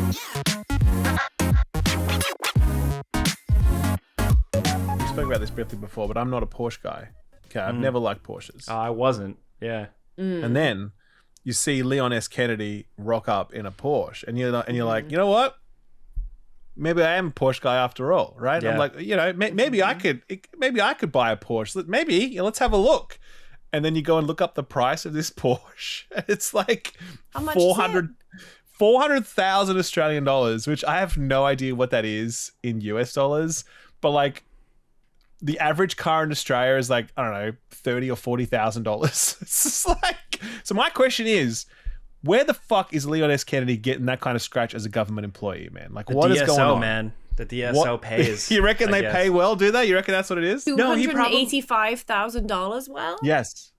We spoke about this briefly before, but I'm not a Porsche guy. Okay, I've never liked Porsches. I wasn't. Yeah. And then you see Leon S. Kennedy rock up in a Porsche, and you're like, you know what? Maybe I am a Porsche guy after all, right? Yeah. I'm like, maybe I could buy a Porsche. Maybe let's have a look. And then you go and look up the price of this Porsche. It's like How much is it? 400,000 Australian dollars, which I have no idea what that is in US dollars. But like the average car in Australia is like, I don't know, $30,000 or $40,000. It's just like, so my question is, where the fuck is Leon S. Kennedy getting that kind of scratch as a government employee, man? Like, what is going on? Man. The DSO pays. You reckon they pay well, do they? You reckon that's what it is? $285,000 well? Yes.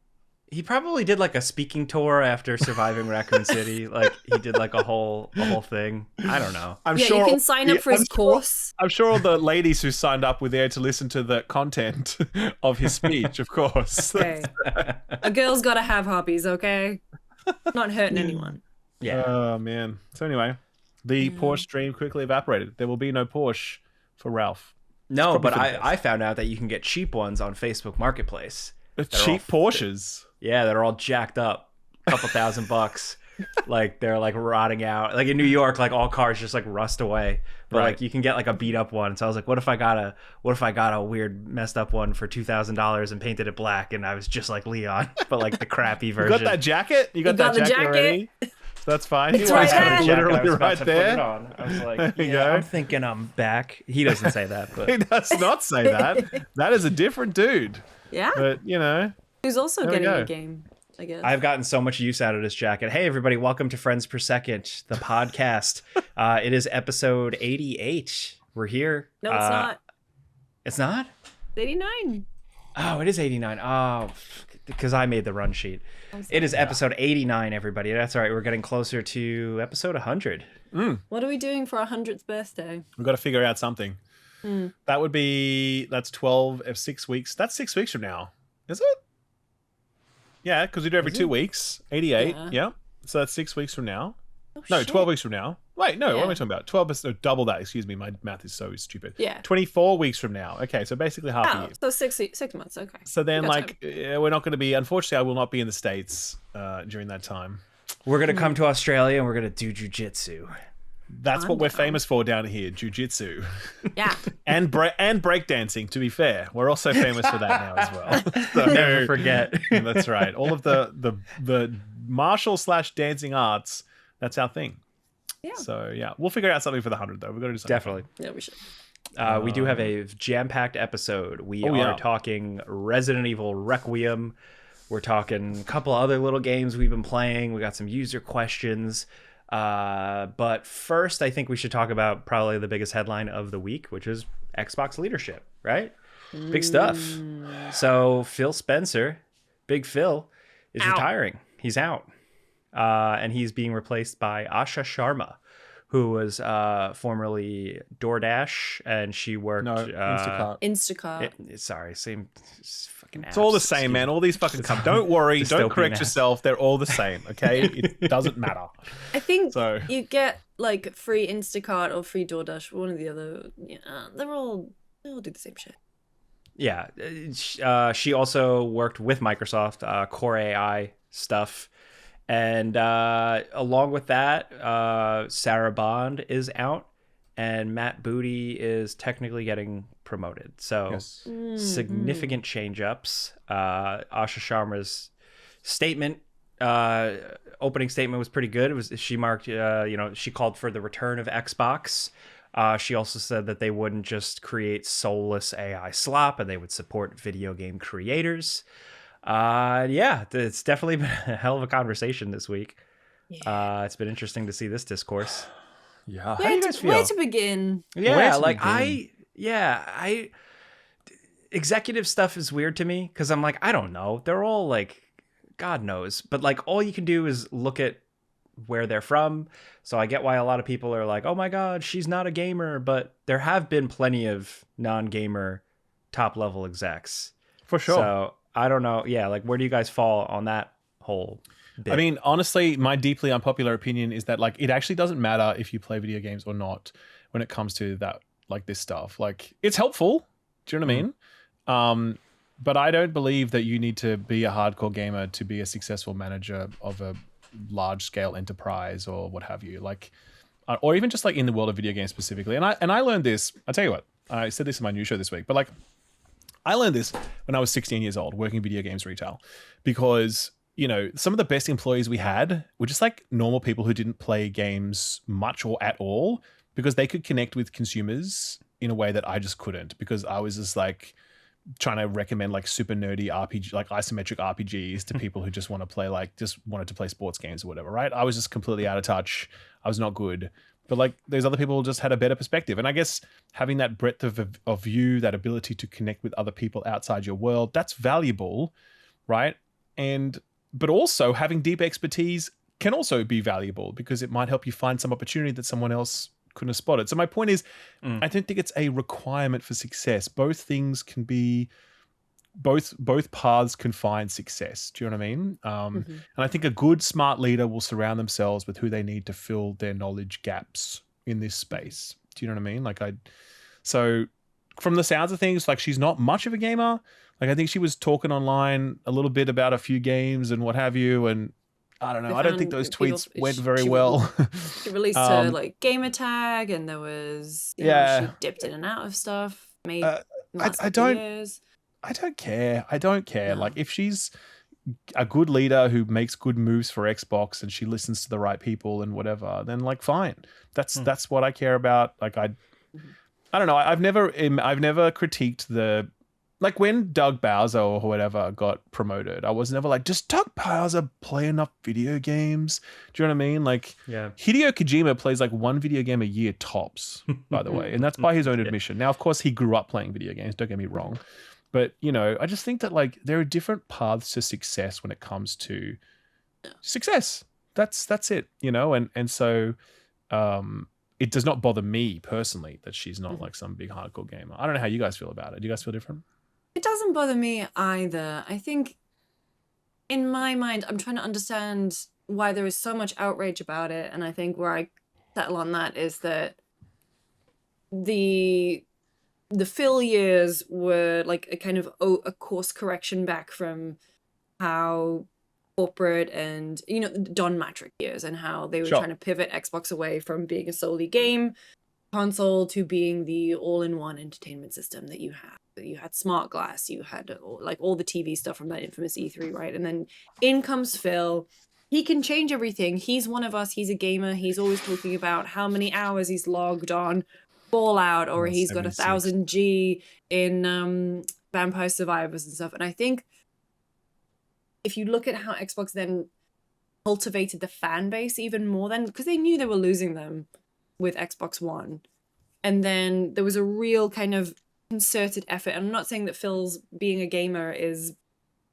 He probably did like a speaking tour after surviving Raccoon City. Like he did like a whole thing. I don't know. I'm Yeah, sure you can sign up for his course. I'm sure all the ladies who signed up were there to listen to the content of his speech, of course. Okay. A girl's got to have hobbies, okay? Not hurting anyone. Yeah. Oh, man. So anyway, the Porsche dream quickly evaporated. There will be no Porsche for Ralph. No, but for the best. I found out that you can get cheap ones on Facebook Marketplace. Cheap Porsches. Yeah, that are all jacked up. A couple $1,000. Like they're like rotting out. Like in New York, like all cars just like rust away. But Right. like you can get like a beat up one. So I was like, what if I got a weird messed up one for $2,000 and painted it black and I was just like Leon, but like the crappy version. You got that jacket? You got that the jacket, jacket. already? That's fine. It's right there. I Literally was about right to there. Put it on. I was like, There you yeah, go. I'm thinking I'm back. He doesn't say that, but He does not say that. That is a different dude. Yeah. But, you know. Who's also There we getting go. a game, I guess. I've gotten so much use out of this jacket. Hey, everybody, welcome to Friends Per Second, the podcast. It is episode 88. We're here. No, it's not. It's not? It's 89. Oh, it is 89. Oh, because I made the run sheet. It is episode 89, everybody. That's all right. We're getting closer to episode 100. What are we doing for our 100th birthday? We've got to figure out something. That's 12 of 6 weeks. That's 6 weeks from now. Is it? Yeah, because we do every 2 weeks. 88. Yeah. So that's 6 weeks from now. Oh, No, shit. 12 weeks from now. Wait, no, what am I Yeah. talking about? 12, no, double that. Excuse me. My math is so stupid. Yeah. 24 weeks from now. Okay, so basically half a Oh, year. so 6 months, okay. So then, We got like, we're not going to be, unfortunately, I will not be in the States during that time. We're going to come to Australia and we're going to do jujitsu. That's what we're famous for down here, jiu-jitsu. Yeah. and breakdancing, to be fair. We're also famous for that now as well. So, Never forget. that's right. All of the martial / dancing arts, that's our thing. Yeah. So, yeah. We'll figure out something for the 100, though. We've got to do something. Definitely. Yeah, we should. We do have a jam-packed episode. We Oh, are yeah. talking Resident Evil Requiem. We're talking a couple other little games we've been playing. We got some user questions. But first, I think we should talk about probably the biggest headline of the week, which is Xbox leadership, right? Big stuff. So Phil Spencer, Big Phil, is retiring. He's out. And he's being replaced by Asha Sharma, who was formerly DoorDash, and she worked... No, Instacart. Instacart. Sorry, same fucking apps. It's all the same, man. All these fucking companies. Don't worry. Don't Dystopian correct apps. yourself. They're all the same, okay? It doesn't matter. I think So- you get like free Instacart or free DoorDash, one or the other. Yeah, they all do the same shit. Yeah, she also worked with Microsoft, Core AI stuff. And along with that, Sarah Bond is out and Matt Booty is technically getting promoted. So Yes. significant change-ups. Asha Sharma's statement, opening statement was pretty good. It was she marked, she called for the return of Xbox. She also said that they wouldn't just create soulless AI slop and they would support video game creators. Yeah, it's definitely been a hell of a conversation this week. Yeah. It's been interesting to see this discourse. Yeah. Where to begin? Yeah, Where to like begin? executive stuff is weird to me because I'm like, I don't know. They're all like, God knows. But like all you can do is look at where they're from. So I get why a lot of people are like, oh my God, she's not a gamer. But there have been plenty of non-gamer top level execs. For sure. So I don't know. Yeah, like where do you guys fall on that whole bit. I mean, honestly, my deeply unpopular opinion is that like it actually doesn't matter if you play video games or not when it comes to that, like this stuff. Like it's helpful. Do you know what I mean? But I don't believe that you need to be a hardcore gamer to be a successful manager of a large scale enterprise or what have you. Like, or even just like in the world of video games specifically. And I learned this. I tell you what, I said this in my news show this week, but like I learned this when I was 16 years old working video games retail, because some of the best employees we had were just like normal people who didn't play games much or at all, because they could connect with consumers in a way that I just couldn't, because I was just like trying to recommend like super nerdy RPG, like isometric RPGs to people who just want to play, like just wanted to play sports games or whatever, right? I was just completely out of touch. I was not good. But like those other people just had a better perspective. And I guess having that breadth of view, that ability to connect with other people outside your world, that's valuable, right? But also having deep expertise can also be valuable, because it might help you find some opportunity that someone else couldn't have spotted. So my point is, I don't think it's a requirement for success. Both things can be, both paths can find success. Do you know what I mean? And I think a good, smart leader will surround themselves with who they need to fill their knowledge gaps in this space. Do you know what I mean? So from the sounds of things, like she's not much of a gamer. Like I think she was talking online a little bit about a few games and what have you. And I don't know. I don't think those tweets went very well. She released her like gamer tag, and there was she dipped in and out of stuff. Made I don't years. I don't care. I don't care. No. Like if she's a good leader who makes good moves for Xbox and she listens to the right people and whatever, then like fine. That's what I care about. Like I don't know. I've never critiqued the, like when Doug Bowser or whatever got promoted, I was never like, does Doug Bowser play enough video games? Do you know what I mean? Like, Hideo Kojima plays like one video game a year tops, by the way. And that's by his own admission. Now, of course, he grew up playing video games. Don't get me wrong. But, I just think that like there are different paths to success when it comes to success. That's it, And so it does not bother me personally that she's not like some big hardcore gamer. I don't know how you guys feel about it. Do you guys feel different? It doesn't bother me either. I think in my mind, I'm trying to understand why there is so much outrage about it. And I think where I settle on that is that the Phil years were like a kind of a course correction back from how corporate and, Don Matrick years, and how they were trying to pivot Xbox away from being a solely game console to being the all-in-one entertainment system that you have. You had smart glass, you had like all the TV stuff from that infamous E3, right? And then in comes Phil. He can change everything. He's one of us. He's a gamer. He's always talking about how many hours he's logged on Fallout, or he's got 1,000 G in Vampire Survivors and stuff. And I think if you look at how Xbox then cultivated the fan base even more, then because they knew they were losing them with Xbox One, and then there was a real kind of concerted effort. And I'm not saying that Phil's being a gamer is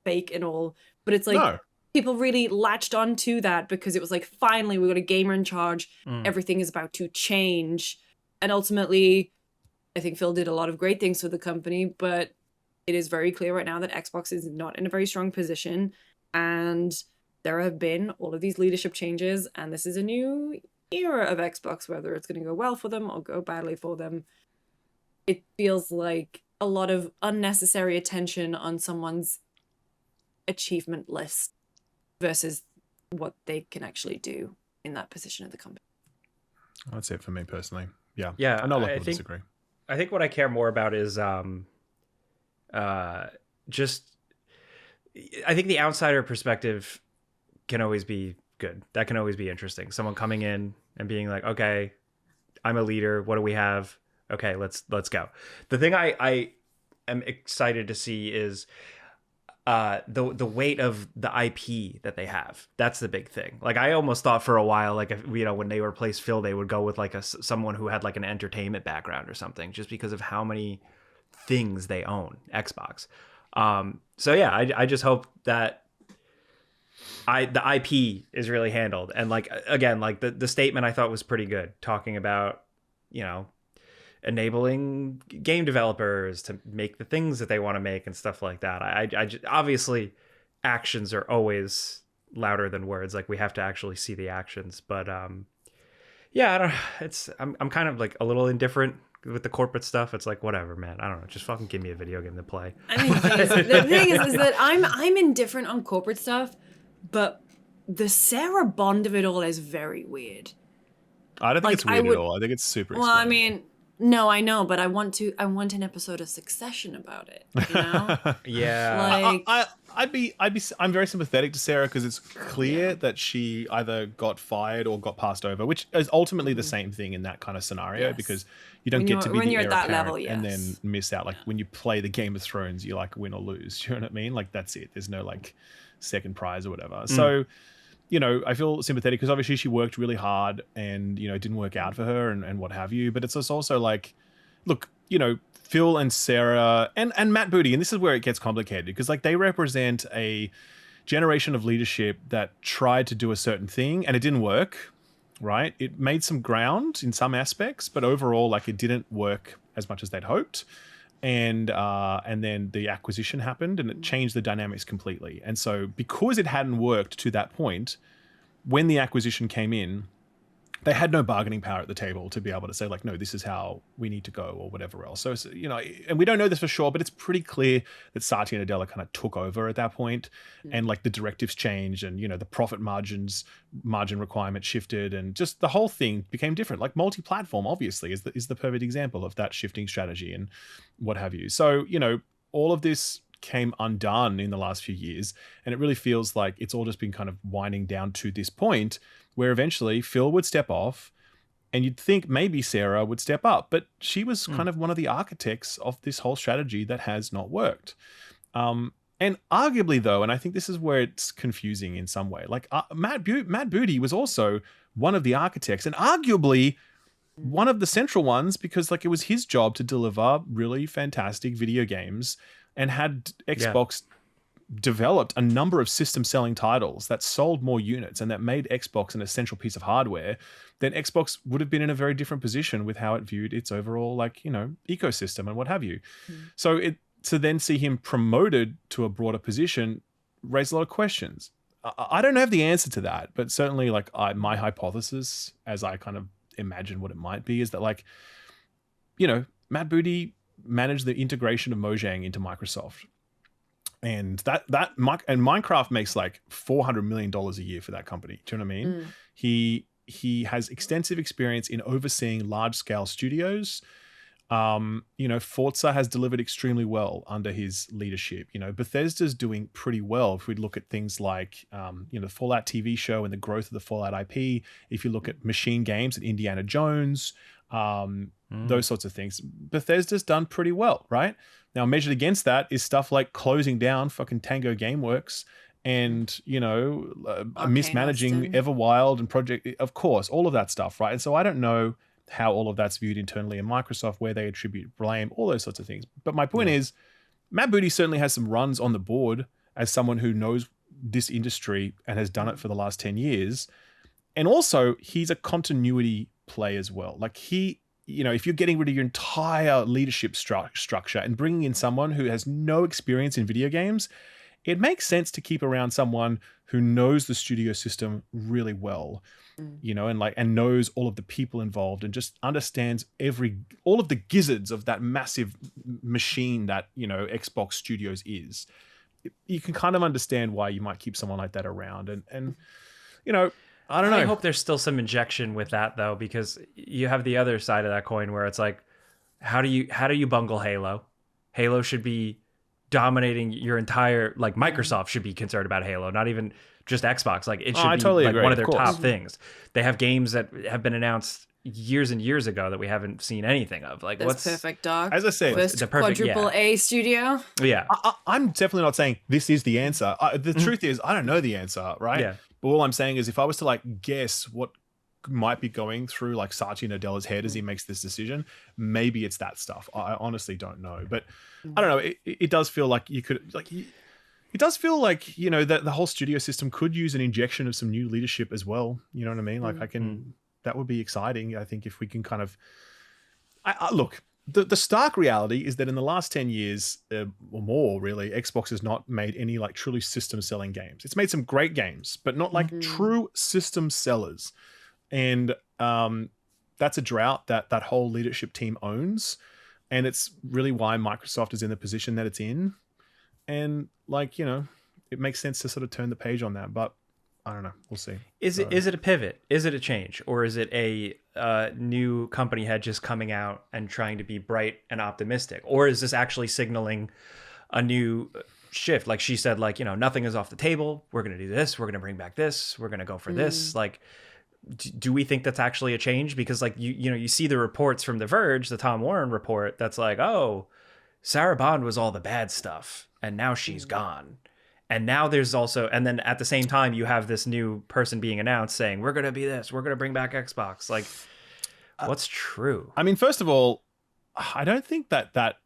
fake and all, but it's like people really latched on to that because it was like, finally we got a gamer in charge. Everything is about to change. And ultimately, I think Phil did a lot of great things for the company, but it is very clear right now that Xbox is not in a very strong position. And there have been all of these leadership changes, and this is a new era of Xbox, whether it's going to go well for them or go badly for them. It feels like a lot of unnecessary attention on someone's achievement list versus what they can actually do in that position of the company. That's it for me personally. Yeah. I know a lot of people disagree. I think what I care more about is just, I think the outsider perspective can always be good. That can always be interesting. Someone coming in and being like, okay, I'm a leader. What do we have? Okay, let's go. The thing I am excited to see is the weight of the IP that they have. That's the big thing. Like I almost thought for a while, like if, when they replaced Phil, they would go with like someone who had like an entertainment background or something, just because of how many things they own. Xbox. So yeah, I just hope that the IP is really handled. And like again, like the statement I thought was pretty good, talking about enabling game developers to make the things that they want to make and stuff like that. I just, obviously actions are always louder than words. Like we have to actually see the actions. But yeah, I don't. I'm kind of like a little indifferent with the corporate stuff. It's like whatever, man. I don't know. Just fucking give me a video game to play. I mean, the thing is that I'm indifferent on corporate stuff, but the Sarah Bond of it all is very weird. I don't think it's weird at all. I think it's super. Well, I mean, no, I know, but I want an episode of Succession about it. You know? Yeah. Like, I'm very sympathetic to Sarah because it's clear that she either got fired or got passed over, which is ultimately the same thing in that kind of scenario because you don't get to be the heir apparent and then miss out. Like when you play the Game of Thrones, you like win or lose. You know what I mean? Like that's it. There's no like second prize or whatever. So. You know, I feel sympathetic because obviously she worked really hard and, you know, it didn't work out for her and what have you. But it's just also like, look, you know, Phil and Sarah and Matt Booty, and this is where it gets complicated because like they represent a generation of leadership that tried to do a certain thing and it didn't work, right? It made some ground in some aspects, but overall, like it didn't work as much as they'd hoped. And then the acquisition happened and it changed the dynamics completely. And so because it hadn't worked to that point, when the acquisition came in, they had no bargaining power at the table to be able to say like, no, this is how we need to go or whatever else. So, you know, and we don't know this for sure, but it's pretty clear that Satya Nadella kind of took over at that point and like the directives changed and, you know, the profit margin requirement shifted and just the whole thing became different. Like multi-platform obviously is the perfect example of that shifting strategy and what have you. So, you know, all of this came undone in the last few years and it really feels like it's all just been kind of winding down to this point where eventually Phil would step off and you'd think maybe Sarah would step up, but she was kind of one of the architects of this whole strategy that has not worked. And arguably though, and I think this is where it's confusing in some way, like Matt Booty was also one of the architects and arguably one of the central ones because like it was his job to deliver really fantastic video games and had Xbox developed a number of system selling titles that sold more units and that made Xbox an essential piece of hardware, then Xbox would have been in a very different position with how it viewed its overall, like, you know, ecosystem and what have you. So to then see him promoted to a broader position raised a lot of questions. I don't have the answer to that, but certainly like my hypothesis as I kind of imagine what it might be is that like, you know, Matt Booty managed the integration of Mojang into Microsoft. And Minecraft makes like $400 million a year for that company. Do you know what I mean? He has extensive experience in overseeing large scale studios. You know, Forza has delivered extremely well under his leadership. You know, Bethesda's doing pretty well. If we look at things like, you know, the Fallout TV show and the growth of the Fallout IP, if you look at Machine Games and Indiana Jones, those sorts of things, Bethesda's done pretty well, right? Now, measured against that is stuff like closing down fucking Tango Gameworks and, you know, mismanaging Everwild and Project, of course, all of that stuff, right? And so I don't know how all of that's viewed internally in Microsoft, where they attribute blame, all those sorts of things. But my point is, Matt Booty certainly has some runs on the board as someone who knows this industry and has done it for the last 10 years. And also, he's a continuity play as well. Like you know, if you're getting rid of your entire leadership structure and bringing in someone who has no experience in video games, it makes sense to keep around someone who knows the studio system really well, you know, and knows all of the people involved and just understands all of the gizzards of that massive machine that, you know, Xbox Studios is. You can kind of understand why you might keep someone like that around. And you know, I don't know. I hope there's still some injection with that though, because you have the other side of that coin where it's like, how do you bungle Halo? Halo should be dominating your entire, like Microsoft should be concerned about Halo, not even just Xbox. Like it should be totally like agree, one of their course. top things. They have games that have been announced years and years ago that we haven't seen anything of. Like That's perfect, dog. As I say, first the perfect, quadruple A studio. Yeah, I'm definitely not saying this is the answer. The truth is, I don't know the answer, right? Yeah. But all I'm saying is, if I was to like guess what might be going through like Satya Nadella's head as he makes this decision, maybe it's that stuff. I honestly don't know, but I don't know. It does feel like you could like. It does feel like, you know, that the whole studio system could use an injection of some new leadership as well. You know what I mean? Like that would be exciting. I think if we can kind of, look, the stark reality is that in the last 10 years or more, really, Xbox has not made any like truly system selling games. It's made some great games, but not like true system sellers. And that's a drought that that whole leadership team owns. And it's really why Microsoft is in the position that it's in. And like, you know, it makes sense to sort of turn the page on that. But I don't know. We'll see. Is it a pivot? Is it a change? Or is it a new company head just coming out and trying to be bright and optimistic? Or is this actually signaling a new shift? Like she said, like, you know, nothing is off the table. We're going to do this. We're going to bring back this. We're going to go for this. Like, do we think that's actually a change? Because like, you know, you see the reports from The Verge, the Tom Warren report, that's like, oh, Sarah Bond was all the bad stuff and now she's gone. And now there's also, and then at the same time, you have this new person being announced saying, we're going to be this, we're going to bring back Xbox. Like, what's true? I mean, first of all, I don't think that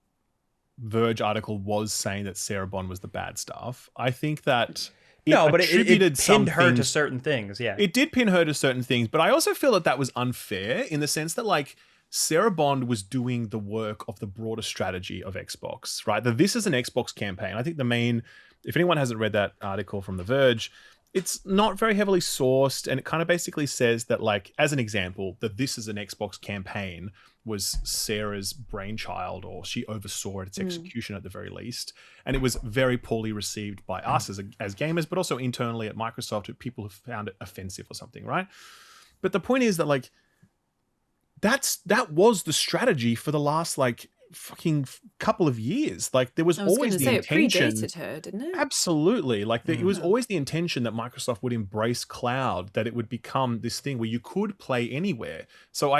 Verge article was saying that Sarah Bond was the bad stuff. I think that it pinned her to certain things. Yeah. It did pin her to certain things, but I also feel that was unfair in the sense that like Sarah Bond was doing the work of the broader strategy of Xbox, right? That this is an Xbox campaign. I think the main, if anyone hasn't read that article from The Verge, it's not very heavily sourced, and it kind of basically says that, like, as an example, that this is an Xbox campaign was Sarah's brainchild, or she oversaw its execution at the very least, and it was very poorly received by us as gamers, but also internally at Microsoft, people have found it offensive or something, right? But the point is that, like, that was the strategy for the last like fucking couple of years. Like there was always the intention. It predated her, didn't it? Absolutely. Like it was always the intention that Microsoft would embrace cloud, that it would become this thing where you could play anywhere. So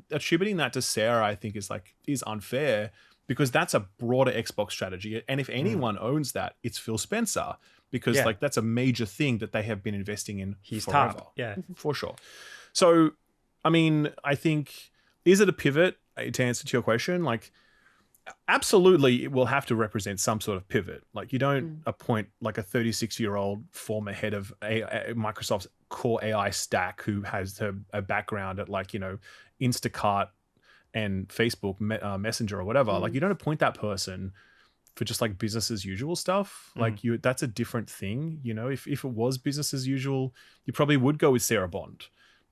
attributing that to Sarah, I think is unfair, because that's a broader Xbox strategy. And if anyone owns that, it's Phil Spencer, because like that's a major thing that they have been investing in. He's forever. top. Yeah, for sure. So, I mean, I think, is it a pivot, to answer to your question? Like, absolutely, it will have to represent some sort of pivot. Like, you don't appoint like a 36-year-old former head of Microsoft's core AI stack who has a background at like, you know, Instacart and Facebook Messenger or whatever. Like, you don't appoint that person for just like business as usual stuff. Like that's a different thing. You know, if it was business as usual, you probably would go with Sarah Bond.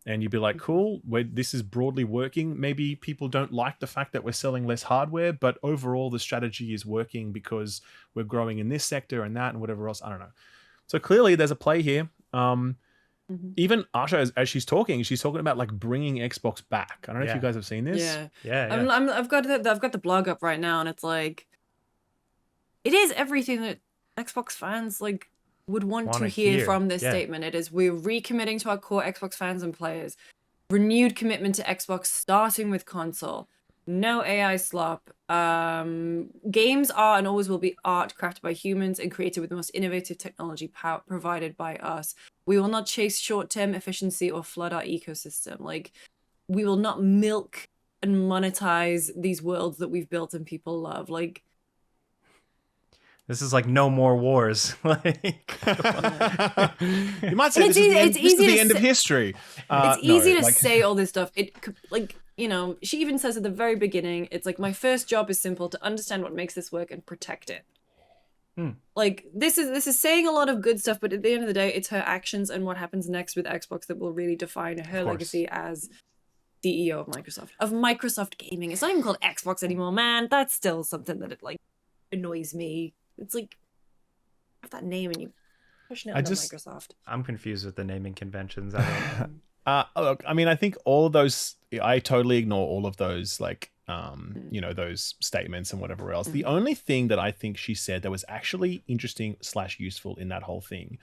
And you'd be like, cool, this is broadly working. Maybe people don't like the fact that we're selling less hardware, but overall the strategy is working because we're growing in this sector and that and whatever else. I don't know. So clearly there's a play here. Even Asha, as she's talking about like bringing Xbox back. I don't know if you guys have seen this. Yeah. I've got the blog up right now, and it's like, it is everything that Xbox fans like would want to hear from this statement. It is, we're recommitting to our core Xbox fans and players. Renewed commitment to Xbox, starting with console. No AI slop. Games are and always will be art crafted by humans and created with the most innovative technology provided by us. We will not chase short-term efficiency or flood our ecosystem. Like, we will not milk and monetize these worlds that we've built and people love. Like, this is like no more wars. Like, you might say this is the end of history. It's easy to say all this stuff. It like, you know, she even says at the very beginning, it's like, my first job is simple: to understand what makes this work and protect it. Like, this is saying a lot of good stuff, but at the end of the day, it's her actions and what happens next with Xbox that will really define her legacy as CEO of Microsoft Gaming. It's not even called Xbox anymore, man. That's still something that it like annoys me. It's like, have that name and you pushing it on Microsoft. I'm confused with the naming conventions. Look, I mean, I think all of those, I totally ignore all of those, like, you know, those statements and whatever else. The only thing that I think she said that was actually interesting / useful in that whole thing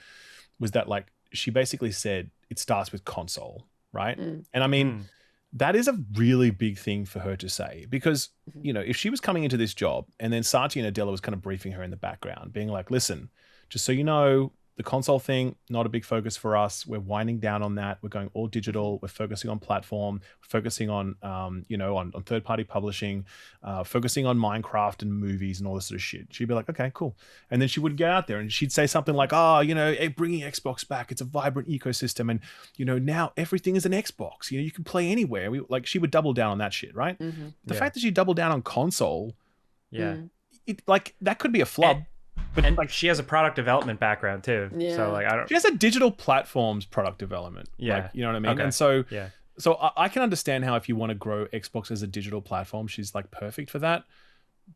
was that, like, she basically said it starts with console, right? And I mean, that is a really big thing for her to say, because, you know, if she was coming into this job and then Satya Nadella was kind of briefing her in the background, being like, listen, just so you know, the console thing, not a big focus for us. We're winding down on that. We're going all digital. We're focusing on platform, focusing on, on third-party publishing, focusing on Minecraft and movies and all this sort of shit. She'd be like, okay, cool. And then she would get out there and she'd say something like, bringing Xbox back. It's a vibrant ecosystem. And, now everything is an Xbox. You can play anywhere. She would double down on that shit, right? Mm-hmm. The fact that she doubled down on console, that could be a flub. But she has a product development background too. Yeah. So she has a digital platforms product development. Yeah. You know what I mean? Okay. And so I can understand how if you want to grow Xbox as a digital platform, she's like perfect for that.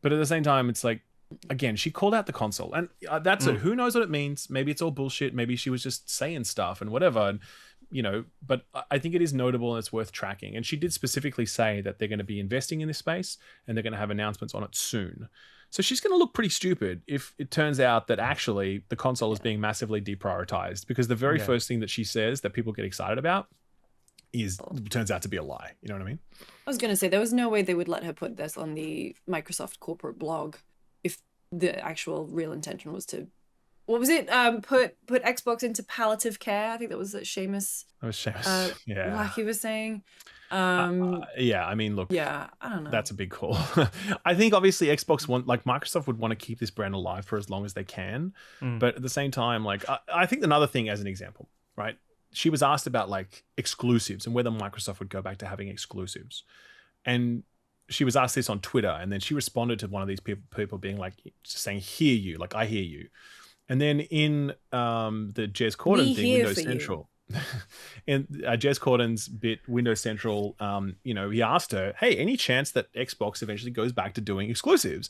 But at the same time, it's like, again, she called out the console, and that's it. Who knows what it means? Maybe it's all bullshit. Maybe she was just saying stuff and whatever. And but I think it is notable and it's worth tracking. And she did specifically say that they're going to be investing in this space and they're going to have announcements on it soon. So she's going to look pretty stupid if it turns out that actually the console is being massively deprioritized, because the very first thing that she says that people get excited about turns out to be a lie. You know what I mean? I was going to say, there was no way they would let her put this on the Microsoft corporate blog if the actual real intention was to, what was it? Put Xbox into palliative care. I think that was what Seamus. That was Seamus. Like he was saying. I mean, look. Yeah, I don't know. That's a big call. I think obviously Microsoft would want to keep this brand alive for as long as they can. But at the same time, I think another thing as an example, right? She was asked about exclusives and whether Microsoft would go back to having exclusives. And she was asked this on Twitter, and then she responded to one of these people being saying, hear you, I hear you. And then in the Jez Corden thing, Windows Central, in Jez Corden's bit, Windows Central, he asked her, hey, any chance that Xbox eventually goes back to doing exclusives?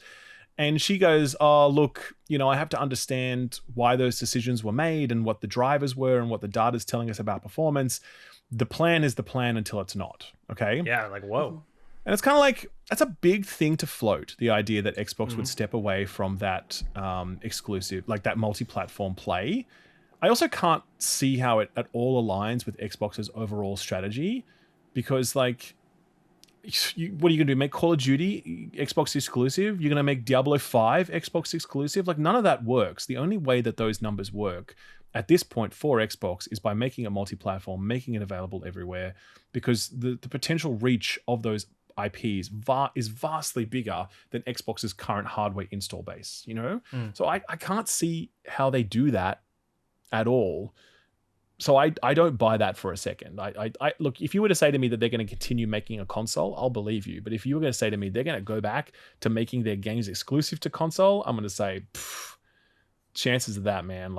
And she goes, oh, look, I have to understand why those decisions were made and what the drivers were and what the data is telling us about performance. The plan is the plan until it's not. Okay. Yeah. Whoa. And it's kind of that's a big thing to float, the idea that Xbox would step away from that exclusive, that multi-platform play. I also can't see how it at all aligns with Xbox's overall strategy, because what are you going to do? Make Call of Duty Xbox exclusive? You're going to make Diablo 5 Xbox exclusive? None of that works. The only way that those numbers work at this point for Xbox is by making it multi-platform, making it available everywhere, because the potential reach of those IPs is vastly bigger than Xbox's current hardware install base, So I can't see how they do that at all. So I don't buy that for a second. I look, if you were to say to me that they're going to continue making a console, I'll believe you. But if you were going to say to me they're going to go back to making their games exclusive to console, I'm going to say, chances of that, man,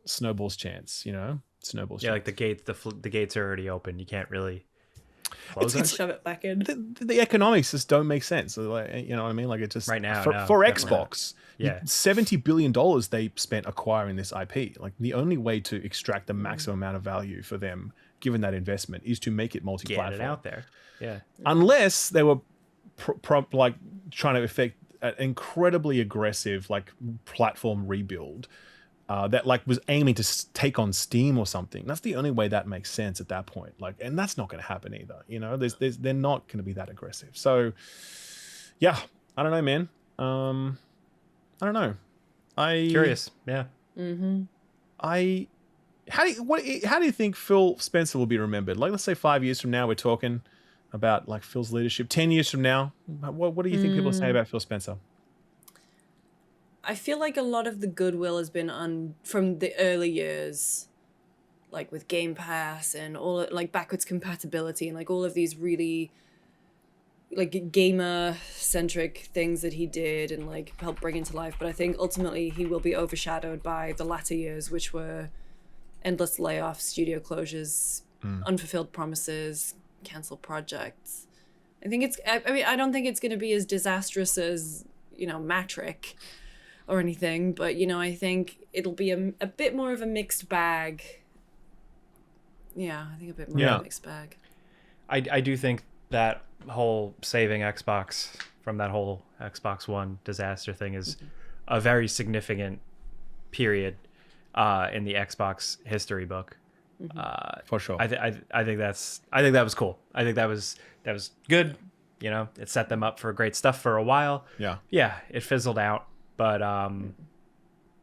snowball's chance, snowball's chance. The gates are already open. You can't really close it. Shove it back in. The economics just don't make sense. You know what I mean? It just right now for Xbox, yeah, $70 billion they spent acquiring this IP. The only way to extract the maximum amount of value for them, given that investment, is to make it multi-platform. Get it out there. Yeah. Unless they were trying to effect an incredibly aggressive platform rebuild. That was aiming to take on Steam or something. That's the only way that makes sense at that point. And that's not going to happen either. They're not going to be that aggressive. So, yeah, I don't know, man. I don't know. Curious, yeah. Mm-hmm. How do you think Phil Spencer will be remembered? Let's say 5 years from now, we're talking about Phil's leadership. 10 years from now, what do you think people say about Phil Spencer? I feel like a lot of the goodwill has been from the early years, with Game Pass and all backwards compatibility and all of these really gamer centric things that he did and helped bring into life. But I think ultimately he will be overshadowed by the latter years, which were endless layoffs, studio closures, unfulfilled promises, canceled projects. I don't think it's going to be as disastrous as Matric or anything, but I think it'll be a bit more of a mixed bag. Yeah, I think a bit more of a mixed bag. I do think that whole saving Xbox from that whole Xbox One disaster thing is a very significant period in the Xbox history book. For sure. I think that was cool. I think that was good. It set them up for great stuff for a while. Yeah. Yeah, it fizzled out. But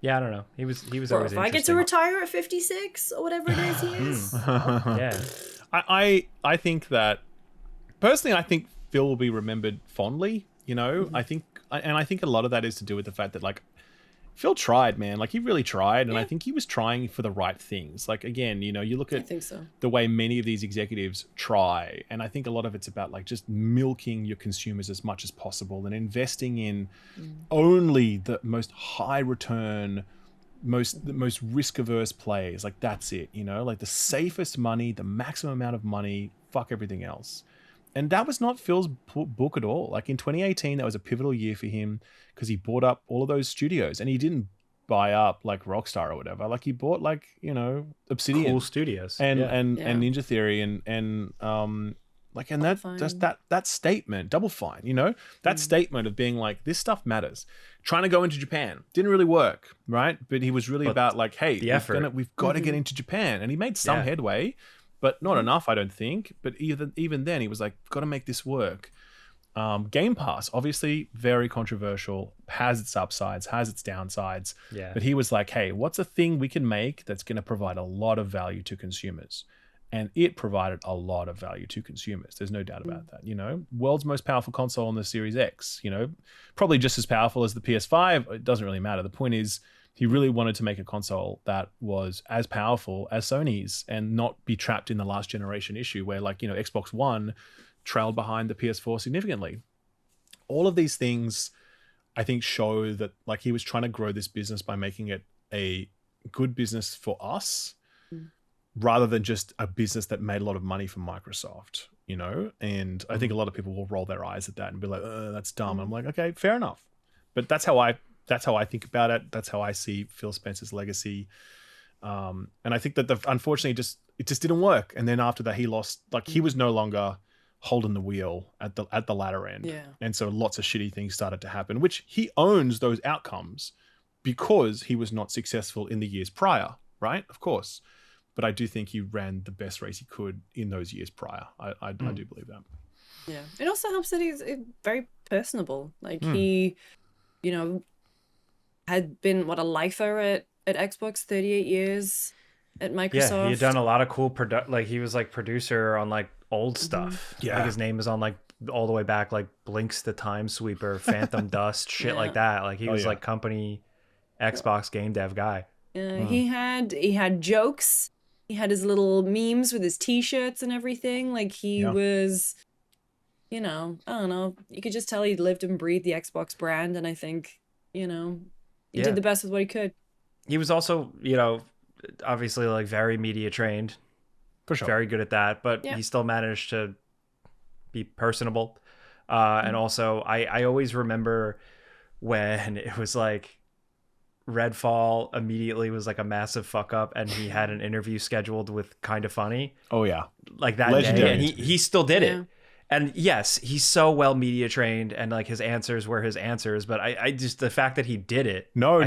Yeah, I don't know. He was Well, always if I get to interesting. retire at 56 or whatever it is he is. Yeah. I think that personally, I think Phil will be remembered fondly. You know, I think a lot of that is to do with the fact that like Phil tried, man. Like he really tried, and I think he was trying for the right things. Like again, you know, you look I at think so. the way many of these executives try, and I think a lot of it's about like just milking your consumers as much as possible and investing in only the most high return, the most risk averse plays. Like that's it, you know, like the safest money, the maximum amount of money, fuck everything else. And that was not Phil's book at all. Like in 2018, that was a pivotal year for him because he bought up all of those studios, and he didn't buy up like Rockstar or whatever. Like he bought like, you know, Obsidian, Cool studios, and Ninja Theory, and like, and that just that statement, Double Fine, you know, that statement of being like, this stuff matters. Trying to go into Japan didn't really work, right? But he was really about like, hey, we've got to get into Japan, and he made some headway. But not enough, I don't think. But even then, he was like, got to make this work. Game Pass, obviously very controversial, has its upsides, has its downsides. Yeah. But he was like, hey, what's a thing we can make that's going to provide a lot of value to consumers? And it provided a lot of value to consumers. There's no doubt about that. You know, world's most powerful console on the Series X, you know, probably just as powerful as the PS5. It doesn't really matter. The point is, he really wanted to make a console that was as powerful as Sony's and not be trapped in the last generation issue where, like, you know, Xbox One trailed behind the PS4 significantly. All of these things, I think, show that like he was trying to grow this business by making it a good business for us rather than just a business that made a lot of money for Microsoft, you know? And I think a lot of people will roll their eyes at that and be like, that's dumb. I'm like, okay, fair enough. But that's how I think about it. That's how I see Phil Spencer's legacy. And I think that unfortunately it just didn't work. And then after that, he lost, like he was no longer holding the wheel at the latter end. Yeah. And so lots of shitty things started to happen, which he owns those outcomes because he was not successful in the years prior, right? Of course. But I do think he ran the best race he could in those years prior. I do believe that. Yeah. It also helps that he's very personable. Like he, you know, had been a lifer at Xbox, 38 years at Microsoft. Yeah, he had done a lot of cool like he was like producer on like old stuff. Yeah. Like his name is on like all the way back, like Blinks the Time Sweeper, Phantom Dust, shit like that. Like he was like company Xbox game dev guy. He had jokes. He had his little memes with his t-shirts and everything. Like he was, you know, I don't know. You could just tell he lived and breathed the Xbox brand. And I think, you know, he did the best with what he could. He was also, you know, obviously like very media trained. For sure. Very good at that. But he still managed to be personable. And also, I always remember when it was like, Redfall immediately was like a massive fuck up, and he had an interview scheduled with Kinda Funny. Oh yeah, like that legendary. day, and he still did it. And yes, he's so well media trained, and like his answers were his answers. But I just the fact that he did it. No,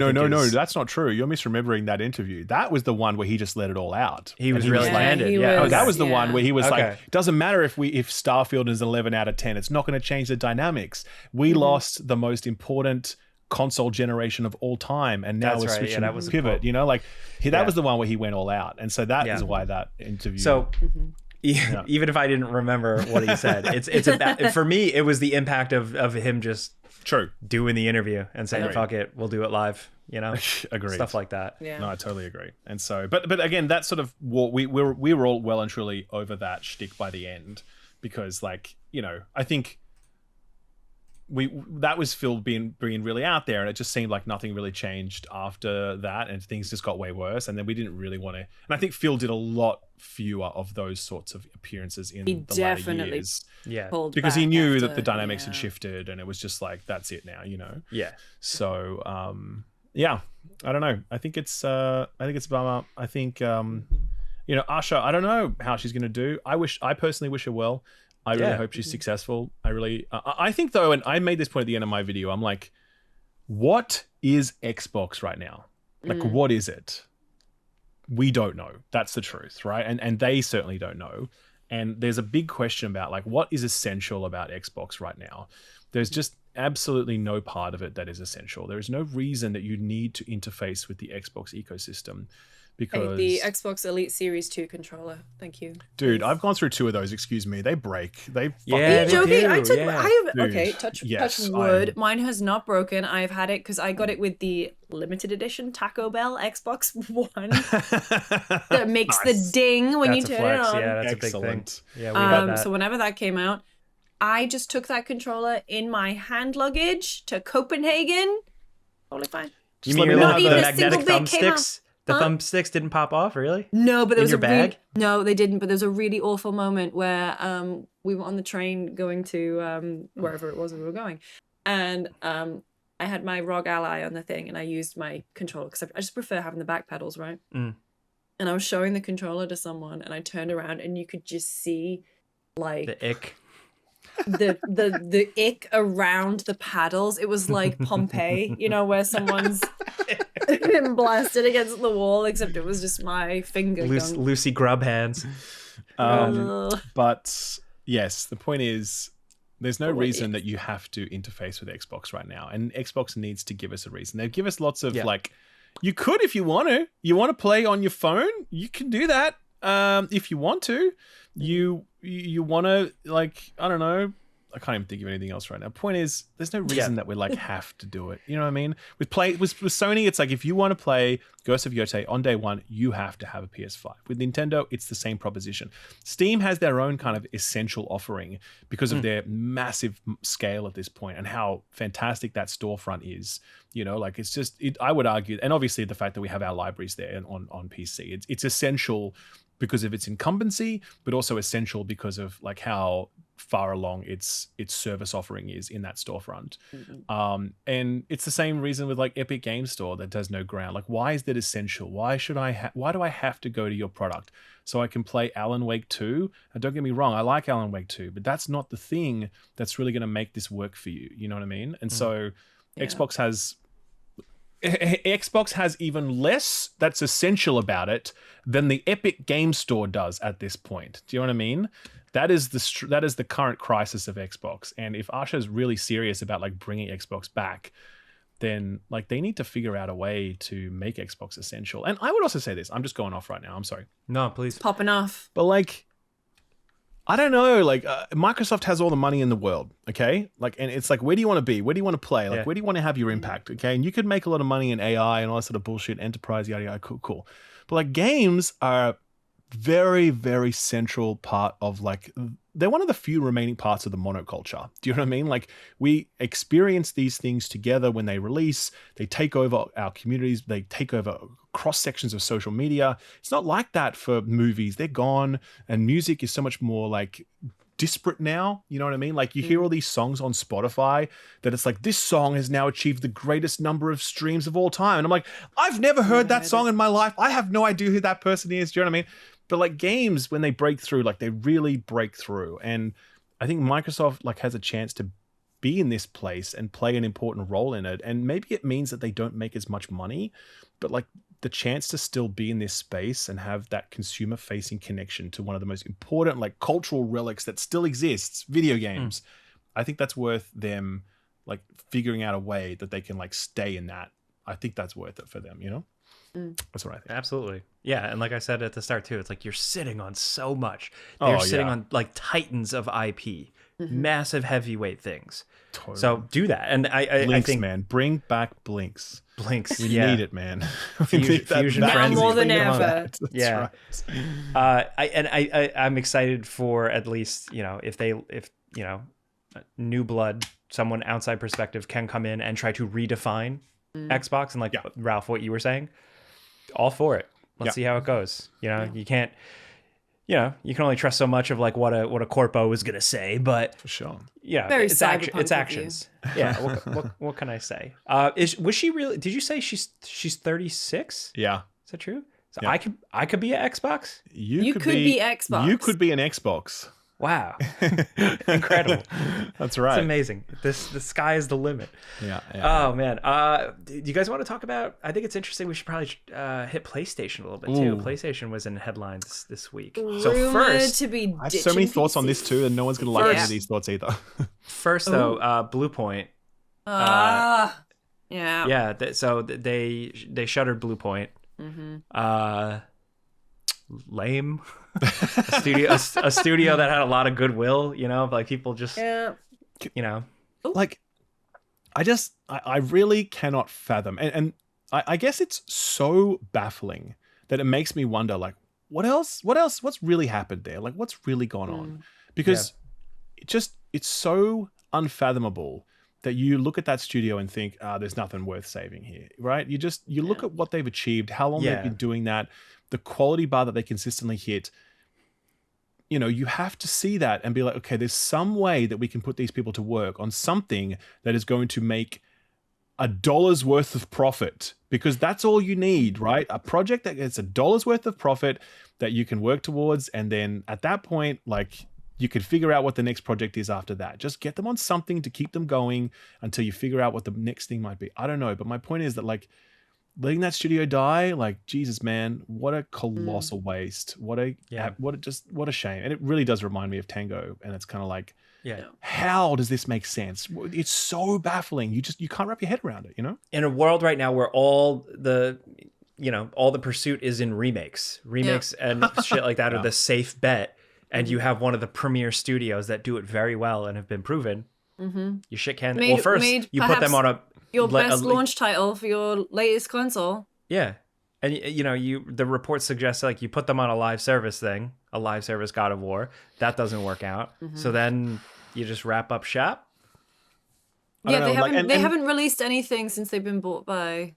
that's not true. You're misremembering that interview. That was the one where he just let it all out. He was really landed. That was the one where he was like, "It doesn't matter if Starfield is 11 out of 10. It's not going to change the dynamics. We lost the most important console generation of all time, and now we're switching that was pivot." You know, like that was the one where he went all out, and so that is why that interview. So. Even if I didn't remember what he said, it's about, for me it was the impact of him just doing the interview and saying fuck it, we'll do it live, you know. Agreed. Stuff like that. No, I totally agree. And so but again, that's sort of what we were all well and truly over that shtick by the end, because like, you know, I think that was Phil being really out there, and it just seemed like nothing really changed after that, and things just got way worse, and then we didn't really want to. And I think Phil did a lot fewer of those sorts of appearances in the latter years. Because he knew that the dynamics had shifted, and it was just like, that's it now, you know. So I don't know. I think it's a bummer. I think you know, Asha, I don't know how she's going to do. I personally wish her well. I really hope she's successful. I think though, and I made this point at the end of my video, I'm like, what is Xbox right now? Like, what is it? We don't know. That's the truth, right? And they certainly don't know. And there's a big question about like, what is essential about Xbox right now? There's just absolutely no part of it that is essential. There is no reason that you need to interface with the Xbox ecosystem. Because the Xbox Elite Series 2 controller. Thank you. Dude, I've gone through 2 of those. Excuse me, they break. They Are you joking? Dude, touch wood. Mine has not broken. I've had it because I got it with the limited edition Taco Bell Xbox One that makes the ding when you turn it on. Yeah, that's excellent. A big thing. Yeah, we had that. So whenever that came out, I just took that controller in my hand luggage to Copenhagen. Totally fine. You mean not the even a magnetic single bit came out. thumbsticks? The thumbsticks didn't pop off, really? No, but there was your bag? No, they didn't. But there was a really awful moment where we were on the train going to wherever it was we were going, and I had my ROG Ally on the thing, and I used my controller because I just prefer having the back pedals, right? Mm. And I was showing the controller to someone, and I turned around, and you could just see like the ick. the ick around the paddles. It was like Pompeii, where someone's been blasted against the wall, except it was just my finger. Lucy Grub hands. But yes, the point is there's no reason that you have to interface with Xbox right now. And Xbox needs to give us a reason. They give us lots of you could if you want to. You want to play on your phone, you can do that. If you want to. You want to, I don't know, I can't even think of anything else right now. Point is, there's no reason that we have to do it. You know what I mean? With Sony, it's like if you want to play Ghost of Yotei on day one, you have to have a PS5. With Nintendo, it's the same proposition. Steam has their own kind of essential offering because of their massive scale at this point and how fantastic that storefront is. It's just, I would argue, and obviously the fact that we have our libraries there on PC, it's essential because of its incumbency, but also essential because of how far along its service offering is in that storefront. And it's the same reason with Epic Games Store that does no ground. Why is that essential? Why do I have to go to your product so I can play Alan Wake 2? And don't get me wrong, I like Alan Wake 2, but that's not the thing that's really going to make this work for you. You know what I mean? And so Xbox has even less that's essential about it than the Epic Game Store does at this point. Do you know what I mean? That is the current crisis of Xbox. And if Asha's really serious about bringing Xbox back, then they need to figure out a way to make Xbox essential. And I would also say this. I'm just going off right now. I'm sorry. No, please. Popping off. But I don't know, Microsoft has all the money in the world, okay? And it's where do you want to be? Where do you want to play? Where do you want to have your impact, okay? And you could make a lot of money in AI and all that sort of bullshit, enterprise, yada, yada, cool. But games are very, very central part of they're one of the few remaining parts of the monoculture. Do you know what I mean? We experience these things together when they release. They take over our communities. They take over cross sections of social media. It's not like that for movies. They're gone. And music is so much more disparate now. You know what I mean? You hear all these songs on Spotify that it's this song has now achieved the greatest number of streams of all time. And I'm I've never heard that song in my life. I have no idea who that person is. Do you know what I mean? But games, when they break through, they really break through. And I think Microsoft has a chance to be in this place and play an important role in it. And maybe it means that they don't make as much money, but the chance to still be in this space and have that consumer facing connection to one of the most important cultural relics that still exists, video games. I think that's worth them figuring out a way that they can stay in that. I think that's worth it for them, That's what I think. Absolutely. Yeah, and like I said at the start too, it's you're sitting on so much. They're sitting on titans of IP, massive heavyweight things. Totally. So do that. And I think, man, bring back Blinks. Blinks. We need it, man. Fusion now frenzy. more than ever. Yeah. Right. I'm excited for at least if new blood, someone outside perspective can come in and try to redefine Xbox and Ralph, what you were saying. All for it. Let's see how it goes. You can't. You can only trust so much of what a corpo is gonna say, but for sure, it's actions. Yeah, what can I say? Was she really? Did you say she's 36? Yeah, is that true? So I could be an Xbox. You could be Xbox. You could be an Xbox. Wow, incredible! That's right. It's amazing. The sky is the limit. Yeah. Oh man. Do you guys want to talk about? I think it's interesting. We should probably hit PlayStation a little bit too. PlayStation was in headlines this week. So first, I have so many thoughts on this too, and no one's gonna like any of these thoughts either. First though, Bluepoint Yeah. Yeah. So they shuttered Blue Point. Lame. a studio that had a lot of goodwill, like people just, like, I really cannot fathom, and I guess it's so baffling that it makes me wonder, like, what's really happened there? Like, what's really gone on? Because it's so unfathomable that you look at that studio and think, there's nothing worth saving here, right? You look at what they've achieved, how long they've been doing that, the quality bar that they consistently hit. You have to see that and be like, okay, there's some way that we can put these people to work on something that is going to make $1 worth of profit, because that's all you need, right? A project that gets $1 worth of profit that you can work towards. And then at that point, like, you could figure out what the next project is after that. Just get them on something to keep them going until you figure out what the next thing might be. I don't know. But my point is that, like, letting that studio die, like, Jesus, man, what a colossal waste. What a shame. And it really does remind me of Tango. And it's kind of like, how does this make sense? It's so baffling. You can't wrap your head around it, In a world right now where all the pursuit is in remakes and shit like that are the safe bet, and you have one of the premier studios that do it very well and have been proven, your shit can. First you put them on your best launch title for your latest console. Yeah. And the report suggests, like, you put them on a live service God of War. That doesn't work out. So then you just wrap up shop. Yeah, they haven't released anything since they've been bought by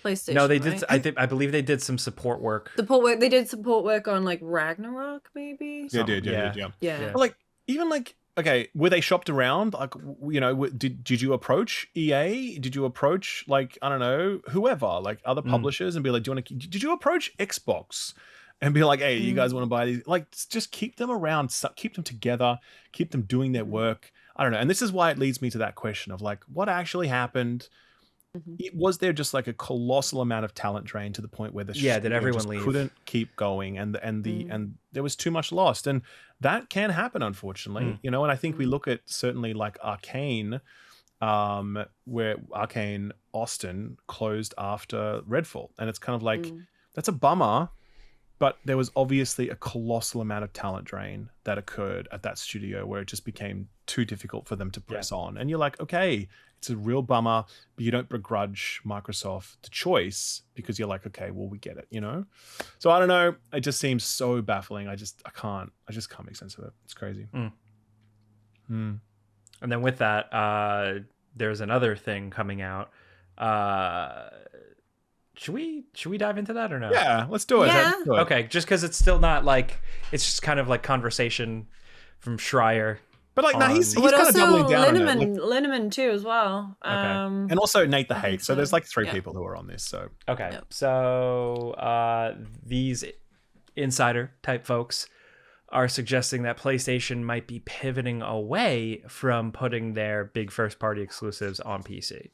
PlayStation. No, they did. I believe they did some support work. They did support work on, like, Ragnarok, maybe. Yeah, they did. Yeah. But, like, even like, okay, were they shopped around? Like, did you approach EA? Did you approach, like, I don't know, whoever, like, other publishers, and be like, did you approach Xbox and be like, hey, you guys want to buy these? Like, just keep them around, keep them together, keep them doing their work. I don't know. And this is why it leads me to that question of, like, what actually happened? Was there just, like, a colossal amount of talent drain to the point where did everyone leave? Couldn't keep going, and there was too much lost, and that can happen, unfortunately. And I think we look at certainly, like, Arcane, where Arcane Austin closed after Redfall, and it's kind of like, that's a bummer, but there was obviously a colossal amount of talent drain that occurred at that studio where it just became too difficult for them to press on. And you're like, okay, it's a real bummer, but you don't begrudge Microsoft the choice, because you're like, okay, well, we get it, So I don't know. It just seems so baffling. I just can't make sense of it. It's crazy. And then with that, there's another thing coming out. Should we dive into that or no? Yeah, let's do it. Yeah. Okay, just because it's still not like, it's just kind of like conversation from Schreier. But, like, he's kind of doubling down on it. Linneman too, as well. Okay. And also Nate the Hate. So there's, like, 3 people who are on this. So okay. Yep. So these insider type folks are suggesting that PlayStation might be pivoting away from putting their big first party exclusives on PC.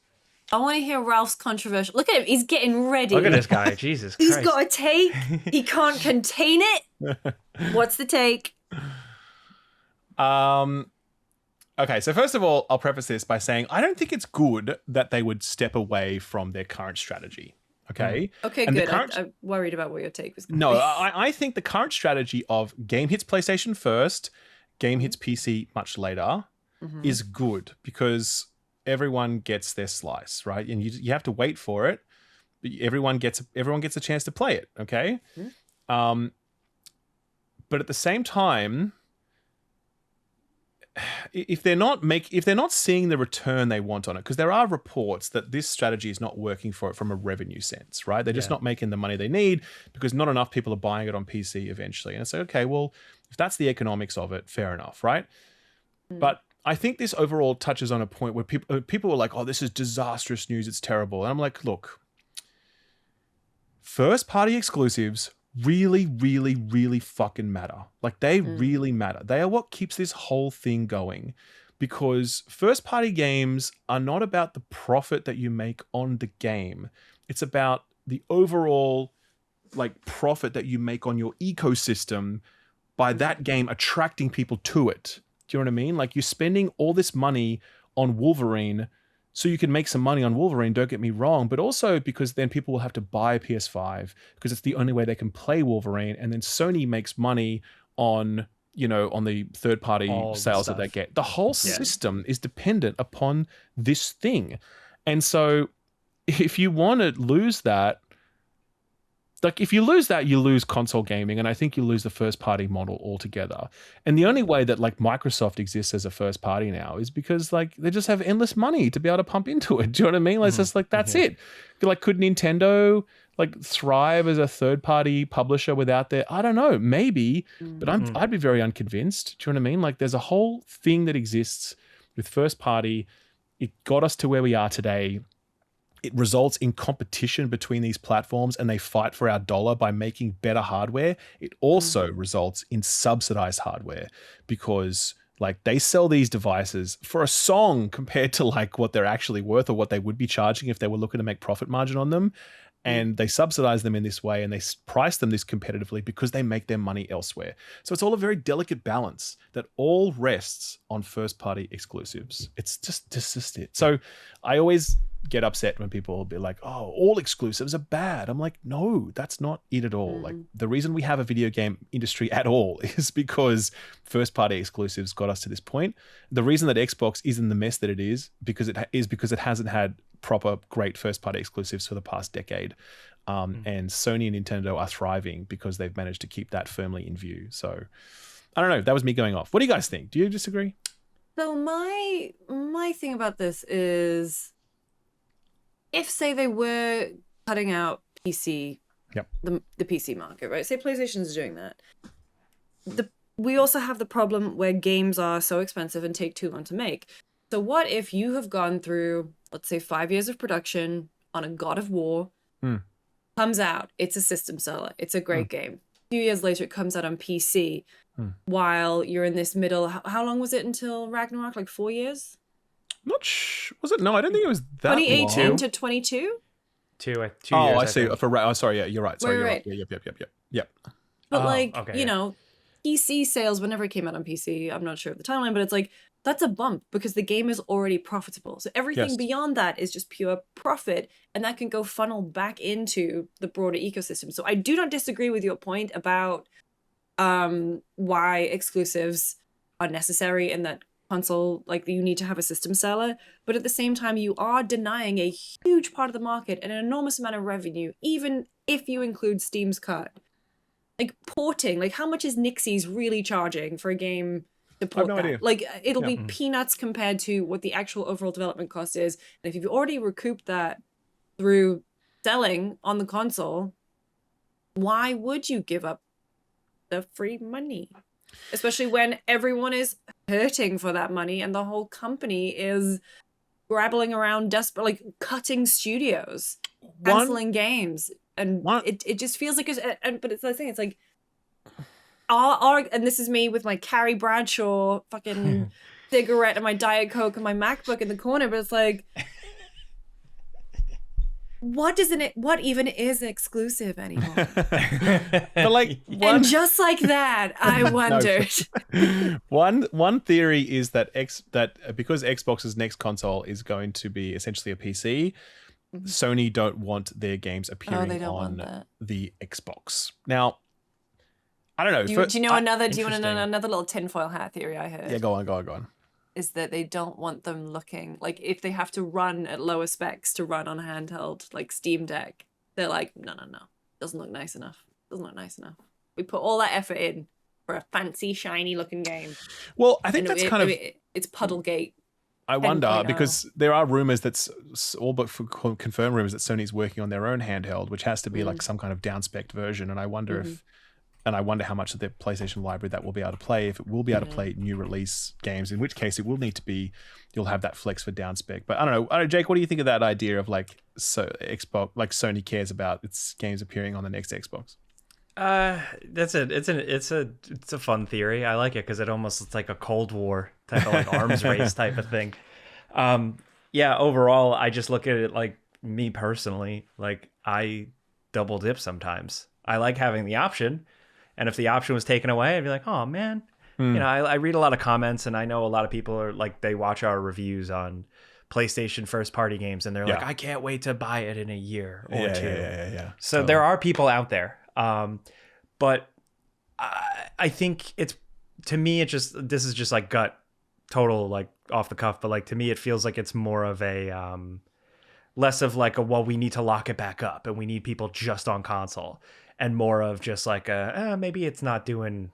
I want to hear Ralph's controversial. Look at him. He's getting ready. Look at this guy. Jesus Christ. He's got a take. He can't contain it. What's the take? Okay, so first of all, I'll preface this by saying I don't think it's good that they would step away from their current strategy. Okay? Okay, and good. I'm worried about what your take was going to be. No, I think the current strategy of game hits PlayStation first, game hits PC much later is good, because everyone gets their slice, right? And you have to wait for it. But everyone gets a chance to play it, okay? But at the same time, if they're not seeing the return they want on it, because there are reports that this strategy is not working for it from a revenue sense, right? They're just not making the money they need because not enough people are buying it on PC eventually. And it's like, okay, well, if that's the economics of it, fair enough, right? But I think this overall touches on a point where people were like, oh, this is disastrous news, it's terrible. And I'm like, look, first party exclusives really, really, really fucking matter. Like, they really matter. They are what keeps this whole thing going, because first party games are not about the profit that you make on the game. It's about the overall, like, profit that you make on your ecosystem by that game attracting people to it. Do you know what I mean? Like, you're spending all this money on Wolverine so you can make some money on Wolverine, don't get me wrong, but also because then people will have to buy a PS5 because it's the only way they can play Wolverine, and then Sony makes money on, on the third-party sales that they get. The whole system is dependent upon this thing. And so if you want to lose that, like if you lose that, you lose console gaming, and I think you lose the first party model altogether. And the only way that like Microsoft exists as a first party now is because like they just have endless money to be able to pump into it. Do you know what I mean? Like, it's just like, that's it. Like, could Nintendo like thrive as a third party publisher without their, I don't know, maybe, but I'd be very unconvinced. Do you know what I mean? Like, there's a whole thing that exists with first party. It got us to where we are today. It results in competition between these platforms, and they fight for our dollar by making better hardware. It also results in subsidized hardware because like they sell these devices for a song compared to like what they're actually worth or what they would be charging if they were looking to make profit margin on them. And they subsidize them in this way, and they price them this competitively because they make their money elsewhere. So it's all a very delicate balance that all rests on first-party exclusives. It's just it. So I always get upset when people will be like, oh, all exclusives are bad. I'm like, no, that's not it at all. Like, the reason we have a video game industry at all is because first-party exclusives got us to this point. The reason that Xbox is in the mess that it is because it hasn't had proper great first-party exclusives for the past decade. And Sony and Nintendo are thriving because they've managed to keep that firmly in view. So I don't know. That was me going off. What do you guys think? Do you disagree? So my thing about this is, if say they were cutting out PC, the PC market, right? Say PlayStation's doing that. We also have the problem where games are so expensive and take too long to make. So what if you have gone through, let's say, 5 years of production on a God of War, comes out, it's a system seller, it's a great game. A few years later, it comes out on PC. While you're in this middle, how long was it until Ragnarok? Like 4 years? Was it? No, I don't think it was that 2018 long. to 22? 2 years. I see. Sorry, yeah, you're right. Sorry, you're right. Yep. But PC sales, whenever it came out on PC, I'm not sure of the timeline, but it's like, that's a bump because the game is already profitable. So everything beyond that is just pure profit, and that can go funnel back into the broader ecosystem. So I do not disagree with your point about why exclusives are necessary in that console, like you need to have a system seller, but at the same time you are denying a huge part of the market and an enormous amount of revenue, even if you include Steam's cut. Like porting, like how much is Nixie's really charging for a game to port? I have no idea. Like it'll be peanuts compared to what the actual overall development cost is. And if you've already recouped that through selling on the console, why would you give up the free money? Especially when everyone is hurting for that money and the whole company is grappling around desperate, like cutting studios, canceling games. And it just feels like but it's the thing, it's like and this is me with my Carrie Bradshaw fucking cigarette and my Diet Coke and my MacBook in the corner, but it's like, what even is exclusive anymore? But like, and just like that, I wondered. One theory is that because Xbox's next console is going to be essentially a PC, Sony don't want their games appearing on the Xbox. Now, I don't know. Do you want to know another little tinfoil hat theory I heard? Yeah, go on. Is that they don't want them looking like, if they have to run at lower specs to run on a handheld like Steam Deck, they're like, no, doesn't look nice enough. We put all that effort in for a fancy, shiny looking game. Well, I think it's Puddlegate. I wonder, because there are rumors that's all but confirmed rumors that Sony's working on their own handheld, which has to be like some kind of down-spec'd version. And I wonder I wonder how much of the PlayStation library that will be able to play, if it will be able to play new release games, in which case it will need to be, you'll have that flex for down spec. But I don't know, Jake, what do you think of that idea of like, Xbox, like Sony cares about its games appearing on the next Xbox? It's a fun theory. I like it because it almost looks like a Cold War type of like arms race type of thing. Overall, I just look at it like, me personally, like I double dip sometimes. I like having the option. And if the option was taken away, I'd be like, oh man. I read a lot of comments, and I know a lot of people are like, they watch our reviews on PlayStation first party games, and they're like, I can't wait to buy it in a year or two. Yeah. So there are people out there. But I think it's, to me, this is just like gut total, like off the cuff, but like to me it feels like it's more of a less of like a, well, we need to lock it back up and we need people just on console, and more of just like maybe it's not doing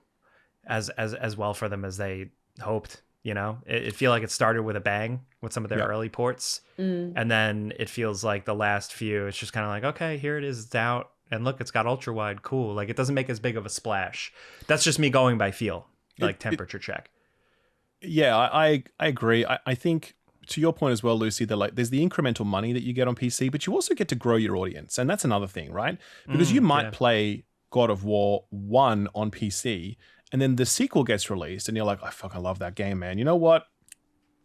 as well for them as they hoped. You know, it feel like it started with a bang with some of their early ports, and then it feels like the last few, it's just kind of like, okay, here it is, it's out, and look, it's got ultra wide, cool. Like it doesn't make as big of a splash. That's just me going by feel, like temperature check. Yeah, I agree. I think, to your point as well, Lucy, that like there's the incremental money that you get on PC, but you also get to grow your audience, and that's another thing, right? Because you might play God of War 1 on PC, and then the sequel gets released, and you're like, I fucking love that game, man. You know what?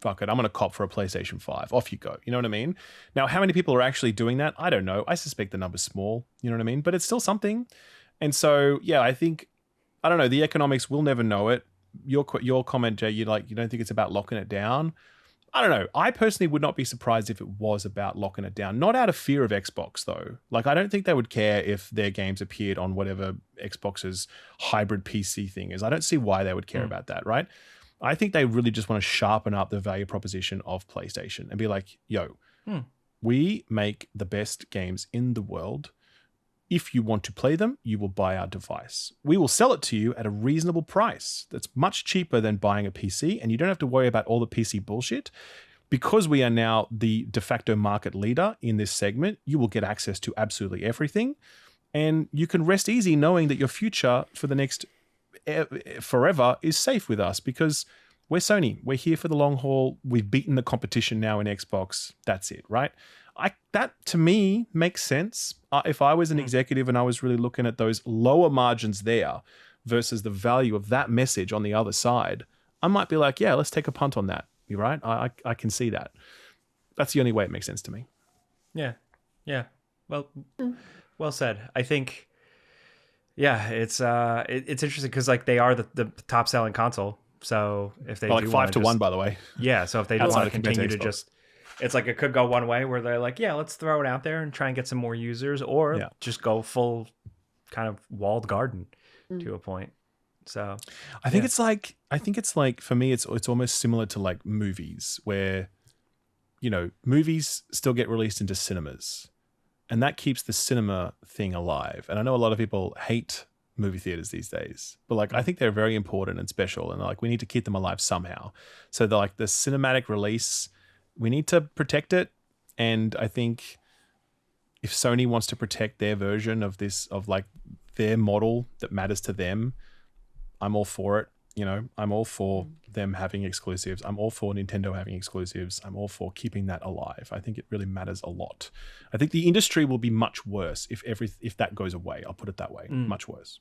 Fuck it, I'm going to cop for a PlayStation 5. Off you go. You know what I mean? Now, how many people are actually doing that? I don't know. I suspect the number's small. You know what I mean? But it's still something. And so, yeah, I think, I don't know, the economics, we'll never know it. Your comment, Jay, you don't think it's about locking it down. I don't know. I personally would not be surprised if it was about locking it down. Not out of fear of Xbox, though. Like, I don't think they would care if their games appeared on whatever Xbox's hybrid PC thing is. I don't see why they would care about that, right? I think they really just want to sharpen up the value proposition of PlayStation and be like, yo, we make the best games in the world. If you want to play them, you will buy our device. We will sell it to you at a reasonable price. That's much cheaper than buying a PC, and you don't have to worry about all the PC bullshit. Because we are now the de facto market leader in this segment, you will get access to absolutely everything, and you can rest easy knowing that your future for the next forever is safe with us, because we're Sony. We're here for the long haul. We've beaten the competition now in Xbox. That's it, right? That to me makes sense. If I was an executive and I was really looking at those lower margins there versus the value of that message on the other side, I might be like, yeah, let's take a punt on that. You're right. I can see that. That's the only way it makes sense to me. Yeah. Well said. I think, it's interesting because like they are the top selling console. So if they do like 5-1, by the way. Yeah. So if they do want to continue to just, it's like it could go one way where they're like, yeah, let's throw it out there and try and get some more users, or just go full kind of walled garden to a point. So I think it's like for me, it's almost similar to like movies where, you know, movies still get released into cinemas, and that keeps the cinema thing alive. And I know a lot of people hate movie theaters these days, but like I think they're very important and special, and like we need to keep them alive somehow. So they're like the cinematic release, we need to protect it. And I think if Sony wants to protect their version of this, of like their model that matters to them, I'm all for it. You know, I'm all for them having exclusives. I'm all for Nintendo having exclusives. I'm all for keeping that alive. I think it really matters a lot. I think the industry will be much worse if that goes away. I'll put it that way. Much worse.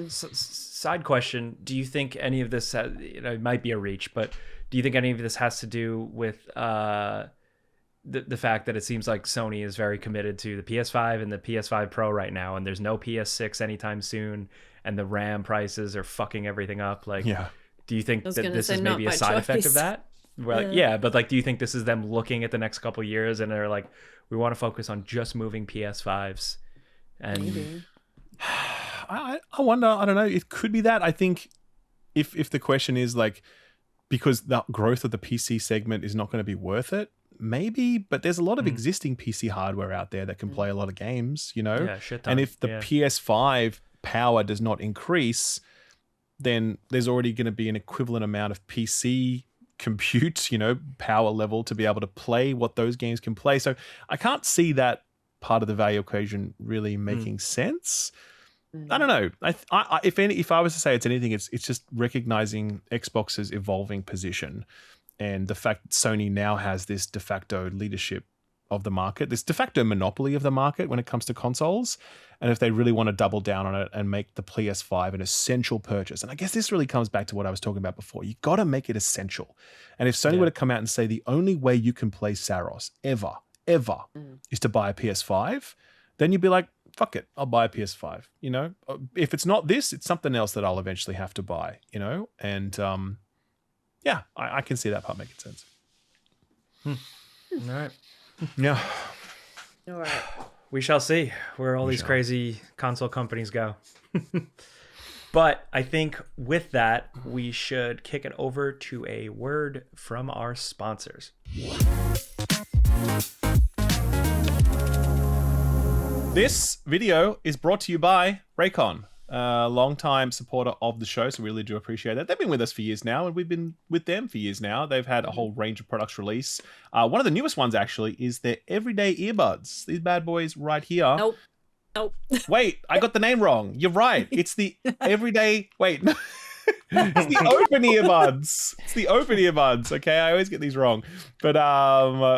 Side question: do you think any of this, it might be a reach, but do you think any of this has to do with the fact that it seems like Sony is very committed to the PS5 and the PS5 Pro right now, and there's no PS6 anytime soon, and the RAM prices are fucking everything up? Like, do you think that this is maybe a side effect of that? Well, but like, do you think this is them looking at the next couple years and they're like, we want to focus on just moving PS5s? And maybe. I wonder. I don't know. It could be that. I think if the question is like, because the growth of the PC segment is not going to be worth it, maybe. But there's a lot of existing PC hardware out there that can play a lot of games, you know? Yeah, shit ton. And if the PS5 power does not increase, then there's already going to be an equivalent amount of PC compute, you know, power level to be able to play what those games can play. So I can't see that part of the value equation really making sense. I don't know. If I was to say it's anything, it's just recognizing Xbox's evolving position and the fact that Sony now has this de facto leadership of the market, this de facto monopoly of the market when it comes to consoles. And if they really want to double down on it and make the PS5 an essential purchase, and I guess this really comes back to what I was talking about before, you got to make it essential. And if Sony were to come out and say the only way you can play Saros ever is to buy a PS5, then you'd be like, fuck it, I'll buy a PS5. You know, if it's not this, it's something else that I'll eventually have to buy, you know? And I can see that part making sense. All right. Yeah. All right. We shall see where all these crazy console companies go. But I think with that, we should kick it over to a word from our sponsors. This video is brought to you by Raycon, a long-time supporter of the show, so we really do appreciate that. They've been with us for years now, and we've been with them for years now. They've had a whole range of products release. One of the newest ones, actually, is their everyday earbuds. These bad boys right here. Nope. Wait, I got the name wrong. You're right. It's the everyday... Wait. It's the open earbuds. It's the open earbuds. Okay, I always get these wrong. But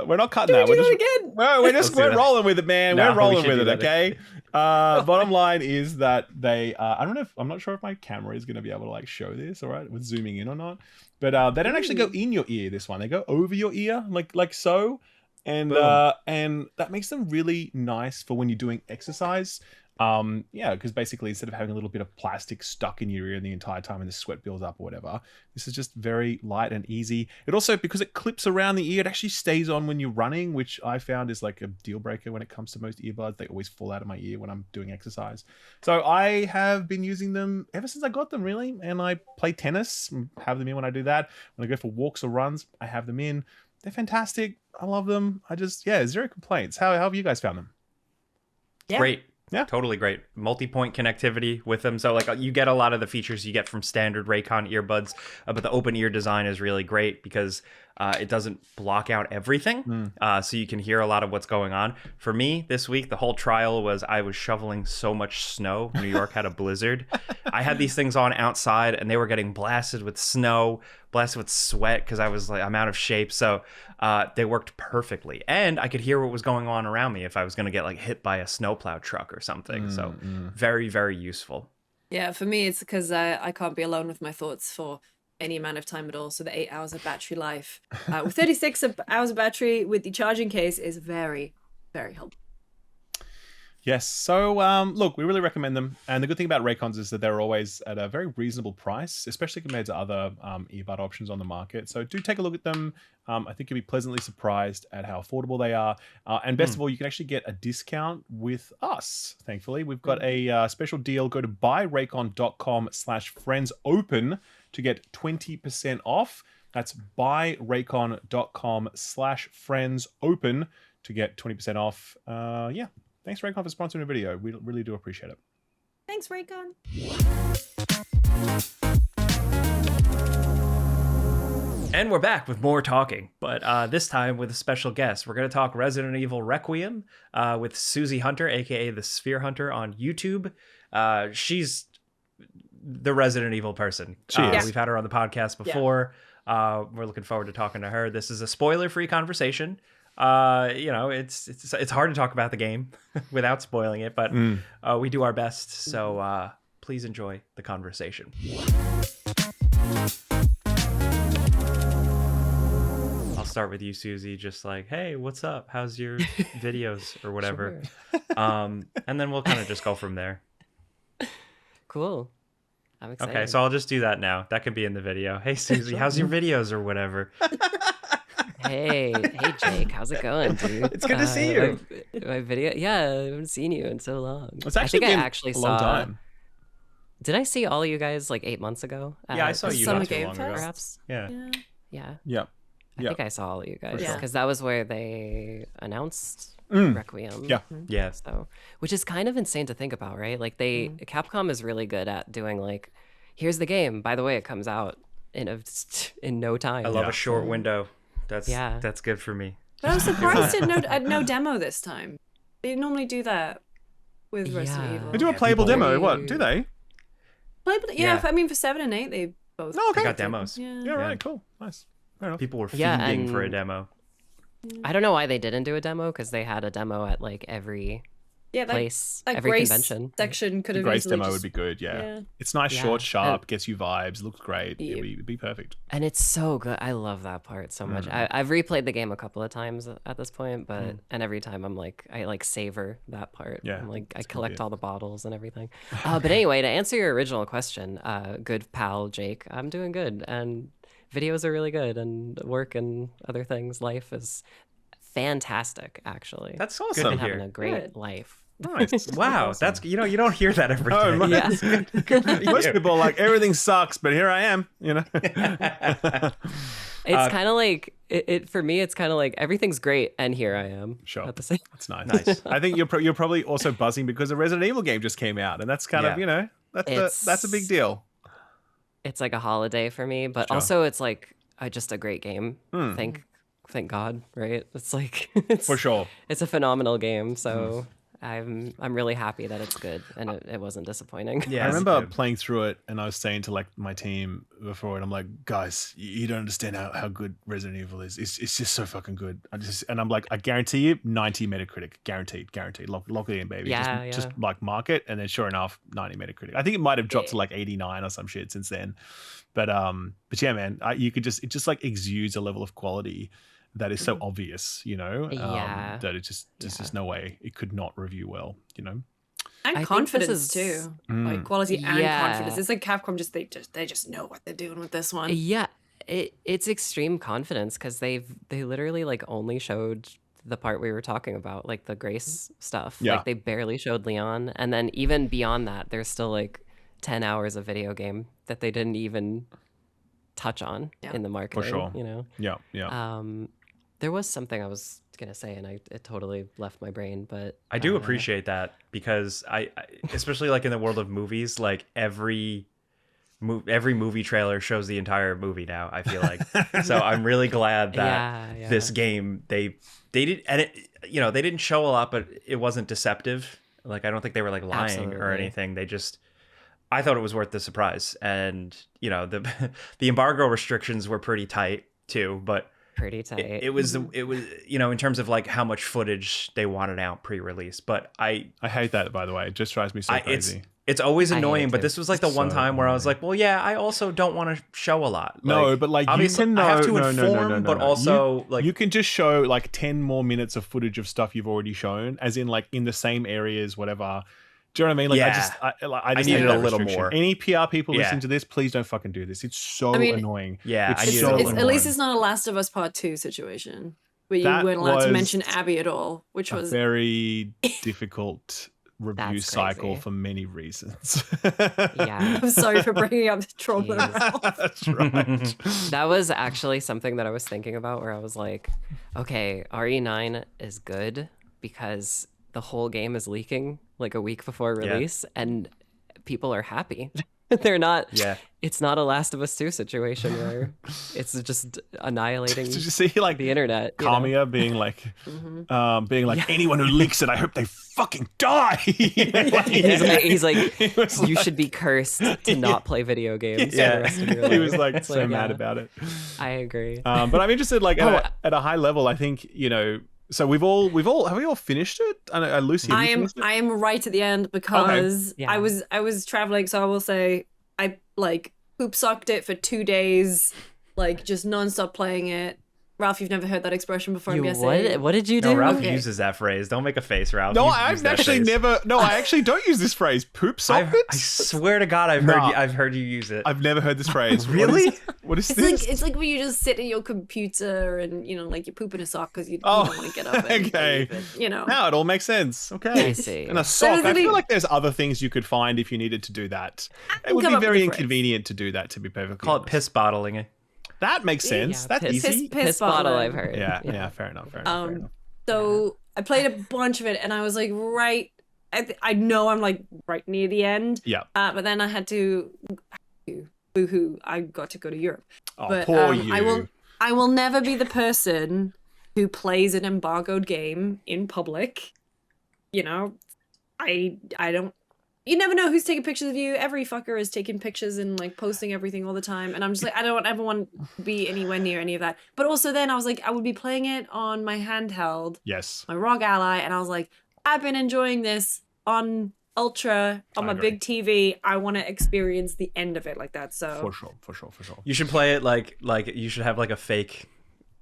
we're not cutting that. We're just rolling with it, man. We're rolling with it, okay? Bottom line is that they I'm not sure if my camera is going to be able to like show this, all right, with zooming in or not. But they don't actually go in your ear, this one. They go over your ear, like so. And that makes them really nice for when you're doing exercise. Because basically instead of having a little bit of plastic stuck in your ear the entire time and the sweat builds up or whatever, this is just very light and easy. It also, because it clips around the ear, it actually stays on when you're running, which I found is like a deal breaker when it comes to most earbuds. They always fall out of my ear when I'm doing exercise. So I have been using them ever since I got them, really. And I play tennis, have them in when I do that. When I go for walks or runs, I have them in. They're fantastic. I love them. Zero complaints. How have you guys found them? Yeah. Great. Yeah. Totally great. Multi-point connectivity with them. So like you get a lot of the features you get from standard Raycon earbuds, but the open ear design is really great because it doesn't block out everything. So you can hear a lot of what's going on. For me this week, the whole trial was I was shoveling so much snow. New York had a blizzard. I had these things on outside and they were getting blasted with snow, blasted with sweat because I was like, I'm out of shape. So they worked perfectly. And I could hear what was going on around me if I was going to get like hit by a snowplow truck or something. So very, very useful. Yeah, for me, it's because I can't be alone with my thoughts for any amount of time at all. So the 8 hours of battery life with 36 hours of battery with the charging case is very, very helpful. Yes. So, look, we really recommend them. And the good thing about Raycons is that they're always at a very reasonable price, especially compared to other earbud options on the market. So do take a look at them. I think you'll be pleasantly surprised at how affordable they are. And best of all, you can actually get a discount with us, thankfully. We've got a special deal. Go to buyraycon.com/friendsopen to get 20% off. That's buyraycon.com/friendsopen to get 20% off. Thanks, Raycon, for sponsoring the video. We really do appreciate it. Thanks, Raycon. And we're back with more talking, but this time with a special guest. We're going to talk Resident Evil Requiem with TheSphereHunter, aka TheSphereHunter on YouTube. She's the Resident Evil person. We've had her on the podcast before. We're looking forward to talking to her. This is a spoiler-free conversation. It's hard to talk about the game without spoiling it, but we do our best. So please enjoy the conversation. I'll start with you, Susie. Just like, hey, what's up? How's your videos or whatever? Sure. And then we'll kind of just go from there. Cool. I'm excited. Okay, so I'll just do that now. That could be in the video. Hey, Susie, how's your videos or whatever? Hey, Jake, how's it going, dude? It's good to see you. My video, I haven't seen you in so long. It's actually been a long time. Did I see all you guys like 8 months ago? Yeah, I saw you not too long ago. Perhaps. Yeah. I think I saw all you guys because that was where they announced Requiem. Yeah. So, which is kind of insane to think about, right? Like Capcom is really good at doing like, here's the game. By the way, it comes out in no time. I love a short window. That's good for me. But I'm surprised at no demo this time. They normally do that with Resident Evil. They do a playable demo. What do they? Playable? Yeah. I mean, for 7 and 8, they both. They got demos. Yeah. Right. Cool. Nice. Fair enough. People were fiending for a demo. I don't know why they didn't do a demo because they had a demo at like every place, every Grace convention section could have Grace easily demo would be good. Yeah. It's nice, short, sharp, gets you vibes, looks great. It'd be perfect. And it's so good. I love that part so much. I've replayed the game a couple of times at this point, but and every time I'm like, I like savor that part. Yeah, I'm like, I collect all the bottles and everything. But anyway, to answer your original question, good pal Jake, I'm doing good, and videos are really good, and work and other things, life is fantastic, actually. That's awesome. good Been to having hear. a great Good. life. Nice. Wow, that's you don't hear that every day. No, Yeah. Most people are like, everything sucks, but here I am, It's kind of like it for me. It's kind of like everything's great, and here I am. Sure. At the same. That's nice. Nice. I think you're probably also buzzing because the Resident Evil game just came out, and that's kind of that's a big deal. It's like a holiday for me, but Sure. also it's like just a great game. Thank God, right? It's like it's For sure. It's a phenomenal game, so I'm really happy that it's good and it wasn't disappointing. Yeah, I it's remember good. playing through it, and I was saying to like my team before, and I'm like, guys, you don't understand how good Resident Evil is. It's just so fucking good. I'm like, I guarantee you, 90 Metacritic, guaranteed. Lock it in, baby. Yeah, just like mark it, and then sure enough, 90 Metacritic. I think it might have dropped to like 89 or some shit since then, but yeah, man, it just like exudes a level of quality that is so obvious, Yeah. that there's just no way it could not review well, And think confidence this is- too, like quality and Yeah. confidence. It's like Capcom they just know what they're doing with this one. Yeah, it's extreme confidence because they literally like only showed the part we were talking about, like the Grace stuff. Yeah. Like they barely showed Leon, and then even beyond that, there's still like 10 hours of video game that they didn't even touch on in the marketing. sure. Yeah. There was something I was gonna say, and it totally left my brain. But I do appreciate that because I especially like in the world of movies, like every movie trailer shows the entire movie now. I feel like so I'm really glad that Yeah. this game they did, and they didn't show a lot, but it wasn't deceptive. Like I don't think they were like lying or Absolutely. anything. I thought it was worth the surprise, and the the embargo restrictions were pretty tight too, but. pretty tight. It was in terms of like how much footage they wanted out pre-release, but I hate that, by the way. It just drives me so crazy. it's always I hate annoying, it but too. this was like the one So time where I was annoying. like, well, yeah, I also don't want to show a lot. No, but like obviously you can I have to no, inform, but also like you can just show like 10 more minutes of footage of stuff you've already shown, as in like in the same areas, whatever. Do you know what I mean? Like Yeah. I just needed hate that a little restriction. more. Any PR people Yeah. listening to this, please don't fucking do this. It's so I mean, annoying. Yeah, it's I needed so a It's, little annoying. at least it's not a Last of Us Part 2 situation where you That weren't allowed to was mention Abby at all, which a was very difficult review That's cycle crazy. for many reasons. Yeah. I'm sorry for bringing up the trauma. Jeez. Ralph. That's right. That was actually something that I was thinking about, where I was like, okay, RE9 is good because the whole game is leaking like a week before release, and people are happy. They're not. Yeah. It's not a Last of Us 2 situation where it's just annihilating Did you see like the internet. you know? Kamiya being like, anyone who leaks it, I hope they fucking die. He's like, He was you like- should be cursed to not play video games for Yeah. the rest of your life. He was like It's so mad yeah, about it. I agree. But I'm interested, like Oh, at a high level. I think So have we all finished it? Lucy, have you finished it? I am right at the end because Yeah. I was traveling, so I will say I like poop socked it for 2 days, like just nonstop playing it. Ralph, you've never heard that expression before, I'm guessing. What did you do? No, Ralph Okay. uses that phrase. Don't make a face, Ralph. No, You I've use that actually phrase. never. No, I actually don't use this phrase. Poop I sockets. swear to God, Nah. I've heard you use it. I've never heard this phrase. Really? What is It's this? like when you just sit at your computer and like you poop in a sock because you Oh, don't want to get up and okay. leave it, Now it all makes sense. Okay. I see. And a sock. I basically- feel like there's other things you could find if you needed to do that. It would come be up with very a phrase. inconvenient to do that, to be perfectly Call it honest. piss bottling. That makes sense. Yeah, That's piss- easy. Piss bottle, bottle. I've heard. Yeah, fair enough. Fair enough. Fair enough. So I played a bunch of it, and I was like, I know I'm like right near the end. Yeah. But then I had to, boo-hoo, I got to go to Europe. Oh, But poor you. I will never be the person who plays an embargoed game in public. I don't. You never know who's taking pictures of you. Every fucker is taking pictures and like posting everything all the time. And I'm just like, I don't ever want to be anywhere near any of that. But also then I was like, I would be playing it on my handheld, Yes. my ROG Ally, and I was like, I've been enjoying this on Ultra on I my agree. big TV. I want to experience the end of it like that. So For sure. You should play it like you should have like a fake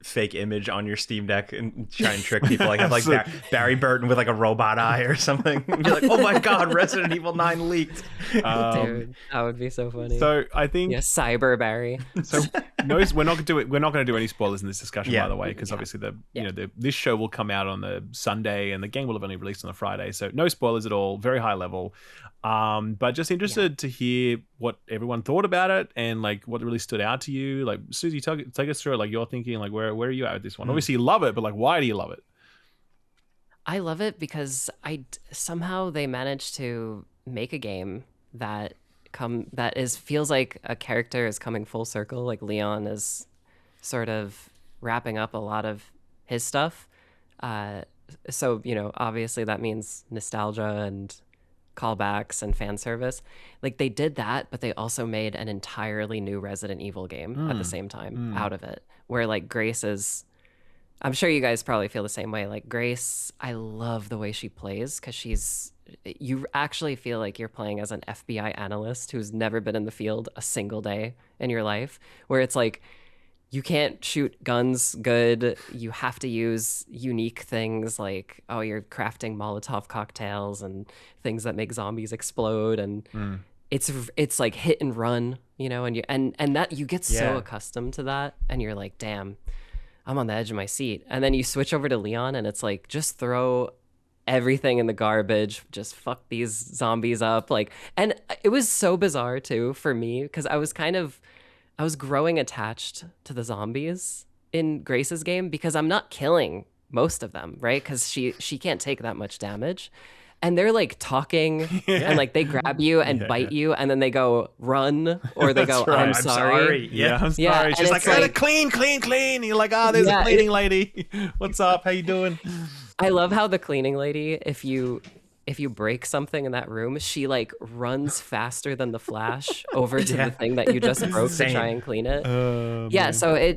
fake image on your Steam Deck and try and trick people, like have like Barry Burton with like a robot eye or something, and be like, oh my god, Resident Evil 9 leaked. Dude, that would be so funny. So I think Cyber Barry. So no, we're not going to do any spoilers in this discussion, by the way, because obviously this show will come out on the Sunday and the game will have only released on the Friday, so no spoilers at all, very high level. But just interested to hear what everyone thought about it and like what really stood out to you. Like Susie, take us through it. Like you're thinking, like where are you at with this one? Obviously you love it, but like why do you love it? I love it because somehow they managed to make a game that feels like a character is coming full circle. Like Leon is sort of wrapping up a lot of his stuff. So obviously that means nostalgia and callbacks and fan service. Like they did that, but they also made an entirely new Resident Evil game at the same time out of it, where like Grace is, I'm sure you guys probably feel the same way. Like Grace, I love the way she plays because you actually feel like you're playing as an FBI analyst who's never been in the field a single day in your life, where it's like you can't shoot guns good. You have to use unique things like, oh, you're crafting Molotov cocktails and things that make zombies explode. And it's like hit and run, and that you get so accustomed to that. And you're like, damn, I'm on the edge of my seat. And then you switch over to Leon and it's like, just throw everything in the garbage, just fuck these zombies up. Like, and it was so bizarre too for me because I was growing attached to the zombies in Grace's game because I'm not killing most of them, right? Because she can't take that much damage. And they're like talking and like they grab you and bite you and then they go run or they go, right. I'm sorry. Yeah, I'm sorry. She's like, clean. And you're like, there's a cleaning lady. What's up? How you doing? I love how the cleaning lady, if you break something in that room, she like runs faster than the Flash over to the thing that you just broke to try and clean it. So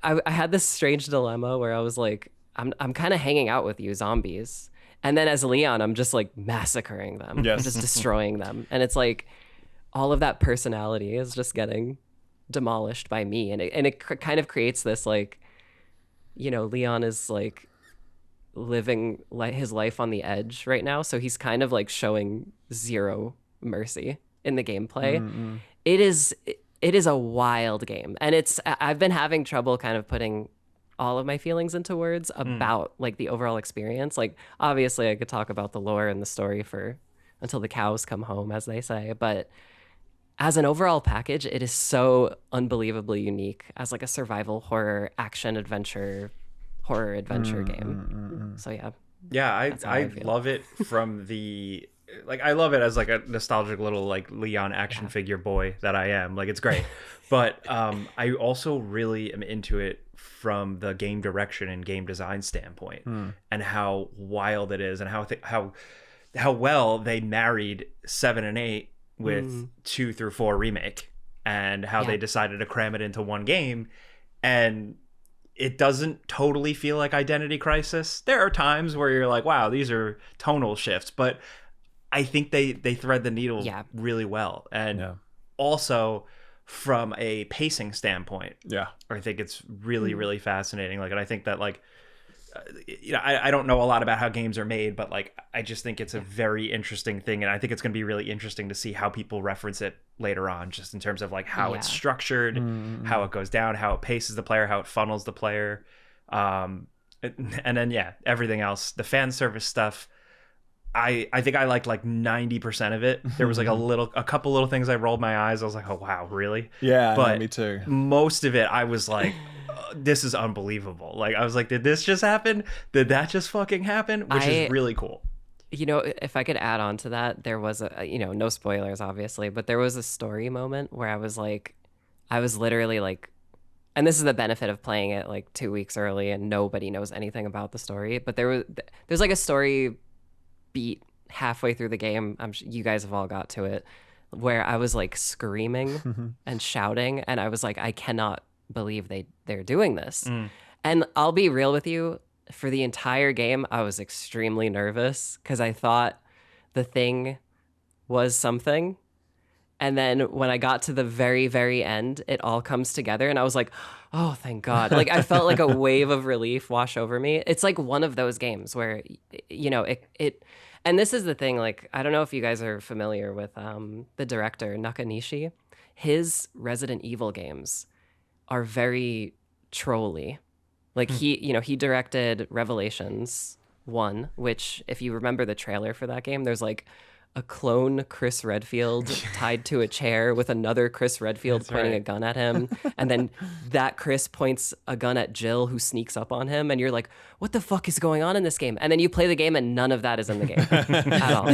I had this strange dilemma where I was like, I'm kind of hanging out with you zombies, and then as Leon, I'm just like massacring them, just destroying them, and it's like all of that personality is just getting demolished by me, and it kind of creates this like, Leon is like living his life on the edge right now, so he's kind of like showing zero mercy in the gameplay. It is a wild game, and I've been having trouble kind of putting all of my feelings into words about like the overall experience. Like obviously I could talk about the lore and the story until the cows come home, as they say, but as an overall package, it is so unbelievably unique as like a survival horror action adventure game. So I love it from the I love it as like a nostalgic little like Leon action figure boy that I am. Like it's great. But I also really am into it from the game direction and game design standpoint and how wild it is and how well they married 7 and 8 with 2 through 4 remake and how they decided to cram it into one game. And it doesn't totally feel like Identity Crisis. There are times where you're like, wow, these are tonal shifts, but I think they thread the needle really well. And also from a pacing standpoint, I think it's really, really fascinating. Like, and I think that like, I don't know a lot about how games are made, but like, I just think it's a very interesting thing. And I think it's going to be really interesting to see how people reference it later on, just in terms of like how it's structured, how it goes down, how it paces the player, how it funnels the player. And then, everything else, the fan service stuff. I think I liked like 90% of it. There was like a couple little things I rolled my eyes. I was like, oh wow, really? Yeah, but me too. Most of it, I was like, this is unbelievable. Like I was like, did this just happen? Did that just fucking happen? Which is really cool. If I could add on to that, there was no spoilers obviously, but there was a story moment where I was literally like, and this is the benefit of playing it like 2 weeks early and nobody knows anything about the story, but there's like a story beat halfway through the game, you guys have all got to it, where I was like screaming and shouting, and I was like, I cannot believe they're doing this. And I'll be real with you, for the entire game I was extremely nervous because I thought the thing was something, And then when I got to the very, very end, it all comes together. And I was like, oh, thank God. Like, I felt like a wave of relief wash over me. It's like one of those games where, you know, and this is the thing, like, I don't know if you guys are familiar with the director, Nakanishi. His Resident Evil games are very trolly. Like, he directed Revelations 1, which, if you remember the trailer for that game, there's like a clone Chris Redfield tied to a chair with another Chris Redfield pointing a gun at him. And then that Chris points a gun at Jill, who sneaks up on him. And you're like, what the fuck is going on in this game? And then you play the game and none of that is in the game at all.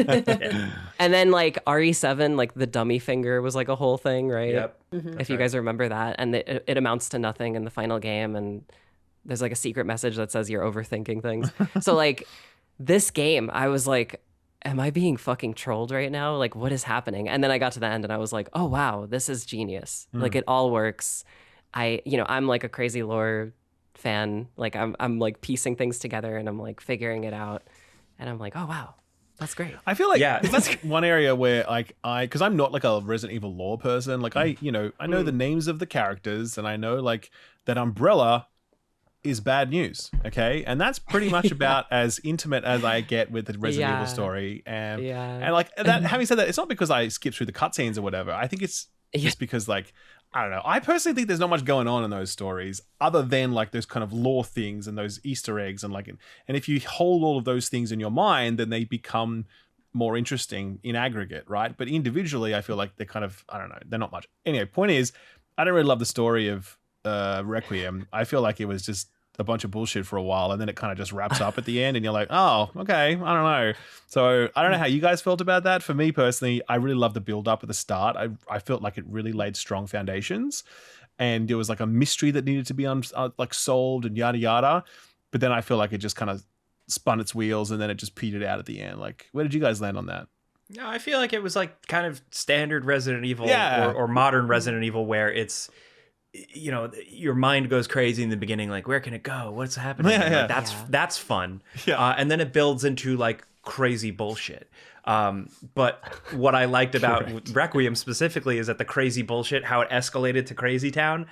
And then like RE7, like the dummy finger was like a whole thing, right? Yep. If you guys remember that. And it amounts to nothing in the final game. And there's like a secret message that says you're overthinking things. So like this game, I was like, am I being fucking trolled right now? Like, what is happening? And then I got to the end and I was like, oh, wow, this is genius. Like, it all works. I'm like a crazy lore fan. Like, I'm like piecing things together and I'm like figuring it out. And I'm like, oh, wow, that's great. I feel like that's one area where like because I'm not like a Resident Evil lore person. Like I know the names of the characters and I know like that Umbrella is bad news, okay? And that's pretty much about as intimate as I get with the Resident Evil story. And like that, having said that, it's not because I skip through the cutscenes or whatever. I think it's just because like, I don't know. I personally think there's not much going on in those stories other than like those kind of lore things and those Easter eggs and like, and if you hold all of those things in your mind, then they become more interesting in aggregate, right? But individually, I feel like they're kind of, I don't know, they're not much. Anyway, point is, I don't really love the story of Requiem. I feel like it was just a bunch of bullshit for a while and then it kind of just wraps up at the end and you're like, oh, okay, I don't know. So I don't know how you guys felt about that. For me personally, I really loved the build up at the start. I felt like it really laid strong foundations and there was like a mystery that needed to be like solved and yada yada. But then I feel like it just kind of spun its wheels and then it just petered out at the end. Like, where did you guys land on that? No, I feel like it was like kind of standard Resident Evil or modern Resident Evil where it's, you know, your mind goes crazy in the beginning, like, where can it go? What's happening? Like, that's fun. And then it builds into like crazy bullshit. But what I liked about Requiem specifically is that the crazy bullshit, how it escalated to Crazy Town,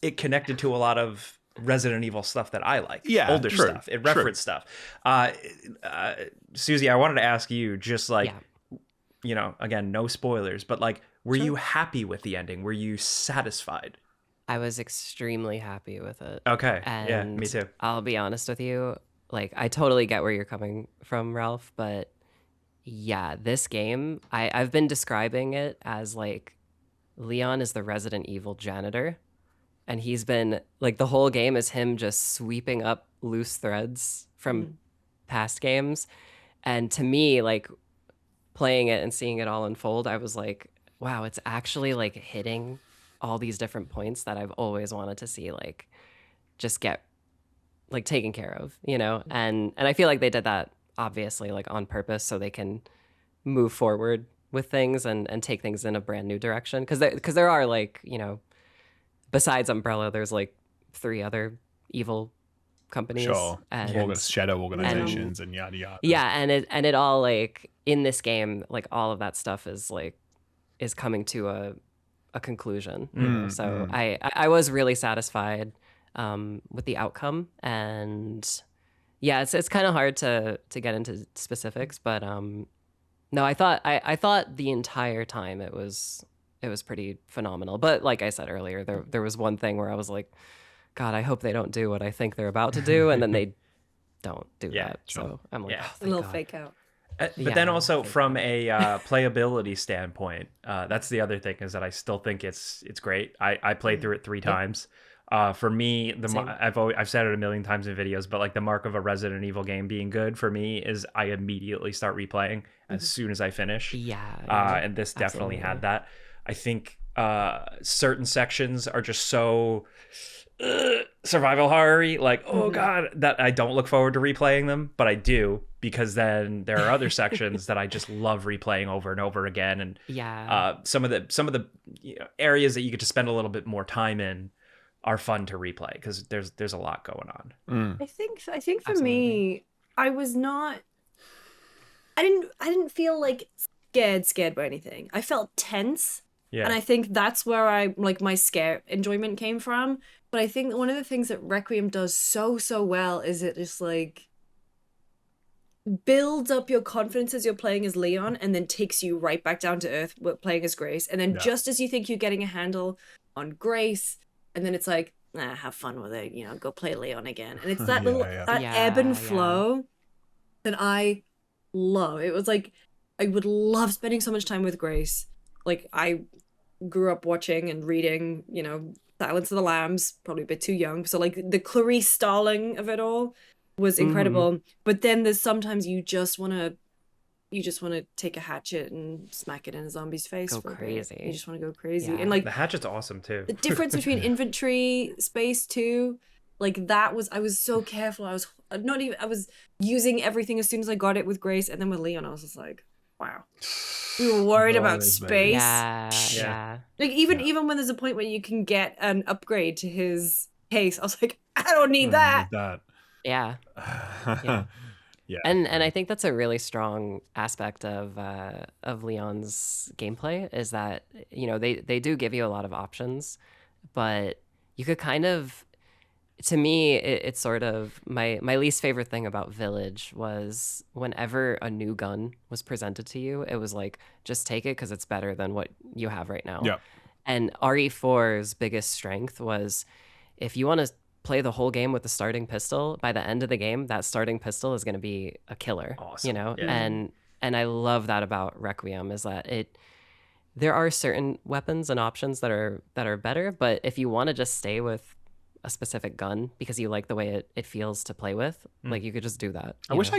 it connected to a lot of Resident Evil stuff that I like. Older stuff. It referenced stuff. Susie, I wanted to ask you, just like, you know, again, no spoilers, but like, were you happy with the ending? Were you satisfied? I was extremely happy with it. Okay. And yeah, me too. I'll be honest with you. Like, I totally get where you're coming from, Ralph. But yeah, this game, I've been describing it as like Leon is the Resident Evil janitor. And he's been like the whole game is him just sweeping up loose threads from past games. And to me, like playing it and seeing it all unfold, I was like, wow, it's actually like hitting all these different points that I've always wanted to see, like, just get like taken care of, you know? And I feel like they did that obviously like on purpose so they can move forward with things and take things in a brand new direction. Cause there are like, you know, besides Umbrella, there's like 3 other evil companies. And shadow organizations and yada yada. Yeah, and it all like in this game, like all of that stuff is coming to a conclusion. So I was really satisfied with the outcome, and yeah, it's kind of hard to get into specifics, but no, I thought the entire time it was pretty phenomenal. But like I said earlier, there was one thing where I was like, God, I hope they don't do what I think they're about to do, and then they don't do that. Sure. So I'm like, oh, a little fake out. But then also from a playability standpoint, that's the other thing, is that I still think it's great. I played through it 3 times. For me, I've said it a million times in videos, but like the mark of a Resident Evil game being good for me is I immediately start replaying as soon as I finish. And this definitely had that. I think certain sections are just so survival horror-y, like, oh god, that I don't look forward to replaying them, but I do, because then there are other sections that I just love replaying over and over again. And some of the areas that you get to spend a little bit more time in are fun to replay because there's a lot going on. I think for me, I didn't feel like scared by anything. I felt tense Yeah. And I think that's where I like my scare enjoyment came from. But I think one of the things that Requiem does so well is it just like builds up your confidence as you're playing as Leon and then takes you right back down to earth playing as Grace. And then just as you think you're getting a handle on Grace, and then it's like, have fun with it, go play Leon again. And it's that that ebb and flow that I love. It was like, I would love spending so much time with Grace. Like, I grew up watching and reading, Silence of the Lambs, probably a bit too young. So, like, the Clarice Starling of it all was incredible. But then there's sometimes you just want to take a hatchet and smack it in a zombie's face. Go crazy. You just want to go crazy. Yeah. And, like, the hatchet's awesome, too. The difference between inventory space, too, like, I was so careful. I was using everything as soon as I got it with Grace. And then with Leon, I was just like, wow. We were worried about space. Yeah. Like even when there's a point where you can get an upgrade to his case, I was like, I don't need that. Yeah. Yeah. And I think that's a really strong aspect of Leon's gameplay is that, they do give you a lot of options, but you could kind of, to me, it's sort of my least favorite thing about Village was whenever a new gun was presented to you, it was like, just take it because it's better than what you have right now. Yeah. And RE4's biggest strength was if you want to play the whole game with the starting pistol, by the end of the game, that starting pistol is going to be a killer. Awesome. Yeah. And I love that about Requiem is that there are certain weapons and options that are better, but if you want to just stay with a specific gun because you like the way it feels to play with, like you could just do that. I wish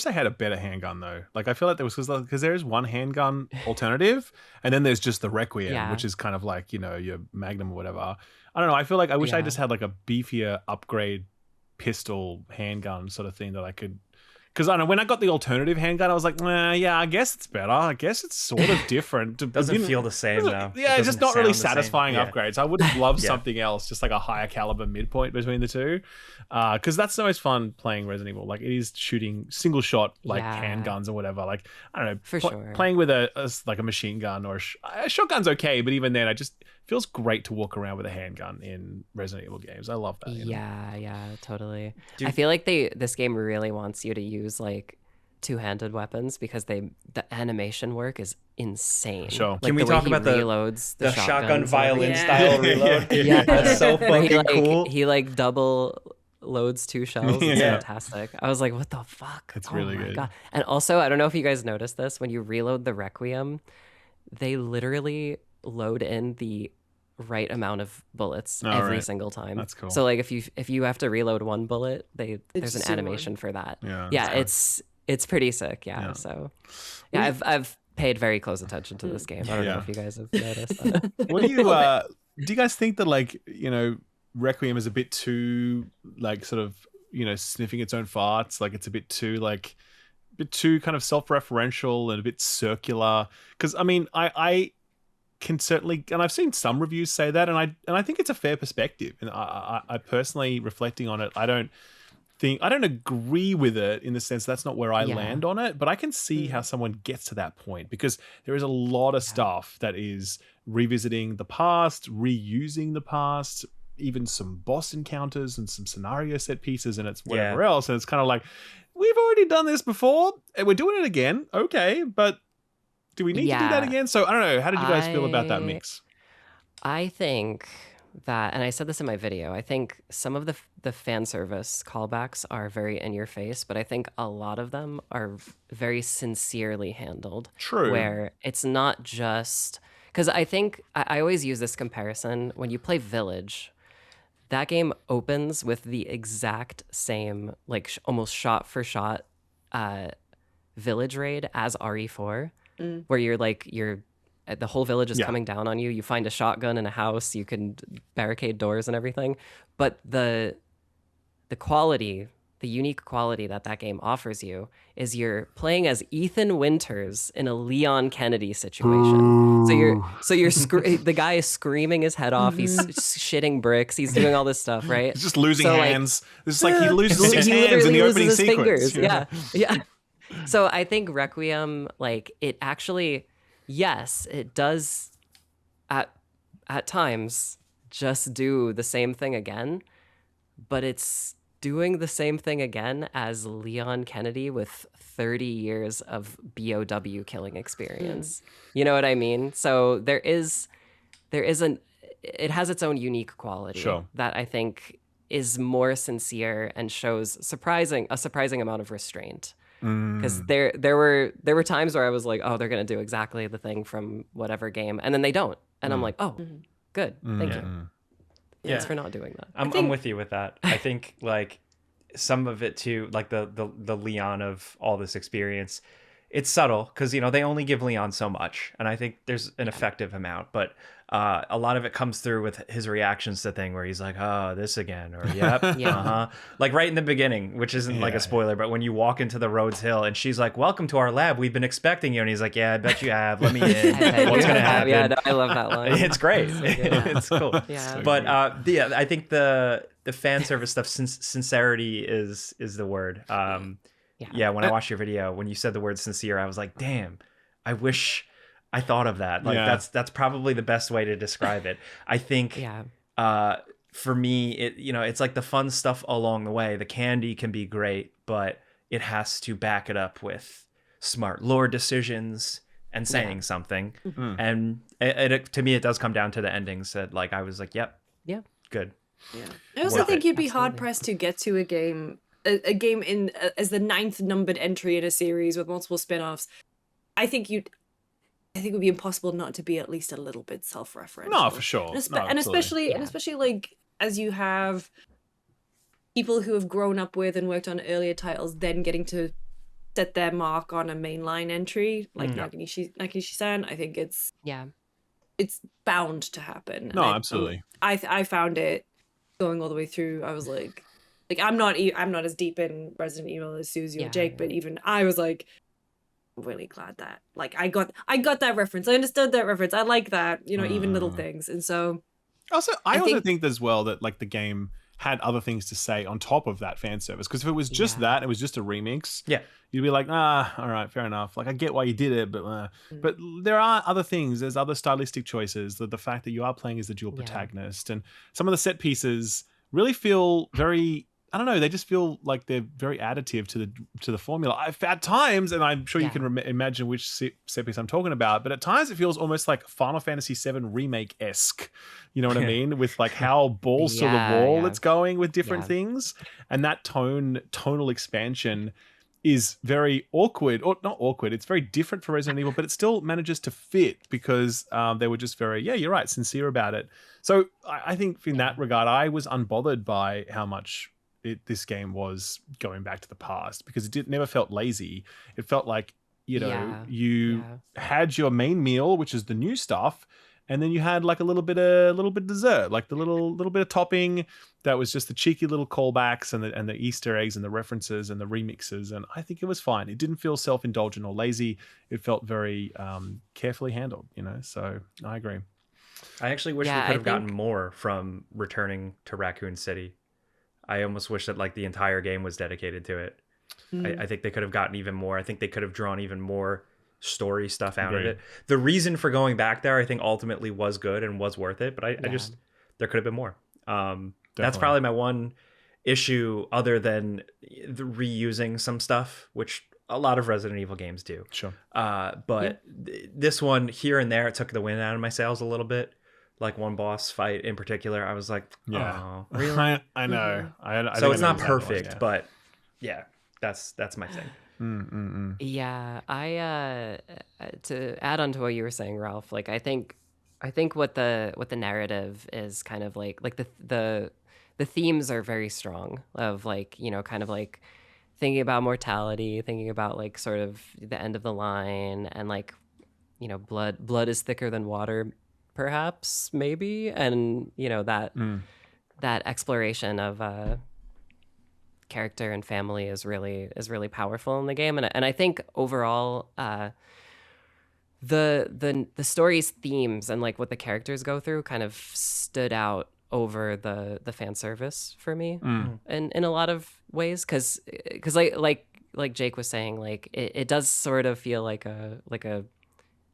I had a better handgun though. Like I feel like there was because there is one handgun alternative, and then there's just the Requiem, which is kind of like your Magnum or whatever. I don't know. I feel like I wish I just had like a beefier upgrade pistol handgun sort of thing that I could. Because I don't know, when I got the alternative handgun, I was like, I guess it's better. I guess it's sort of different. Doesn't feel the same though. Yeah, it's just not really satisfying upgrades. I would have loved something else, just like a higher caliber midpoint between the two. Because that's the most fun playing Resident Evil. Like it is shooting single shot like handguns or whatever. Like I don't know, for sure. Playing with a machine gun or a shotgun's okay, but even then, it feels great to walk around with a handgun in Resident Evil games. I love that. Yeah, totally. I feel like this game really wants you to use like two-handed weapons because the animation work is insane. Sure. Like, can we talk about the shotgun violin style reload? Yeah, that's so fucking cool. He like double loads 2 shells. It's fantastic. I was like, what the fuck? It's really good. God. And also, I don't know if you guys noticed this, when you reload the Requiem, they literally load in the right amount of bullets every single time. That's cool. So like if you have to reload 1 bullet, there's an animation for that. Yeah, it's pretty sick. Yeah. So I've paid very close attention to this game. I don't know if you guys have noticed that. What do you guys think that like Requiem is a bit too like sort of sniffing its own farts, like it's a bit too kind of self-referential and a bit circular? Because I mean I can certainly, and I've seen some reviews say that, and I think it's a fair perspective. And I personally, reflecting on it, I don't agree with it in the sense that's not where I land on it, but I can see how someone gets to that point because there is a lot of stuff that is revisiting the past, reusing the past, even some boss encounters and some scenario set pieces, and it's whatever else. And it's kind of like, we've already done this before and we're doing it again. Okay, but do we need to do that again? So I don't know. How did you guys feel about that mix? I think that, and I said this in my video, I think some of the fan service callbacks are very in your face, but I think a lot of them are very sincerely handled. True. Where it's not just, because I think I always use this comparison when you play Village. That game opens with the exact same, like almost shot for shot Village raid as RE4. Where you're the whole village is coming down on you. You find a shotgun in a house. You can barricade doors and everything. But the quality, the unique quality that game offers you is you're playing as Ethan Winters in a Leon Kennedy situation. So you're the guy is screaming his head off. He's shitting bricks. He's doing all this stuff, right? He's just losing hands. It's like he loses his hands in the opening sequence. Yeah. So I think Requiem, like it actually, yes, it does at times just do the same thing again, but it's doing the same thing again as Leon Kennedy with 30 years of BOW killing experience. You know what I mean? So there is it has its own unique quality that I think is more sincere and shows a surprising amount of restraint. Because there were times where I was like, oh, they're gonna do exactly the thing from whatever game, and then they don't, and I'm like, oh, good, thank you. Thanks for not doing that. I'm with you with that. I think like some of it too, like the Leon of all this experience, it's subtle because they only give Leon so much, and I think there's an effective amount, but a lot of it comes through with his reactions to thing where he's like, oh, this again, or yep, like right in the beginning, which isn't like a spoiler, but when you walk into the Rhodes Hill and she's like, welcome to our lab, we've been expecting you, and he's like, yeah, I bet you have, let me in. What's gonna happen? Yeah, no, I love that line. It's great. It's cool. Yeah. But I think the fan service stuff, sincerity is the word. When I watched your video, when you said the word sincere, I was like, damn, I wish I thought of that. Like that's probably the best way to describe it. I think for me, it's like the fun stuff along the way. The candy can be great, but it has to back it up with smart lore decisions and saying something. And to me, it does come down to the endings that like I was like, yep, good. Yeah. I also think you'd be hard pressed to get to a game in as the 9th numbered entry in a series with multiple spin-offs. I think it would be impossible not to be at least a little bit self-referential. No, for sure. And especially like as you have people who have grown up with and worked on earlier titles then getting to set their mark on a mainline entry like Nakanishi-san, I think it's bound to happen. No, absolutely. I found it going all the way through. I was like I'm not as deep in Resident Evil as Susie or Jake, but even I was like really glad that like I got that reference. I understood that reference. I like that, even little things. And so I also think as well that like the game had other things to say on top of that fan service, because if it was just that, it was just a remix, you'd be like, all right, fair enough, like I get why you did it, but there are other things. There's other stylistic choices, the fact that you are playing as the dual protagonist, and some of the set pieces really feel very, I don't know, they just feel like they're very additive to the formula. At times, and I'm sure you can imagine which set piece I'm talking about, but at times it feels almost like Final Fantasy VII Remake-esque. You know what I mean? With like how balls to the wall it's going with different things. And that tonal expansion is very awkward, or not awkward, it's very different for Resident Evil, but it still manages to fit because they were just very, you're right, sincere about it. So I think in that regard, I was unbothered by how much this game was going back to the past, because it never felt lazy. It felt like, you had your main meal, which is the new stuff, and then you had like a little bit of dessert, like the little bit of topping that was just the cheeky little callbacks and the Easter eggs and the references and the remixes. And I think it was fine. It didn't feel self-indulgent or lazy. It felt very carefully handled, so I agree. I actually wish we could have gotten more from returning to Raccoon City. I almost wish that like the entire game was dedicated to it. I think they could have gotten even more. I think they could have drawn even more story stuff out of it. The reason for going back there, I think ultimately was good and was worth it, but I just, there could have been more. That's probably my one issue, other than the reusing some stuff, which a lot of Resident Evil games do. Sure. But this one here and there, it took the wind out of my sails a little bit. Like one boss fight in particular, I was like, oh, really? I know. So it's not perfect, but that's my thing. Yeah, I to add on to what you were saying, Ralph, like I think what the narrative is kind of like the themes are very strong, of like, kind of like thinking about mortality, thinking about like sort of the end of the line, and like, blood is thicker than water, perhaps, maybe, and that exploration of character and family is really powerful in the game, and I think overall the story's themes and like what the characters go through kind of stood out over the fan service for me in a lot of ways, because like Jake was saying, like it does sort of feel like a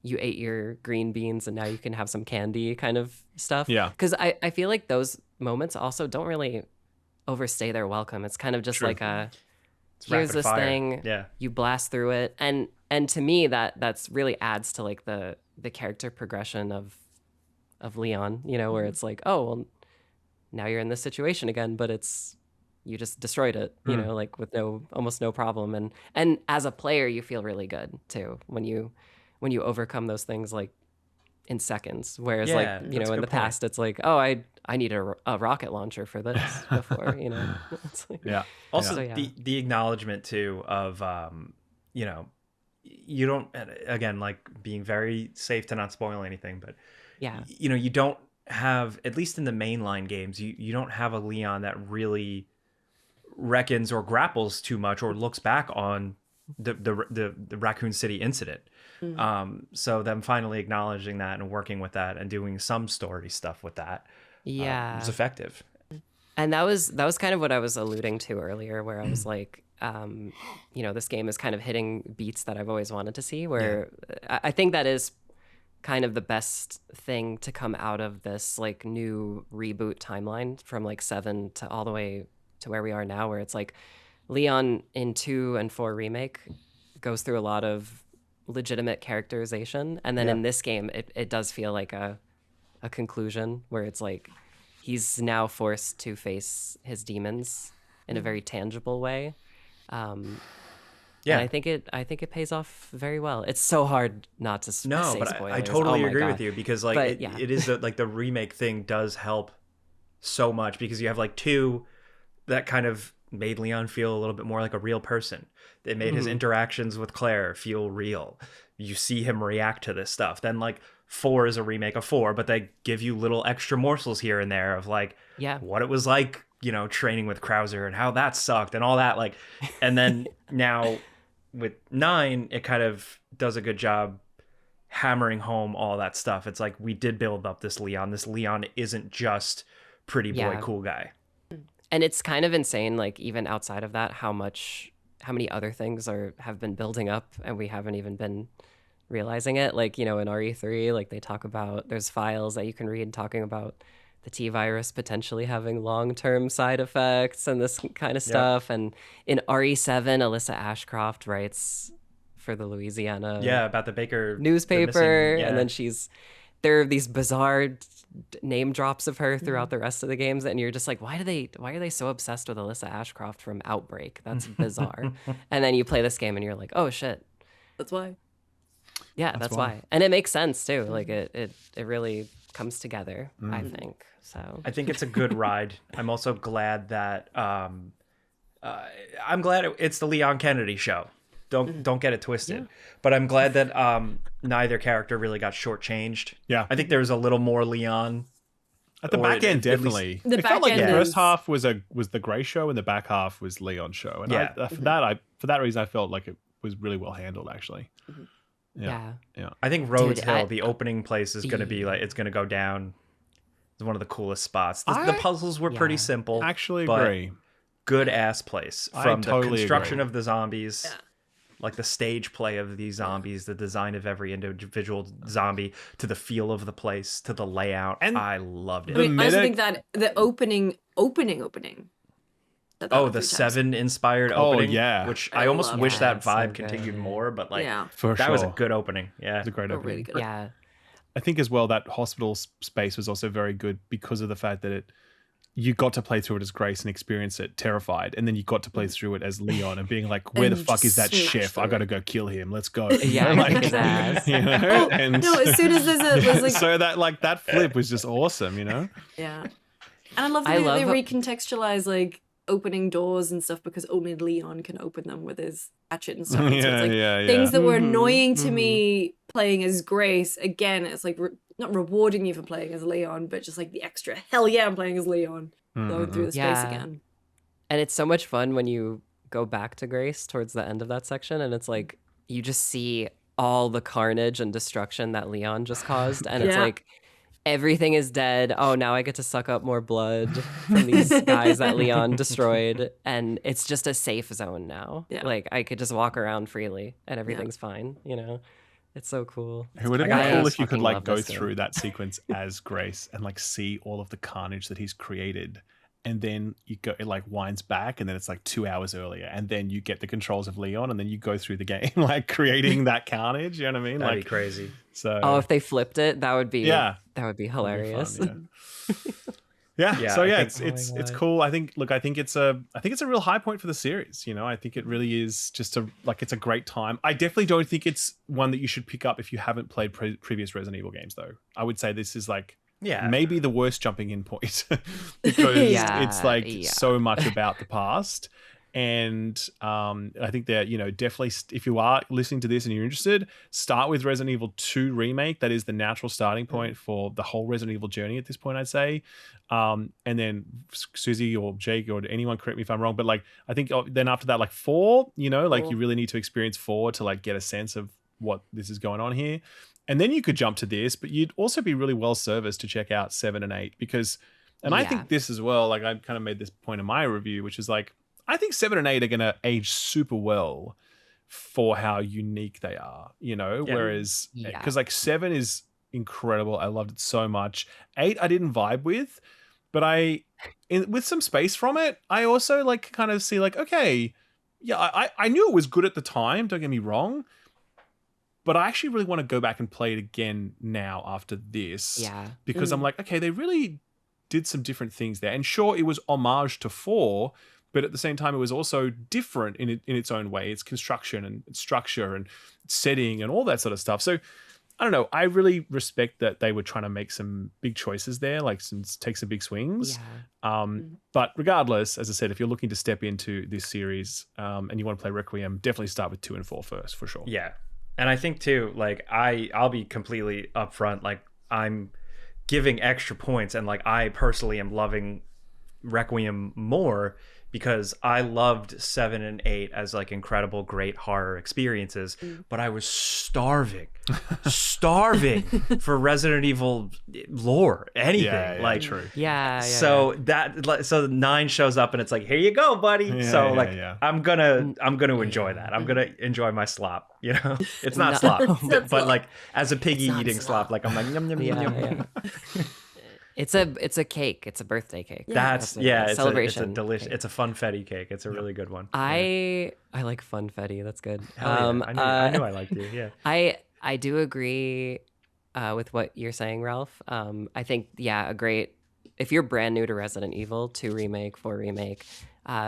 you ate your green beans and now you can have some candy kind of stuff. Yeah. Because I feel like those moments also don't really overstay their welcome. It's kind of just True. like It's here's rapid this fire. thing, Yeah. you blast through it, and to me that's really adds to like the character progression of Leon, you know, where it's like, oh well, now you're in this situation again, but it's you just destroyed it, you know, like with almost no problem, and as a player you feel really good too when you overcome those things like in seconds, whereas Yeah, like, you that's know, a in the good point. past it's like, oh, I need a rocket launcher for this before, you know. It's like, Yeah. Also, So, yeah. the acknowledgement too of you know, you don't, again, like being very safe to not spoil anything, but yeah, you know, you don't have, at least in the mainline games, you don't have a Leon that really reckons or grapples too much or looks back on the Raccoon City incident. So them finally acknowledging that and working with that and doing some story stuff with that yeah. was effective. And that was kind of what I was alluding to earlier, where I was like, you know, this game is kind of hitting beats that I've always wanted to see, where I think that is kind of the best thing to come out of this like new reboot timeline from like 7 to all the way to where we are now, where it's like Leon in 2 and 4 remake goes through a lot of legitimate characterization, and then in this game it does feel like a conclusion where it's like he's now forced to face his demons in a very tangible way. And I think it pays off very well. It's so hard not to say But spoilers. I totally Oh my agree God. with you, because like But, yeah. it is like the remake thing does help so much, because you have like 2 that kind of made Leon feel a little bit more like a real person. It made his interactions with Claire feel real. You see him react to this stuff. Then like 4 is a remake of 4, but they give you little extra morsels here and there of like what it was like, you know, training with Krauser and how that sucked and all that. Like, and then now with 9, it kind of does a good job hammering home all that stuff. It's like, we did build up this Leon. This Leon isn't just pretty boy, cool guy. And it's kind of insane, like even outside of that, how many other things have been building up and we haven't even been realizing it. Like, you know, in RE3, like they talk about, there's files that you can read talking about the T virus potentially having long-term side effects and this kind of stuff. And in RE7, Alyssa Ashcroft writes for the Louisiana about the Baker newspaper, missing, and then there are these bizarre name drops of her throughout the rest of the games, and you're just like, why are they so obsessed with Alyssa Ashcroft from Outbreak? That's bizarre. And then you play this game and you're like, oh shit, That's why. yeah, that's why. And it makes sense too. Like it really comes together, I think. So I think it's a good ride. I'm also glad that I'm glad it's the Leon Kennedy show. Don't get it twisted. But I'm glad that neither character really got shortchanged. Yeah. I think there was a little more Leon At the or back end, at least- definitely. The It felt back like the end first is- half was the Grey show, and the back half was Leon's show. And Yeah. for that reason, I felt like it was really well handled, actually. yeah. I think Rhodesville, I- the opening place, is going to be like, it's going to go down. It's one of the coolest spots. The puzzles were pretty simple. Actually but agree. good ass place, I from the totally construction agree. of the zombies, like the stage play of these zombies, the design of every individual zombie, to the feel of the place, to the layout. And I loved it. I mean, I also minute- think that the opening. said that Oh, a the few times. 7 inspired Oh, opening, yeah. which I I almost love wish that. that Yeah, vibe so continued good. more, but like Yeah. For that sure. was a good opening. Yeah, It's a great Oh, opening. really good. Yeah. I think as well that hospital space was also very good because of the fact that you got to play through it as Grace and experience it terrified, and then you got to play through it as Leon and being like, where And the you fuck is just that smash chef? I through got to it. go kill him. Let's go. Yeah, You know, kick his ass. you know? Oh, And no, as soon as there's like so that flip was just awesome, you know? yeah, and I love that they recontextualize like opening doors and stuff because only Leon can open them with his hatchet and stuff. And so it's like things that were annoying to me playing as Grace. Again, it's like not rewarding you for playing as Leon, but just like the extra hell yeah, I'm playing as Leon, going through the space Yeah. again. And it's so much fun when you go back to Grace towards the end of that section, and it's like you just see all the carnage and destruction that Leon just caused, and it's Yeah. like everything is dead. Oh, now I get to suck up more blood from these guys that Leon destroyed, and it's just a safe zone now. Yeah. Like I could just walk around freely and everything's fine, you know? It's so cool. It would have I been cool if you could fucking like love go this game. through that sequence as Grace and like see all of the carnage that he's created. And then you go, it like winds back, and then it's like 2 hours earlier, and then you get the controls of Leon, and then you go through the game like creating that carnage. You know what I mean? That'd Like be crazy. So. Oh, if they flipped it, that would be Yeah. hilarious. Fun, yeah. Yeah, So I yeah, think- it's cool. I think it's a real high point for the series. You know, I think it really is just it's a great time. I definitely don't think it's one that you should pick up if you haven't played previous Resident Evil games, though. I would say this is like. Yeah. Maybe the worst jumping in point because Yeah, it's like yeah. so much about the past. And I think that, you know, definitely if you are listening to this and you're interested, start with Resident Evil 2 Remake. That is the natural starting point for the whole Resident Evil journey at this point, I'd say. And then Susie or Jake or anyone, correct me if I'm wrong, but like I think then after that, like 4, you know, like you really need to experience 4 to like get a sense of what this is going on here. And then you could jump to this, but you'd also be really well serviced to check out 7 and 8 because, and I think this as well, like I kind of made this point in my review, which is like, I think 7 and 8 are going to age super well for how unique they are, you know, whereas, because like 7 is incredible. I loved it so much. 8, I didn't vibe with, but with some space from it, I also like kind of see like, okay, yeah, I knew it was good at the time. Don't get me wrong. But I actually really want to go back and play it again now after this. Yeah. Because I'm like, okay, they really did some different things there. And sure, it was homage to 4, but at the same time, it was also different in its own way. Its construction and its structure and its setting and all that sort of stuff. So I don't know. I really respect that they were trying to make some big choices there, like take some big swings. Yeah. But regardless, as I said, if you're looking to step into this series and you want to play Requiem, definitely start with 2 and 4 first, for sure. Yeah. And I think too, like I'll be completely upfront, like I'm giving extra points, and like I personally am loving Requiem more because I loved 7 and 8 as like incredible, great horror experiences, but I was starving for Resident Evil lore, anything. Yeah, like true. Yeah. so 9 shows up and it's like, here you go, buddy. I'm gonna enjoy that. I'm gonna enjoy my slop. You know, it's not slop, but like as a piggy eating slop, like I'm like yum yum yum yum. It's a cake. It's a birthday cake. That's a celebration. It's a delicious. It's a funfetti cake. It's a really good one. I like funfetti. That's good. Hell yeah. I knew I liked you. Yeah. I do agree with what you're saying, Ralph. I think a great. If you're brand new to Resident Evil 2 Remake, 4 Remake,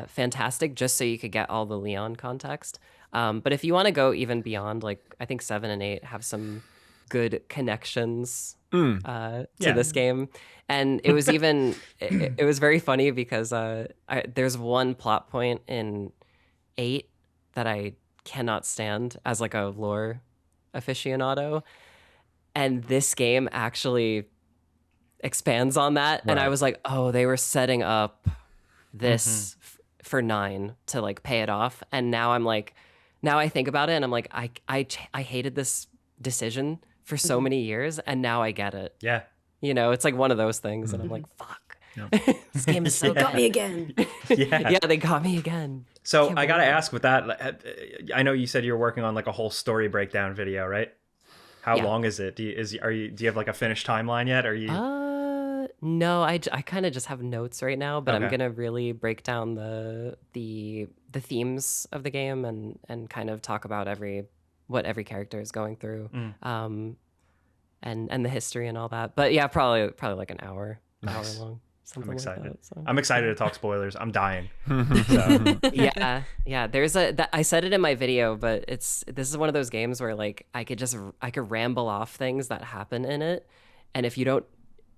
fantastic. Just so you could get all the Leon context. But if you want to go even beyond, like I think 7 and 8 have some good connections to this game. And it was even it was very funny because there's one plot point in 8 that I cannot stand as like a lore aficionado, and this game actually expands on that. And I was like, oh, they were setting up this for 9 to like pay it off. And now I'm like, now I think about it and I'm like, I hated this decision for so many years, and now I get it. Yeah. You know, it's like one of those things, and I'm like, fuck. This game is so Got me again. Yeah, they got me again. So I gotta ask with that, I know you said you're working on like a whole story breakdown video, right? How long is it? Do you have like a finished timeline yet? Are you? No, I kind of just have notes right now, but I'm gonna really break down the themes of the game and kind of talk about what every character is going through, and the history and all that. But yeah, probably like an hour long. I'm excited. Like that, so. I'm excited to talk spoilers. I'm dying. So. Yeah. There's I said it in my video, but this is one of those games where like I could ramble off things that happen in it, and if you don't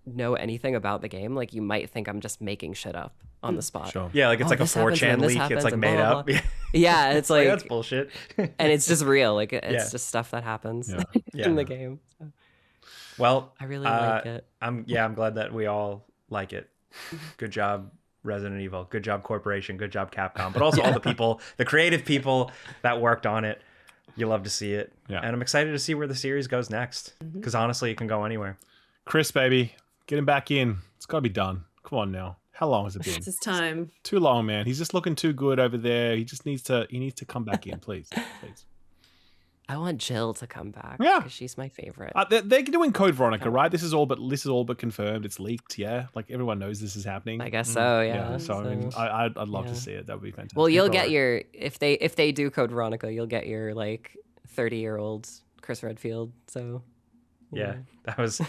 know anything about the game, like you might think I'm just making shit up on the spot. Sure. Yeah, like it's like a 4chan leak. It's like made up. Blah. Yeah, it's like that's bullshit. And it's just real. Like it's just stuff that happens in the game. So. Well, I really like it. I'm glad that we all like it. Good job, Resident Evil. Good job, Corporation. Good job, Capcom. But also all the people, the creative people that worked on it. You love to see it. Yeah. And I'm excited to see where the series goes next. Because honestly, it can go anywhere. Chris, baby, get him back in. It's got to be done. Come on now. How long has it been? It's his time. Too long, man. He's just looking too good over there. He needs to come back in, please. I want Jill to come back. Yeah. Because she's my favorite. They're doing Code Veronica, right? This is all but confirmed. It's leaked, yeah. Like everyone knows this is happening. I guess so, yeah. So I mean, I'd love to see it. That would be fantastic. Well, you'll get your if they do Code Veronica, you'll get your like 30-year-old Chris Redfield. So yeah, that was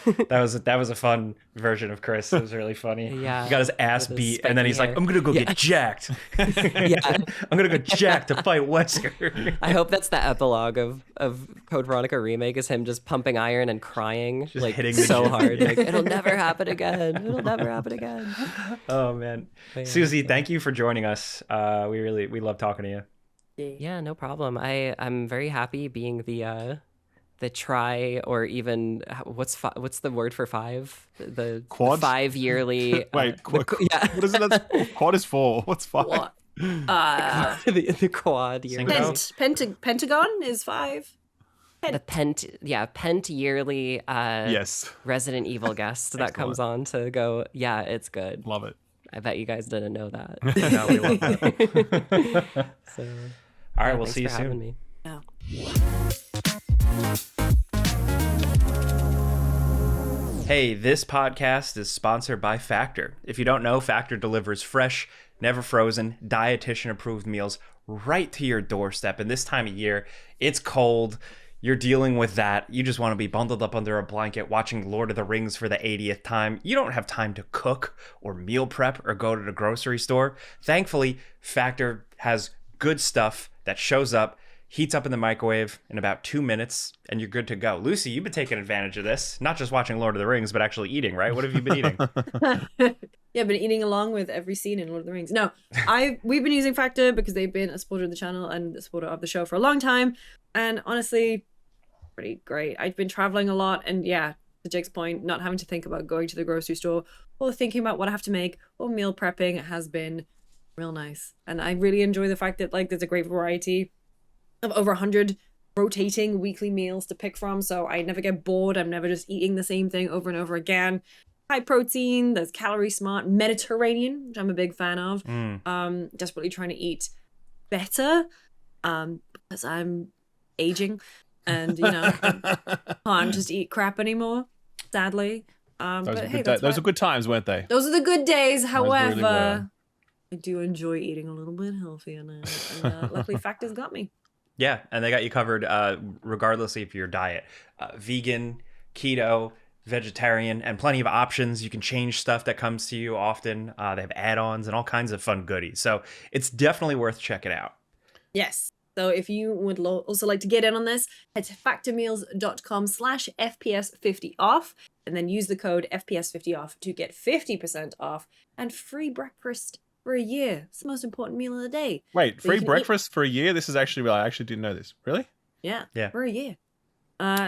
a fun version of Chris. It was really funny. Yeah, he got his ass beat, and then he's like, "I'm gonna go get jacked. Yeah, I'm gonna go jacked to fight Wesker." I hope that's the epilogue of Code Veronica remake is him just pumping iron and crying, just like hitting the so gym. hard. Like, it'll never happen again. It'll never happen again. Oh man, Yeah, Susie, thank you for joining us. We love talking to you. Yeah, no problem. I'm very happy being the try, or even what's the word for 5? The Quad? 5 yearly. Wait, yeah. What is it? That's, quad is 4. What's 5? What? the quad yearly. Pentagon is 5. The pent yearly. Yes. Resident Evil guest that comes on to go. Yeah, it's good. Love it. I bet you guys didn't know that. No, we love that. So, all right, we'll thanks see you for having soon. me. Yeah. Hey, this podcast is sponsored by Factor. If you don't know, Factor delivers fresh, never frozen, dietitian-approved meals right to your doorstep. And this time of year, it's cold. You're dealing with that. You just want to be bundled up under a blanket watching Lord of the Rings for the 80th time. You don't have time to cook or meal prep or go to the grocery store. Thankfully, Factor has good stuff that shows up, heats up in the microwave in about 2 minutes, and you're good to go. Lucy, you've been taking advantage of this, not just watching Lord of the Rings, but actually eating, right? What have you been eating? Yeah, been eating along with every scene in Lord of the Rings. No, we've been using Factor because they've been a supporter of the channel and a supporter of the show for a long time. And honestly, pretty great. I've been traveling a lot, and yeah, to Jake's point, not having to think about going to the grocery store or thinking about what I have to make or meal prepping has been real nice. And I really enjoy the fact that like there's a great variety of over 100 rotating weekly meals to pick from, so I never get bored. I'm never just eating the same thing over and over again. High protein, there's calorie smart, Mediterranean, which I'm a big fan of. Desperately trying to eat better because I'm aging and, you know, can't just eat crap anymore, sadly. Those are good times, weren't they? Those are the good days. However, really were. I do enjoy eating a little bit healthier now. And luckily, Factor's got me. Yeah, and they got you covered regardless of your diet. Vegan, keto, vegetarian, and plenty of options. You can change stuff that comes to you often. They have add-ons and all kinds of fun goodies. So it's definitely worth checking out. Yes. So if you would also like to get in on this, head to factormeals.com/FPS50off and then use the code FPS50off to get 50% off and free breakfast for a year. It's the most important meal of the day. Wait, free breakfast for a year? This is actually, I actually didn't know this. Really? Yeah. For a year.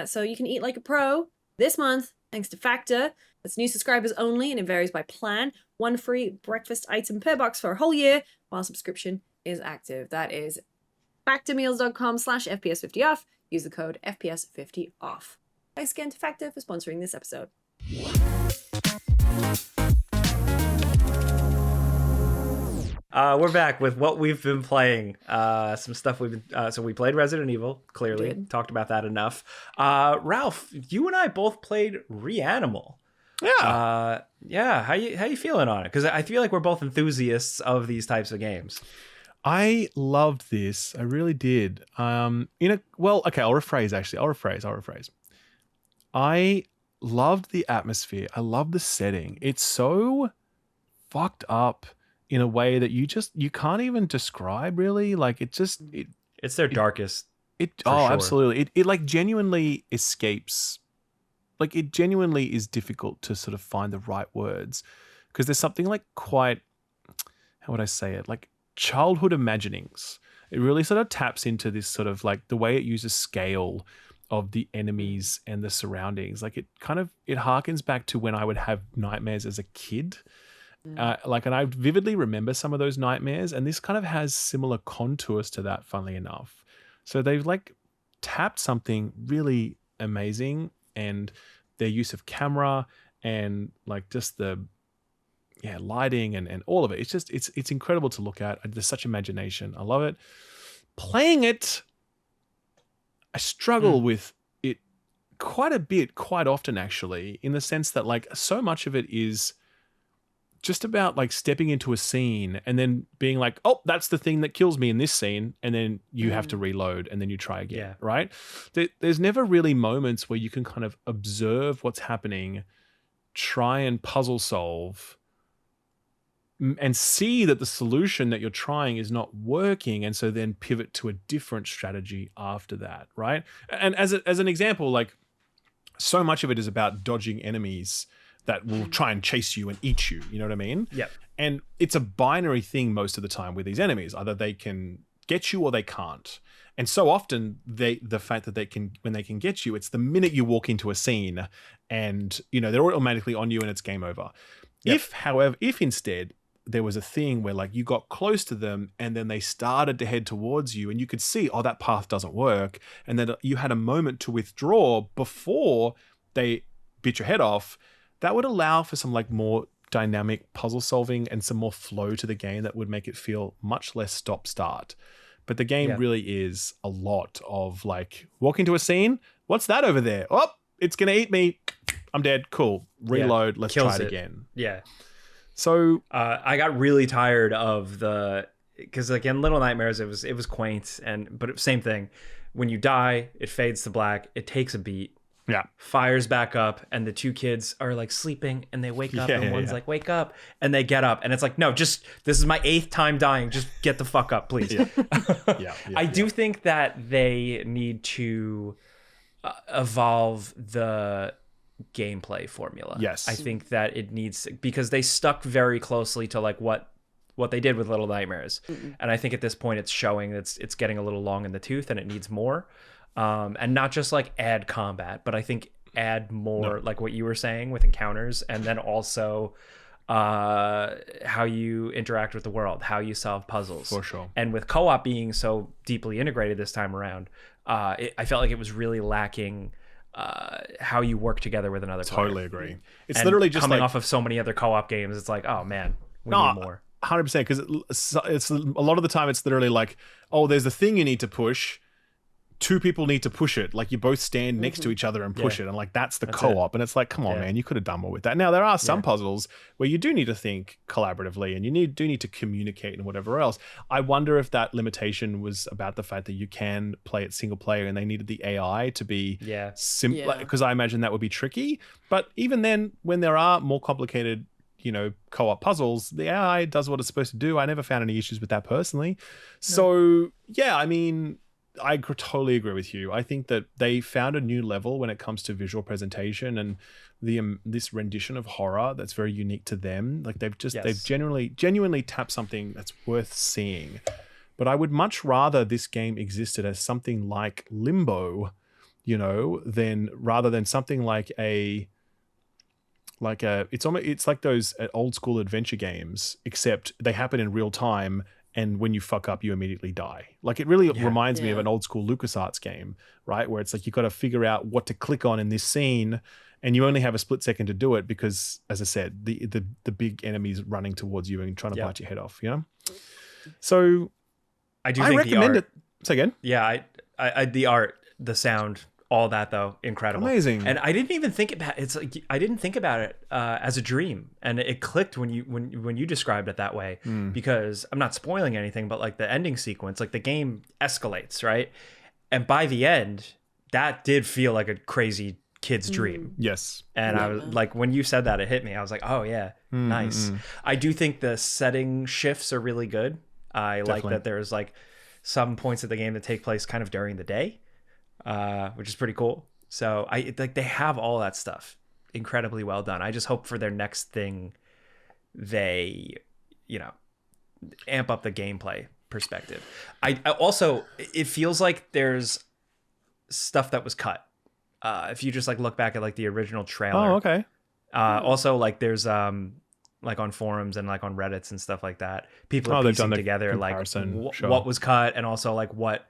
So you can eat like a pro this month thanks to Factor. It's new subscribers only and it varies by plan. 1 free breakfast item per box for a whole year while subscription is active. That is factormeals.com/FPS50off. Use the code FPS50off. Thanks again to Factor for sponsoring this episode. We're back with what we've been playing. Some stuff we've been. So we played Resident Evil. Clearly, talked about that enough. Ralph, you and I both played Reanimal. Yeah. Yeah. How you feeling on it? Because I feel like we're both enthusiasts of these types of games. I loved this. I really did. I'll rephrase. I loved the atmosphere. I loved the setting. It's so fucked up in a way that you can't even describe really. Like it's their darkest. Absolutely. It like genuinely escapes. Like it genuinely is difficult to sort of find the right words because there's something like quite, how would I say it? Like childhood imaginings. It really sort of taps into this sort of like the way it uses scale of the enemies and the surroundings. Like it harkens back to when I would have nightmares as a kid. And I vividly remember some of those nightmares, and this kind of has similar contours to that, funnily enough. So they've like tapped something really amazing, and their use of camera and like just the lighting and all of it. It's just it's incredible to look at. There's such imagination. I love it. Playing it, I struggle with it quite a bit, quite often actually, in the sense that like so much of it is just about like stepping into a scene and then being like, oh, that's the thing that kills me in this scene. And then you have to reload and then you try again, right? There's never really moments where you can kind of observe what's happening, try and puzzle solve, and see that the solution that you're trying is not working. And so then pivot to a different strategy after that, right? And as an example, like so much of it is about dodging enemies that will try and chase you and eat you. You know what I mean? Yeah. And it's a binary thing most of the time with these enemies. Either they can get you or they can't. And so often the fact that when they can get you, it's the minute you walk into a scene and, you know, they're automatically on you and it's game over. Yep. If instead there was a thing where like you got close to them and then they started to head towards you and you could see, oh, that path doesn't work. And then you had a moment to withdraw before they bit your head off. That would allow for some like more dynamic puzzle solving and some more flow to the game that would make it feel much less stop-start. But the game really is a lot of like walk into a scene. What's that over there? Oh, it's going to eat me. I'm dead. Cool. Reload. Let's try it again. Yeah. So I got really tired of because like in Little Nightmares, it was quaint but same thing. When you die, it fades to black. It takes a beat. Yeah. Fires back up and the two kids are like sleeping and they wake up and one's like, wake up, and they get up and it's like, no, just this is my 8th time dying. Just get the fuck up, please. I do think that they need to evolve the gameplay formula. Yes. I think that it needs, because they stuck very closely to like what they did with Little Nightmares. And I think at this point it's showing it's getting a little long in the tooth and it needs more. And not just like add combat, but I think add more like what you were saying with encounters, and then also how you interact with the world, how you solve puzzles. For sure. And with co-op being so deeply integrated this time around, I felt like it was really lacking how you work together with another player. Totally agree. It's literally just coming like, off of so many other co-op games. It's like, oh man, we need more. 100%. Because it's a lot of the time it's literally like, oh, there's a thing you need to push. 2 people need to push it. Like you both stand next to each other and push it. And like, that's co-op. And it's like, come on, man, you could have done more with that. Now there are some puzzles where you do need to think collaboratively and you do need to communicate and whatever else. I wonder if that limitation was about the fact that you can play it single player and they needed the AI to be simple. Because I imagine that would be tricky. But even then, when there are more complicated, you know, co-op puzzles, the AI does what it's supposed to do. I never found any issues with that personally. So yeah, I mean, I totally agree with you. I think that they found a new level when it comes to visual presentation and this rendition of horror that's very unique to them. Like they've genuinely tapped something that's worth seeing. But I would much rather this game existed as something like Limbo, you know, rather than something like it's like those old school adventure games, except they happen in real time. And when you fuck up, you immediately die. Like it really reminds me of an old school LucasArts game, right? Where it's like you've got to figure out what to click on in this scene, and you only have a split second to do it because, as I said, the big enemy's running towards you and trying to bite your head off. You know. So I recommend it. Say again. Yeah, I the art, the sound, all that though, incredible, amazing. And I didn't even think about it's like I didn't think about it as a dream, and it clicked when you described it that way. Because I'm not spoiling anything, but like the ending sequence, like the game escalates, right? And by the end, that did feel like a crazy kid's dream. Yes. And I was like, when you said that, it hit me. I was like, oh yeah, nice. I do think the setting shifts are really good. I like that there's like some points of the game that take place kind of during the day. Which is pretty cool. So they have all that stuff incredibly well done. I just hope for their next thing, they, you know, amp up the gameplay perspective. I also, it feels like there's stuff that was cut. If you just like look back at like the original trailer. Oh, okay. Also like there's like on forums and like on Reddits and stuff like that, people are piecing together like what was cut, and also like what.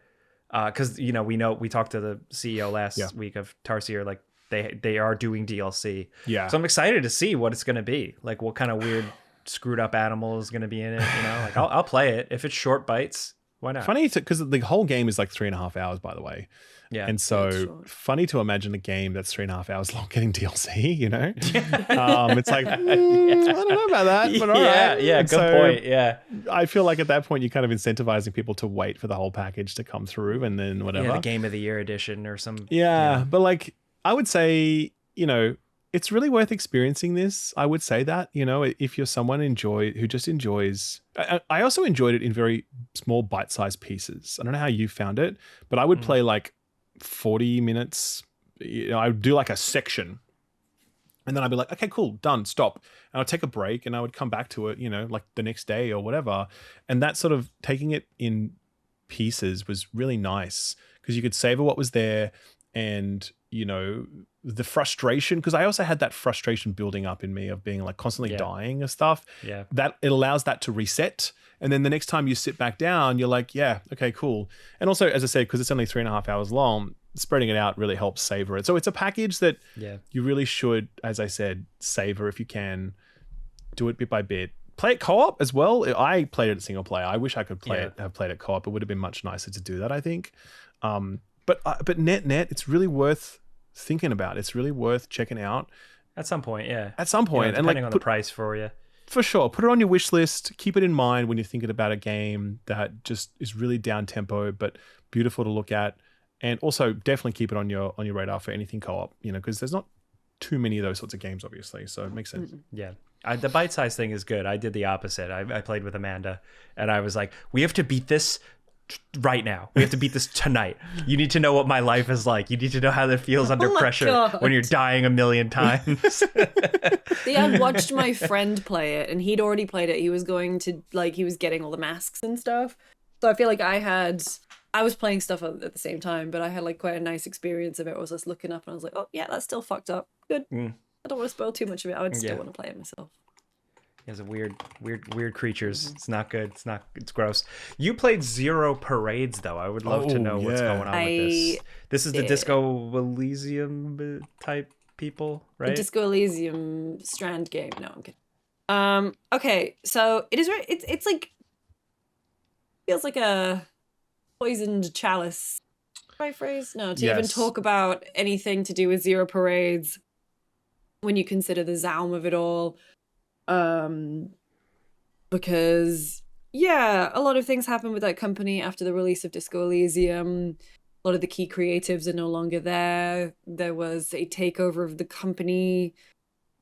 Because we talked to the CEO last week of Tarsier, like they are doing DLC. Yeah. So I'm excited to see what it's gonna be. Like what kind of weird screwed up animal is gonna be in it. You know, like I'll play it if it's short bites. Why not? Funny because the whole game is like 3.5 hours, by the way. Yeah. And so funny to imagine a game that's 3.5 hours long getting DLC, you know? It's like, I don't know about that, but all right. Yeah, good point. Yeah. I feel like at that point, you're kind of incentivizing people to wait for the whole package to come through and then whatever. Yeah, the Game of the Year edition or some. Yeah, but like, I would say, you know, it's really worth experiencing this. I would say that, you know, if you're someone who just enjoys. I also enjoyed it in very small bite-sized pieces. I don't know how you found it, but I would play like 40 minutes. You know, I would do like a section, and then I'd be like, okay, cool, done, stop, and I'd take a break, and I would come back to it, you know, like the next day or whatever. And that sort of taking it in pieces was really nice because you could savor what was there, and you know, the frustration, because I also had that frustration building up in me of being like constantly dying of stuff. Yeah. That it allows that to reset. And then the next time you sit back down, you're like, yeah, okay, cool. And also, as I said, because it's only 3.5 hours long, spreading it out really helps savor it. So it's a package that you really should, as I said, savor if you can. Do it bit by bit. Play it co-op as well. I played it single player. I wish I could have played it co-op. It would have been much nicer to do that, I think. But net, it's really worth thinking about. It's really worth checking out at some point. Yeah, at some point, and depending on the price for you, for sure. Put it on your wish list. Keep it in mind when you're thinking about a game that just is really down tempo but beautiful to look at, and also definitely keep it on your radar for anything co-op. You know, because there's not too many of those sorts of games, obviously. So it makes sense. Yeah. The bite size thing is good. I did the opposite. I played with Amanda, and I was like, we have to beat this right now. We have to beat this tonight. You need to know what my life is like. You need to know how that feels under pressure when you're dying a million times. Yeah, I watched my friend play it, and he'd already played it. He was going to, like, he was getting all the masks and stuff. So I feel like I was playing stuff at the same time, but I had like quite a nice experience of it. I was just looking up and I was like, oh yeah, that's still fucked up. Good. I don't want to spoil too much of it. I would still want to play it myself. He has a weird creatures. It's not good. It's gross. You played Zero Parades though. I would love to know what's going on with this. This is the Disco Elysium type people, right? The Disco Elysium Strand game. No, I'm kidding. Okay, so it is right. It's like feels like a poisoned chalice. Right phrase? No, to even talk about anything to do with Zero Parades when you consider the Zaum of it all. Because a lot of things happened with that company after the release of Disco Elysium. A lot of the key creatives are no longer there. There was a takeover of the company.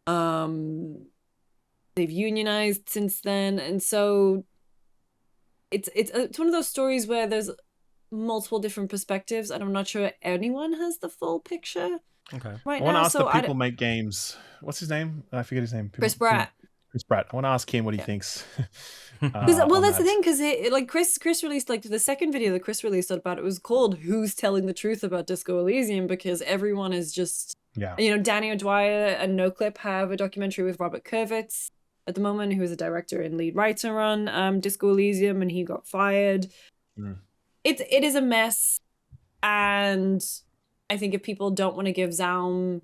They've unionized since then, and so it's one of those stories where there's multiple different perspectives, and I'm not sure anyone has the full picture. Okay. I want to ask the people make games. What's his name? I forget his name. Chris Pratt. Chris Pratt. I want to ask him what he thinks. That's the thing, because like Chris released like the second video that Chris released about it was called "Who's Telling the Truth About Disco Elysium?" because everyone is just you know, Danny O'Dwyer and NoClip have a documentary with Robert Kurvitz at the moment, who is a director and lead writer on Disco Elysium, and he got fired. It is a mess, and I think if people don't want to give Zaum,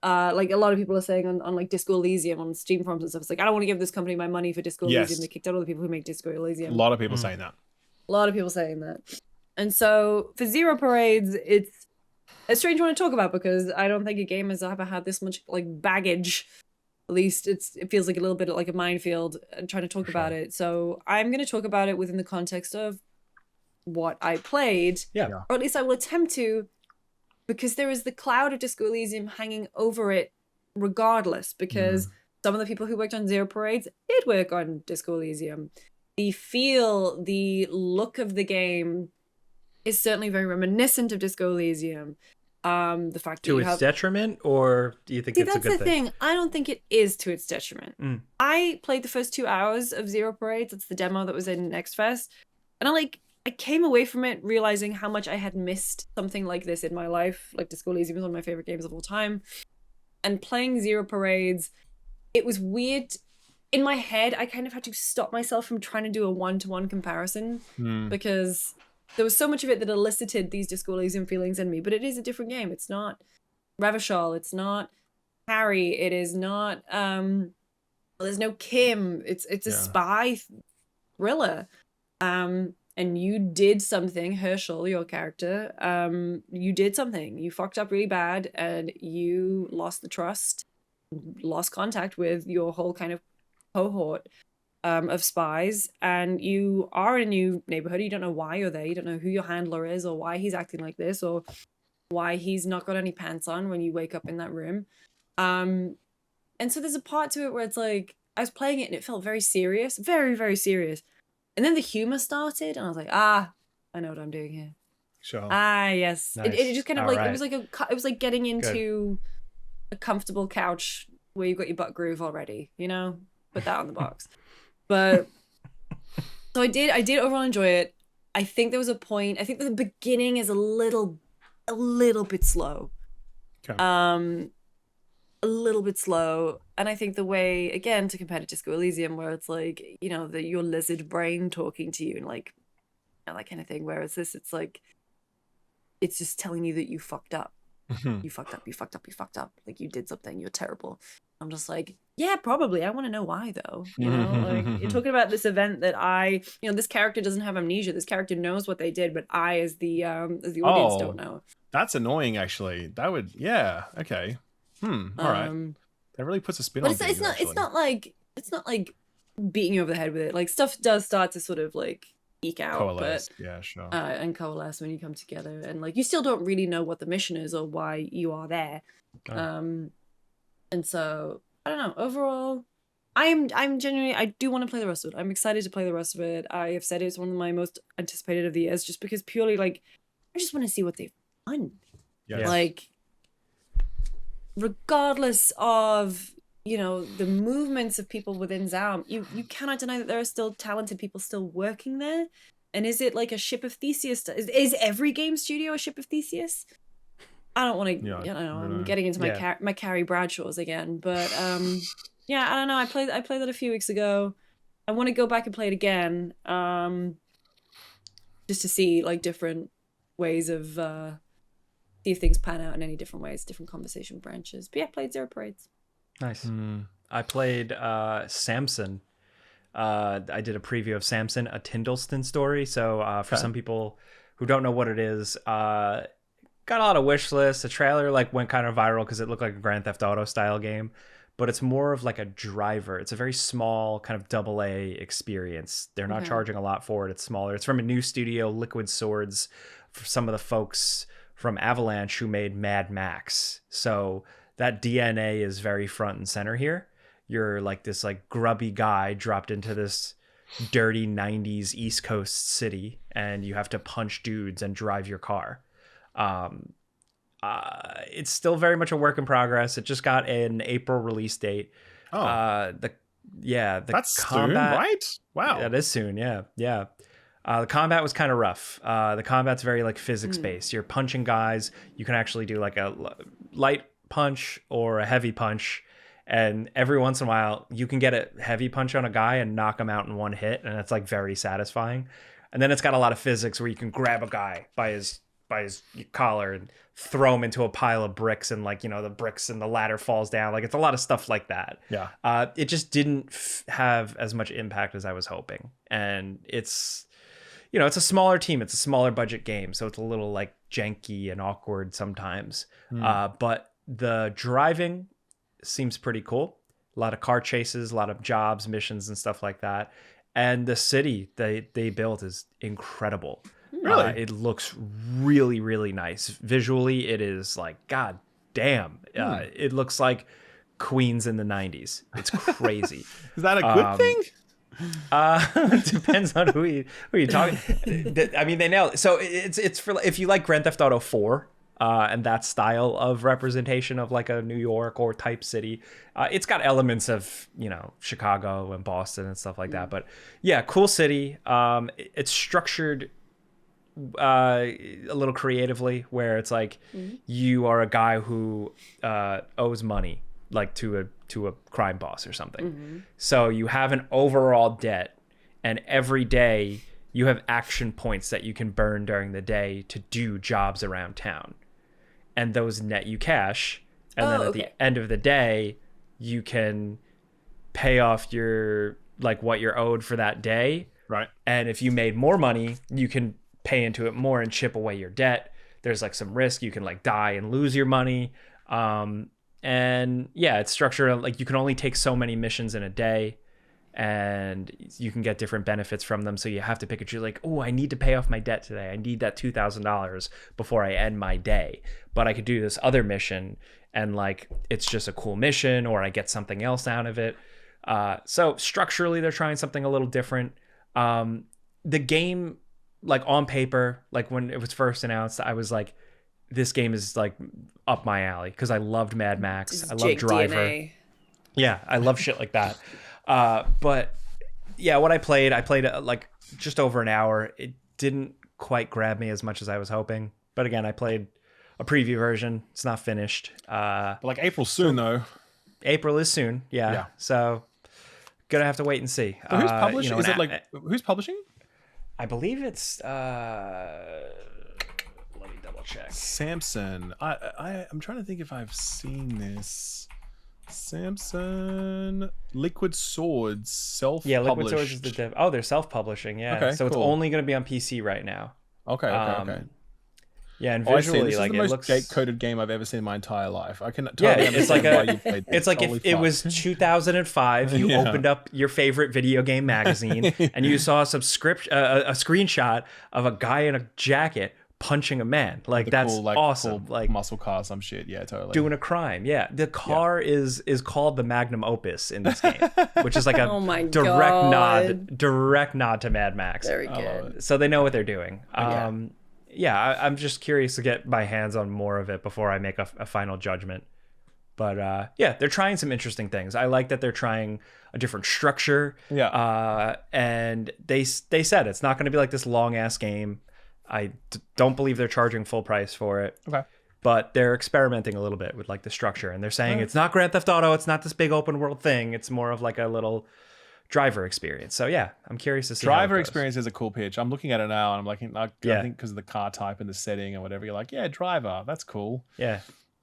like a lot of people are saying on like Disco Elysium on Steam forums and stuff, it's like, I don't want to give this company my money for Disco Elysium. They kicked out all the people who make Disco Elysium. A lot of people saying that. A lot of people saying that. And so for Zero Parades, it's a strange one to talk about because I don't think a game has ever had this much like baggage. At least it feels like a little bit like a minefield and trying to talk about it. So I'm going to talk about it within the context of what I played. Or at least I will attempt to, because there is the cloud of Disco Elysium hanging over it regardless, because some of the people who worked on Zero Parades did work on Disco Elysium. The feel, the look of the game is certainly very reminiscent of Disco Elysium. The fact to its detriment, or do you think it's a good thing? That's the thing. I don't think it is to its detriment. I played the first 2 hours of Zero Parades. It's the demo that was in Next Fest, and I came away from it realizing how much I had missed something like this in my life. Like Disco Elysium was one of my favorite games of all time, and playing Zero Parades, it was weird. In my head, I kind of had to stop myself from trying to do a one-to-one comparison because there was so much of it that elicited these Disco Elysium feelings in me. But it is a different game. It's not Revachol. It's not Harry. It is not. There's no Kim. It's a spy thriller. And and you did something, Herschel, your character, you did something. You fucked up really bad, and you lost the trust, lost contact with your whole kind of cohort of spies, and you are in a new neighborhood. You don't know why you're there. You don't know who your handler is, or why he's acting like this, or why he's not got any pants on when you wake up in that room. And so there's a part to it where it's like, I was playing it and it felt very serious, very, very serious. And then the humor started, and I was like, I know what I'm doing here. Sure. Yes. Nice. It just kind of All like, right. it was like getting into a comfortable couch where you've got your butt groove already, you know? Put that on the box. But so I did overall enjoy it. I think there was a point, I think the beginning is a little bit slow. Okay. A little bit slow, and I think the way, again, to compare to Disco Elysium, where it's like, you know, your lizard brain talking to you and like, you know, that kind of thing, whereas this, it's like, it's just telling you that you fucked up. You fucked up, like you did something, you're terrible. I'm just like, yeah, probably. I want to know why, though. You know, like, you're talking about this event that this character doesn't have amnesia. This character knows what they did, but I, as the audience, don't know. That's annoying, actually. That would, yeah, okay. All right. That really puts a spin on things. It's not like beating you over the head with it. Like, stuff does start to sort of like eke out, coalesce. but Yeah, sure. and coalesce when you come together, and like you still don't really know what the mission is or why you are there. And so I don't know. Overall, I'm genuinely, I do want to play the rest of it. I'm excited to play the rest of it. I have said it's one of my most anticipated of the years, just because purely like I just want to see what they've done. Yes. Like, regardless of, you know, the movements of people within Zaum, you cannot deny that there are still talented people still working there. And is it like a ship of Theseus? Is every game studio a ship of Theseus? I don't want to, Yeah, I don't know. I I'm know. getting into my Carrie Bradshaws again, but yeah, I don't know. I played that a few weeks ago. I want to go back and play it again, just to see like different ways of see if things pan out in any different ways, different conversation branches. But yeah, played Zero Parades. Nice. I played Samson. I did a preview of Samson, a Tindleston story. So for some people who don't know what it is, got a lot of wish lists. The trailer like went kind of viral because it looked like a Grand Theft Auto style game, but it's more of like a driver. It's a very small kind of AA experience. They're not charging a lot for it. It's smaller. It's from a new studio, Liquid Swords, for some of the folks from Avalanche who made Mad Max. So that DNA is very front and center here. You're like this like grubby guy dropped into this dirty 90s East Coast city, and you have to punch dudes and drive your car. It's still very much a work in progress. It just got an April release date. The That's combat, soon, right? Wow. That is soon. Yeah. The combat was kind of rough. The combat's very like physics based. You're punching guys. You can actually do like a light punch or a heavy punch. And every once in a while you can get a heavy punch on a guy and knock him out in one hit. And it's like very satisfying. And then it's got a lot of physics where you can grab a guy by his collar and throw him into a pile of bricks, and like, you know, the bricks and the ladder falls down. Like, it's a lot of stuff like that. Yeah. It just didn't have as much impact as I was hoping. And it's, you know, it's a smaller team. It's a smaller budget game. So it's a little like janky and awkward sometimes. But the driving seems pretty cool. A lot of car chases, a lot of jobs, missions and stuff like that. And the city they built is incredible. Really? It looks really, really nice. Visually, it is like, god damn. It looks like Queens in the 90s. It's crazy. Is that a good thing? Depends on who you talking. I mean, they nailed it. So it's for, if you like Grand Theft Auto 4 and that style of representation of like a New York or type city, it's got elements of, you know, Chicago and Boston and stuff like that. But yeah, cool city. It's structured a little creatively, where it's like you are a guy who owes money, like to a crime boss or something. So you have an overall debt, and every day you have action points that you can burn during the day to do jobs around town, and those net you cash. And then at the end of the day, you can pay off your, like, what you're owed for that day Right. And if you made more money, you can pay into it more and chip away your debt. There's like some risk. You can like die and lose your money. And yeah, it's structured like you can only take so many missions in a day, and you can get different benefits from them. So you have to pick it. You're like, oh, I need to pay off my debt today. I need that $2,000 before I end my day. But I could do this other mission, and like it's just a cool mission, or I get something else out of it. So structurally, they're trying something a little different. The game, like on paper, like when it was first announced, I was like, this game is like up my alley because I loved Mad Max. I love Driver. DNA. Yeah, I love shit like that. But yeah, what I played like just over an hour. It didn't quite grab me as much as I was hoping. But again, I played a preview version. It's not finished. But like April's soon though. April is soon. Yeah. So gonna have to wait and see. But who's publishing? Is it like who's publishing? I believe it's let me double check. Samson. I'm trying to think if I've seen this. Samson Liquid Swords self-published. Yeah, Liquid Swords is the dev. Oh, they're self-publishing. Yeah. Okay, so cool. It's only going to be on PC right now. Okay. Yeah, and visually, this like is the it most looks gate-coded game I've ever seen in my entire life. I can totally understand why you played this. It's like if it was 2005, you opened up your favorite video game magazine and you saw a screenshot of a guy in a jacket punching a man. Like the that's cool, awesome. Cool like muscle car, some shit. Yeah, totally. Doing a crime. Yeah, the car is called the Magnum Opus in this game, which is like a direct nod to Mad Max. Very good. So they know what they're doing. Yeah, I'm just curious to get my hands on more of it before I make a final judgment. But yeah, they're trying some interesting things. I like that they're trying a different structure. Yeah. And they said it's not going to be like this long ass game. I don't believe they're charging full price for it. Okay. But they're experimenting a little bit with like the structure, and they're saying it's not Grand Theft Auto. It's not this big open world thing. It's more of like a little driver experience. So yeah, I'm curious to see. Driver experience is a cool pitch. I'm looking at it now, and I'm like, I think because of the car type and the setting and whatever, you're like, yeah, driver, that's cool. Yeah.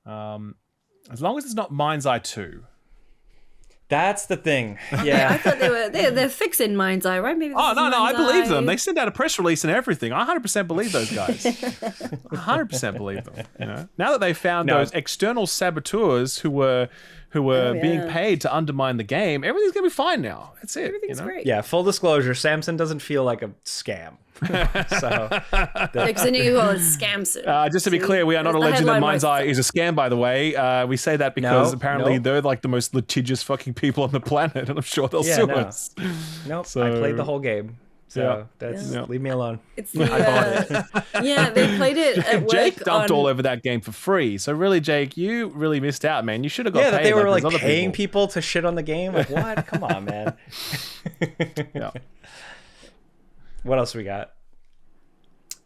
As long as it's not Mind's Eye 2. That's the thing. Yeah. I thought they're fixing Mind's Eye, right? Maybe. No, I believe them. They send out a press release and everything. I 100% believe those guys. 100% believe them. You know, now that they found those external saboteurs who were being paid to undermine the game, everything's gonna be fine now. That's it. Everything's great. Yeah. Full disclosure: Samson doesn't feel like a scam. So, because I knew you call it Scamson. Just to be clear, we are not alleging that Mind's Eye is a scam, by the way. We say that because apparently they're like the most litigious fucking people on the planet, and I'm sure they'll sue us. Nope. So, I played the whole game. So leave me alone. It's I bought it. Yeah, they played it at work. Jake dumped all over that game for free. So really, Jake, you really missed out, man. You should have got paid. Yeah, they were like paying people to shit on the game. Like what? Come on, man. Yeah. What else we got?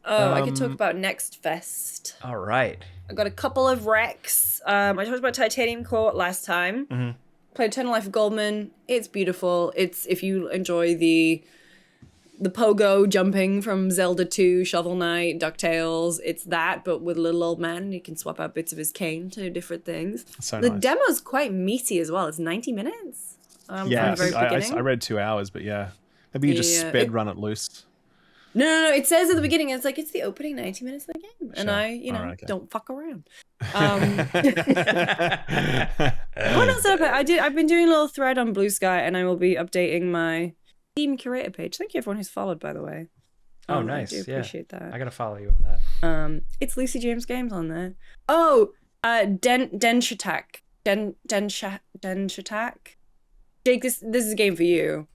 Oh, I could talk about Next Fest. All right. I got a couple of recs. I talked about Titanium Core last time. Mm-hmm. Played Eternal Life of Goldman. It's beautiful. It's if you enjoy the pogo jumping from Zelda 2, Shovel Knight, DuckTales. It's that, but with a little old man, and you can swap out bits of his cane to do different things. The demo's quite meaty as well. It's 90 minutes. From the very beginning. I read 2 hours, but yeah. Maybe you just sped run it loose. No. It says at the beginning, it's like, it's the opening 90 minutes of the game. Sure. And I, don't fuck around. What else did I play? I've been doing a little thread on Blue Sky, and I will be updating my Steam curator page. Thank you everyone who's followed, by the way. Oh, nice. I do appreciate that. I gotta follow you on that. It's Lucy James Games on there. Oh, Denshatak. Denshatak. Jake, this is a game for you.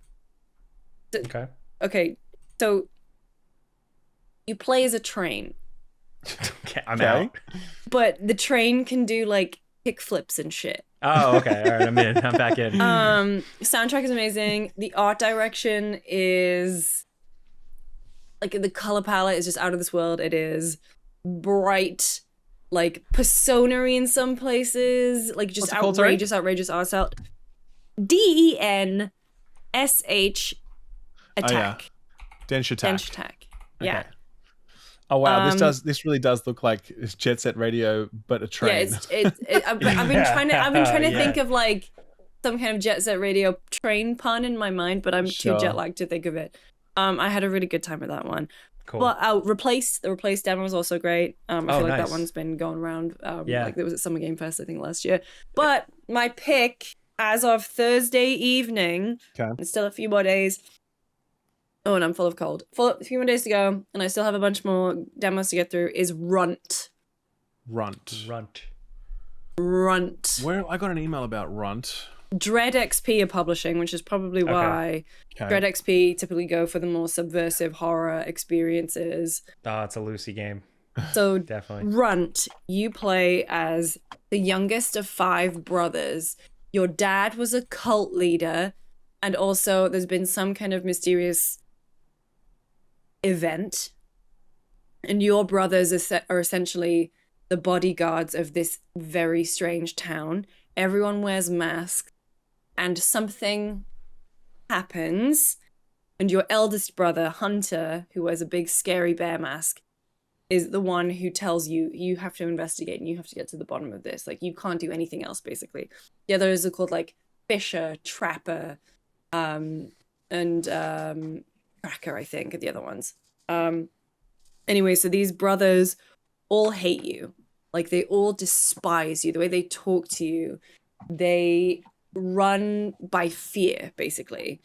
Okay. So you play as a train. Okay, I'm out. But the train can do like kick flips and shit. Oh, okay. All right, I'm in. I'm back in. Soundtrack is amazing. The art direction is like the color palette is just out of this world. It is bright, like Persona-y in some places, like just outrageous art style. DENSH Attack. Denshatak. Yeah. Okay. Oh wow! This really does look like it's Jet Set Radio, but a train. Yeah, I've been trying to think of like some kind of Jet Set Radio train pun in my mind, but I'm too jet lagged to think of it. I had a really good time with that one. Cool. But the Replaced demo was also great. I feel like nice. that one's been going around. Yeah. Like it was at Summer Game Fest, I think, last year. But my pick, as of Thursday evening, it's still a few more days. Oh, and I'm full of cold. A few more days to go, and I still have a bunch more demos to get through, is Runt. Runt. Runt. I got an email about Runt. Dread XP are publishing, which is probably why Dread XP typically go for the more subversive horror experiences. Oh, it's a Lucy game. So Definitely. Runt, you play as the youngest of 5 brothers. Your dad was a cult leader, and also there's been some kind of mysterious event, and your brothers are essentially the bodyguards of this very strange town. Everyone wears masks, and something happens, and your eldest brother, Hunter, who wears a big scary bear mask, is the one who tells you, you have to investigate and you have to get to the bottom of this. Like, you can't do anything else, basically. The others are called, like, Fisher, Trapper, and Tracker, I think, are the other ones. Anyway, so these brothers all hate you. Like, they all despise you. The way they talk to you, they run by fear, basically.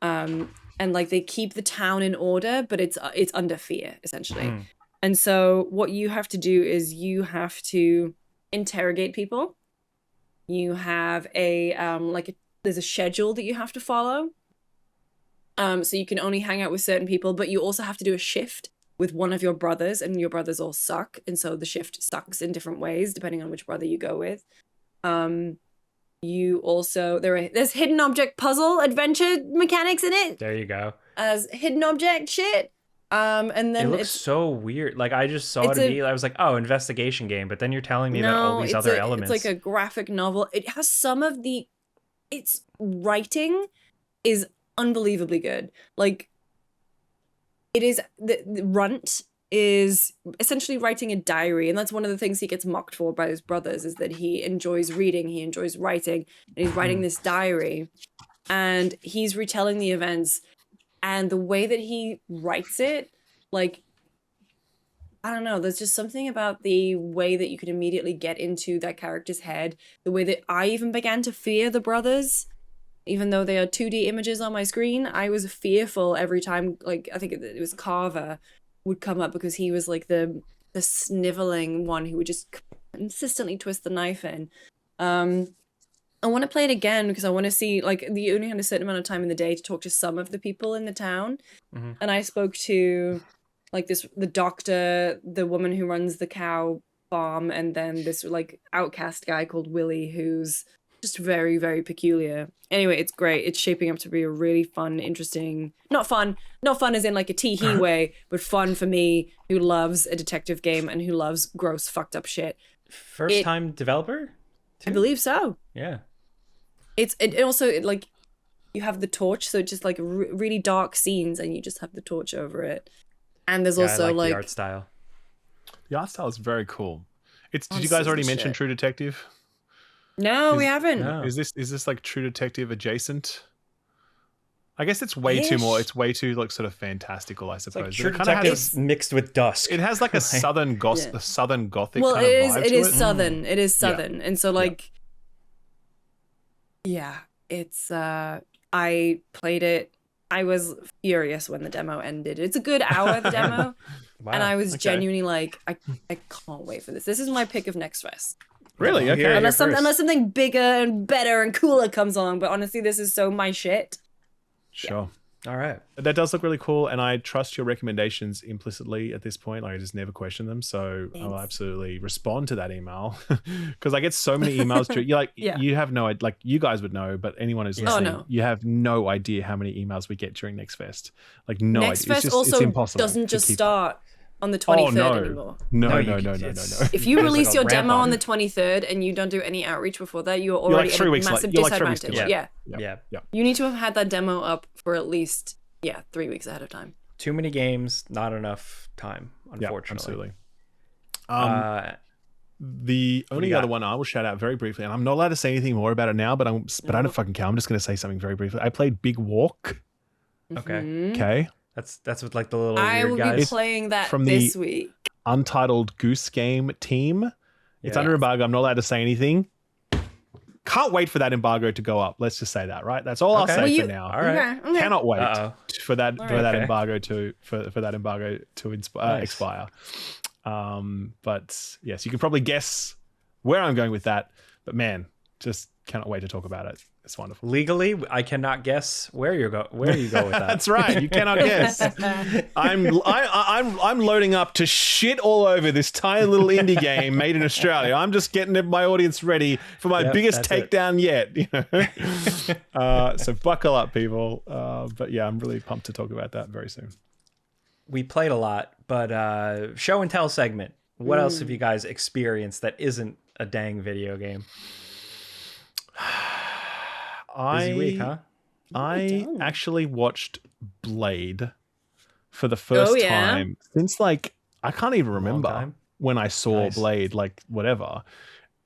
And, like, they keep the town in order, but it's under fear, essentially. And so what you have to do is you have to interrogate people. You have there's a schedule that you have to follow. So you can only hang out with certain people, but you also have to do a shift with one of your brothers, and your brothers all suck. And so the shift sucks in different ways, depending on which brother you go with. You also, there's hidden object puzzle adventure mechanics in it. There you go. As hidden object shit. And then it looks so weird. Like, I just saw it immediately. I was like, oh, investigation game. But then you're telling me that all these other elements. It's like a graphic novel. It has some of its writing is unbelievably good. Like, it is, the Runt is essentially writing a diary. And that's one of the things he gets mocked for by his brothers, is that he enjoys reading, he enjoys writing, and he's writing this diary. And he's retelling the events. And the way that he writes it, like, I don't know, there's just something about the way that you could immediately get into that character's head. The way that I even began to fear the brothers, even though they are 2D images on my screen. I was fearful every time, like, I think it was Carver would come up, because he was like the sniveling one who would just consistently twist the knife in. I want to play it again because I want to see, like, you only had a certain amount of time in the day to talk to some of the people in the town. And I spoke to, like, the doctor, the woman who runs the cow farm, and then this, like, outcast guy called Willie, who's just very, very peculiar. Anyway, it's great. It's shaping up to be a really fun, interesting, not fun as in like a tee-hee way, but fun for me, who loves a detective game and who loves gross, fucked up shit. First time developer? I believe so. Yeah. It also, like, you have the torch, so just like really dark scenes, and you just have the torch over it. And there's also I like the art style. The art style is very cool. Did you guys already mention True Detective? No, we haven't. No. Is this like True Detective adjacent? I guess it's way too more. It's way too, like, sort of fantastical, I suppose. Like True Detective mixed with Dusk. It has like a southern a southern gothic. Well, kind of vibe it to is southern. It is southern, and so like, it's. I played it. I was furious when the demo ended. It's a good hour, the demo, and I was genuinely like, I can't wait for this. This is my pick of Next Fest. Really? Okay. Unless something bigger and better and cooler comes along, but honestly, this is so my shit. Sure. All right. That does look really cool, and I trust your recommendations implicitly at this point. Like, I just never question them, so I'll absolutely respond to that email because I get so many emails. You have no, like, you guys would know, but anyone who's listening, you have no idea how many emails we get during Next Fest. Like, no Next idea. Fest also it's impossible doesn't just start on the 23rd anymore. No. If you release your demo on the 23rd and you don't do any outreach before that, you're already at a massive disadvantage. Yeah. You need to have had that demo up for at least 3 weeks ahead of time. Too many games, not enough time, unfortunately. Absolutely. The only other one I will shout out very briefly, and I'm not allowed to say anything more about it now, but I don't fucking care. I'm just going to say something very briefly. I played Big Walk. Okay. Okay. That's with like the little I weird will be guys. playing that from this the week. Untitled Goose Game team. It's Yeah. under embargo. I'm not allowed to say anything. Can't wait for that embargo to go up. Let's just say that, right? That's all I'll Okay. say Well, for you- now. All right. Okay. Cannot wait for that right. embargo to Nice. expire. But yes, you can probably guess where I'm going with that. But man, just cannot wait to talk about it. It's wonderful. Legally, I cannot guess where you go with that. That's right. You cannot guess. I'm loading up to shit all over this tiny little indie game made in Australia. I'm just getting my audience ready for my biggest that's it. takedown yet. You know? So buckle up, people. But yeah, I'm really pumped to talk about that very soon. We played a lot, but show and tell segment. What else have you guys experienced that isn't a dang video game? Busy week, huh? I actually watched Blade for the first time since like I can't even remember time. when I saw Blade, like whatever.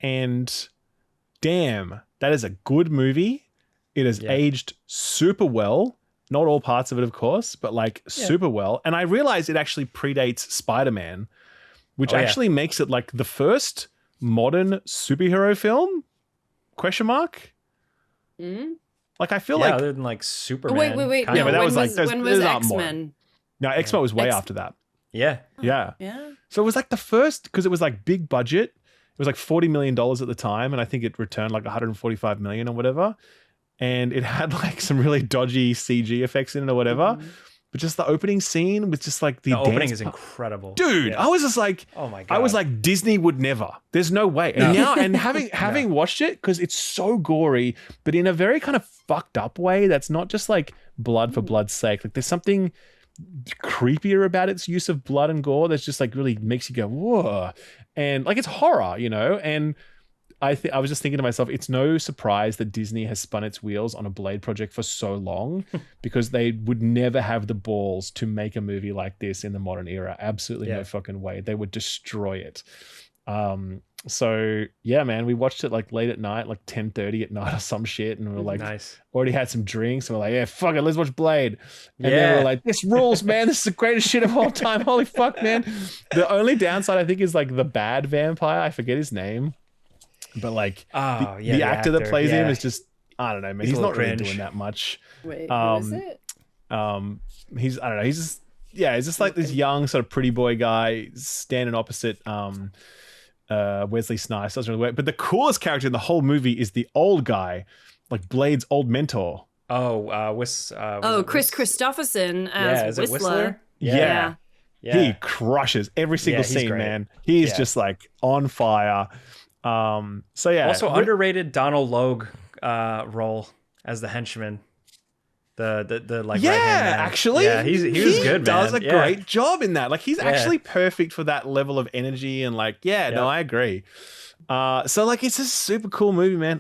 And damn, that is a good movie. It has aged super well. Not all parts of it, of course, but like super well. And I realized it actually predates Spider-Man, which actually makes it like the first modern superhero film? Question mark? Like I feel like other than like Superman. Wait. Yeah, but that when was like when was X-Men? No, X-Men was way after that. Yeah. Yeah. Yeah. So it was like the first, because it was like big budget. It was like $40 million at the time, and I think it returned like 145 million or whatever. And it had like some really dodgy CG effects in it or whatever. But just the opening scene with just like the opening dance is incredible. Dude, Yeah. I was just like, Oh my God. I was like, Disney would never. There's no way. And now, and having watched it, because it's so gory, but in a very kind of fucked up way that's not just like blood for blood's sake. Like there's something creepier about its use of blood and gore that's just like really makes you go, whoa. And like it's horror, you know? And I was just thinking to myself, it's no surprise that Disney has spun its wheels on a Blade project for so long because they would never have the balls to make a movie like this in the modern era. Absolutely no fucking way. They would destroy it. So yeah, man, we watched it like late at night, like 10:30 at night or some shit. And we were like, already had some drinks. And we're like, yeah, fuck it, let's watch Blade. And then we're like, this rules, man. This is the greatest shit of all time. Holy fuck, man. The only downside I think is like the bad vampire. I forget his name. But like the actor that plays him is just, I don't know, man. He's not really doing that much. Wait, who is it? He's, I don't know, he's just like this young sort of pretty boy guy standing opposite Wesley Snipes. Doesn't really work. But the coolest character in the whole movie is the old guy, like Blade's old mentor. Chris Christopherson as is it Whistler. Yeah. He crushes every single scene, great. man. He's just like on fire. So yeah. Also underrated Donald Logue role as the henchman. The like right-hand man. Actually, he was good. Does man. a great job in that. Like he's actually perfect for that level of energy and like no, I agree. So like it's a super cool movie, man.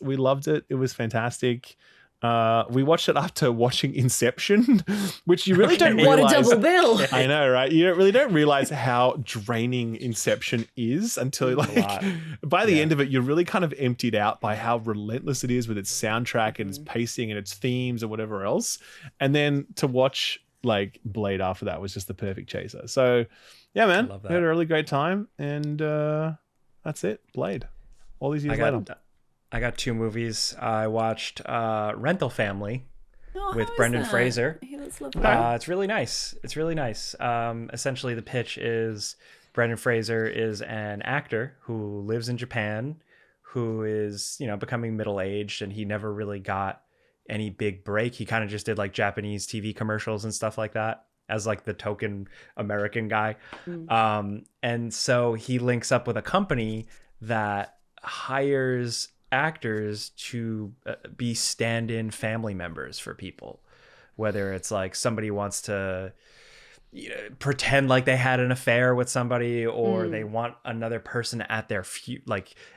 We loved it. It was fantastic. We watched it after watching Inception, which you really don't realize. What a double bill. I know, right? You really don't realize how draining Inception is until like by the end of it, you're really kind of emptied out by how relentless it is with its soundtrack and its pacing and its themes and whatever else. And then to watch like Blade after that was just the perfect chaser. So yeah, man, we had a really great time. And that's it. Blade. All these years later. I got two movies. I watched Rental Family with how is Brendan that? Fraser. Hey, let's look It's really nice. Essentially, the pitch is Brendan Fraser is an actor who lives in Japan, who is becoming middle-aged, and he never really got any big break. He kind of just did like Japanese TV commercials and stuff like that as like the token American guy. And so he links up with a company that hires actors to be stand-in family members for people, whether it's like somebody wants to pretend like they had an affair with somebody, or they want another person at their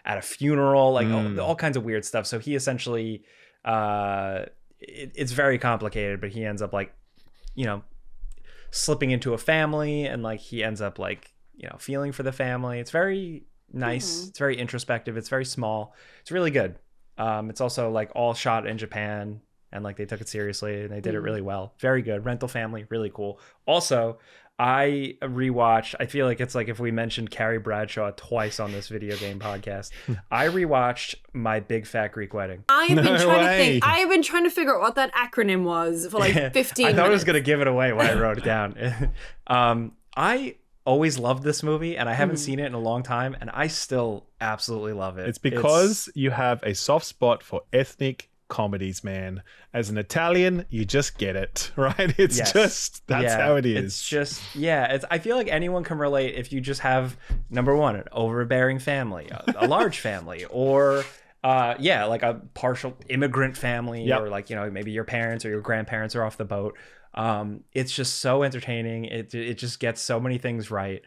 at a funeral, like all kinds of weird stuff. So he essentially it's very complicated, but he ends up like slipping into a family, and like he ends up like feeling for the family. It's very nice. It's very introspective. It's very small. It's really good. It's also like all shot in Japan, and like they took it seriously and they did it really well. Very good. Rental Family, really cool. Also, I rewatched, I feel like it's like if we mentioned Carrie Bradshaw twice on this video game podcast, I rewatched My Big Fat Greek Wedding. I have been trying to figure out what that acronym was for like 15 I thought minutes. I was going to give it away when I wrote it down. I always loved this movie, and I haven't seen it in a long time, and I still absolutely love it. It's because you have a soft spot for ethnic comedies, man. As an Italian, you just get it, right? It's just that's how it is. It's just I feel like anyone can relate if you just have, number one, an overbearing family, a large family, or like a partial immigrant family, or like, you know, maybe your parents or your grandparents are off the boat. It's just so entertaining. It just gets so many things right.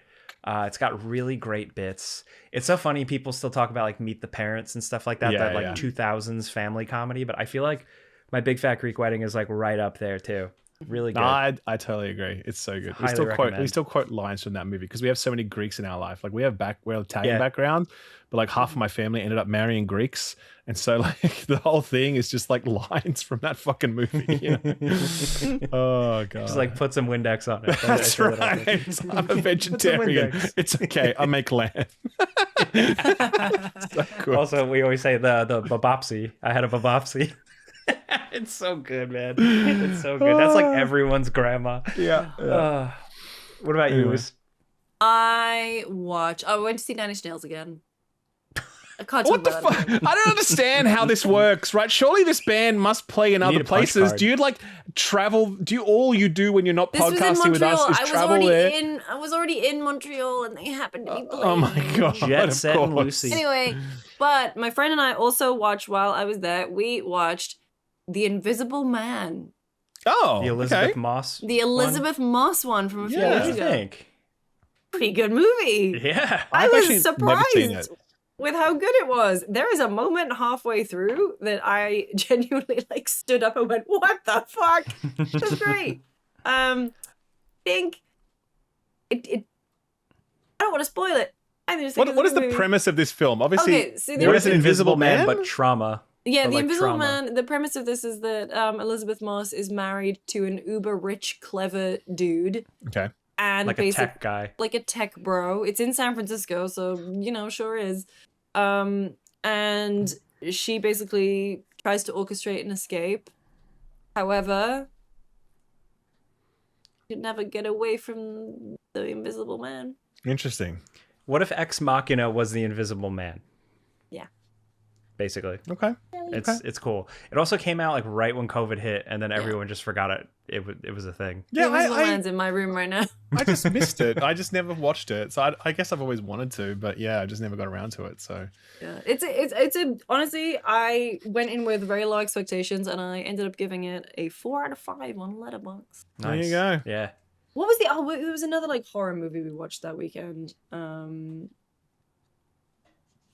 It's got really great bits. It's so funny people still talk about like Meet the Parents and stuff like that, 2000s family comedy, but I feel like My Big Fat Greek Wedding is like right up there too. Really good. I totally agree. It's so good. We still quote lines from that movie because we have so many Greeks in our life. Like we're Italian background, but like half of my family ended up marrying Greeks, and so like the whole thing is just like lines from that fucking movie. You know? Oh god! Just like put some Windex on it. That's right. I'm a vegetarian. It's okay. I make lamb. So cool. Also, we always say the babopsy. I had a babopsy. It's so good, man. It's so good. That's like everyone's grandma. Yeah. What about you? I went to see Nine Inch Nails again. I can't What the fuck? I don't understand how this works, right? Surely this band must play in other places. Do you like travel? All you do when you're not podcasting with us is travel there? I was already in Montreal and they happened to be playing. Oh my god. Jet Set and Lucy. Anyway, but my friend and I also watched while I was there. We watched The Invisible Man. Oh, the Elizabeth Moss. The Elizabeth Moss one from a few years ago. Think? Pretty good movie. Yeah. I was surprised with how good it was. There is a moment halfway through that I genuinely like stood up and went, "What the fuck?" It was great. I think it. I don't want to spoil it. What is the premise of this film? Obviously, there is an invisible man, but trauma. Yeah, the Invisible Man, the premise of this is that Elizabeth Moss is married to an uber rich, clever dude. Okay. And like a tech guy. Like a tech bro. It's in San Francisco, so, you know, sure is. And she basically tries to orchestrate an escape. However, she could never get away from the Invisible Man. Interesting. What if Ex Machina was the Invisible Man? Yeah. Basically. Okay. It's cool. It also came out like right when COVID hit, and then everyone just forgot it. It was a thing. Yeah, the Invisible Man's in my room right now. I just missed it. I just never watched it. So I guess I've always wanted to, but yeah, I just never got around to it. So yeah, it's honestly, I went in with very low expectations, and I ended up giving it a 4 out of 5 on Letterboxd. Nice. There you go. Yeah. What was there was another like horror movie we watched that weekend.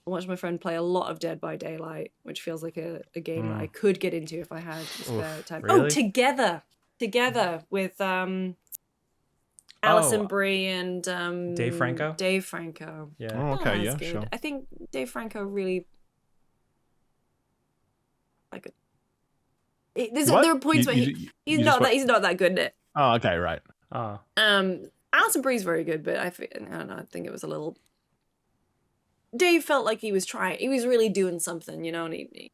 I watched my friend play a lot of Dead by Daylight, which feels like a game that I could get into if I had spare time. Really? Oh, Together with Alison Brie and Dave Franco. Yeah. Oh, okay. Yeah. Good. Sure. I think Dave Franco really like it. There are points where he's not that good at it. Oh, okay, right. Alison Brie's very good, but I don't know. I think it was a little. Dave felt like he was trying. He was really doing something, you know, and he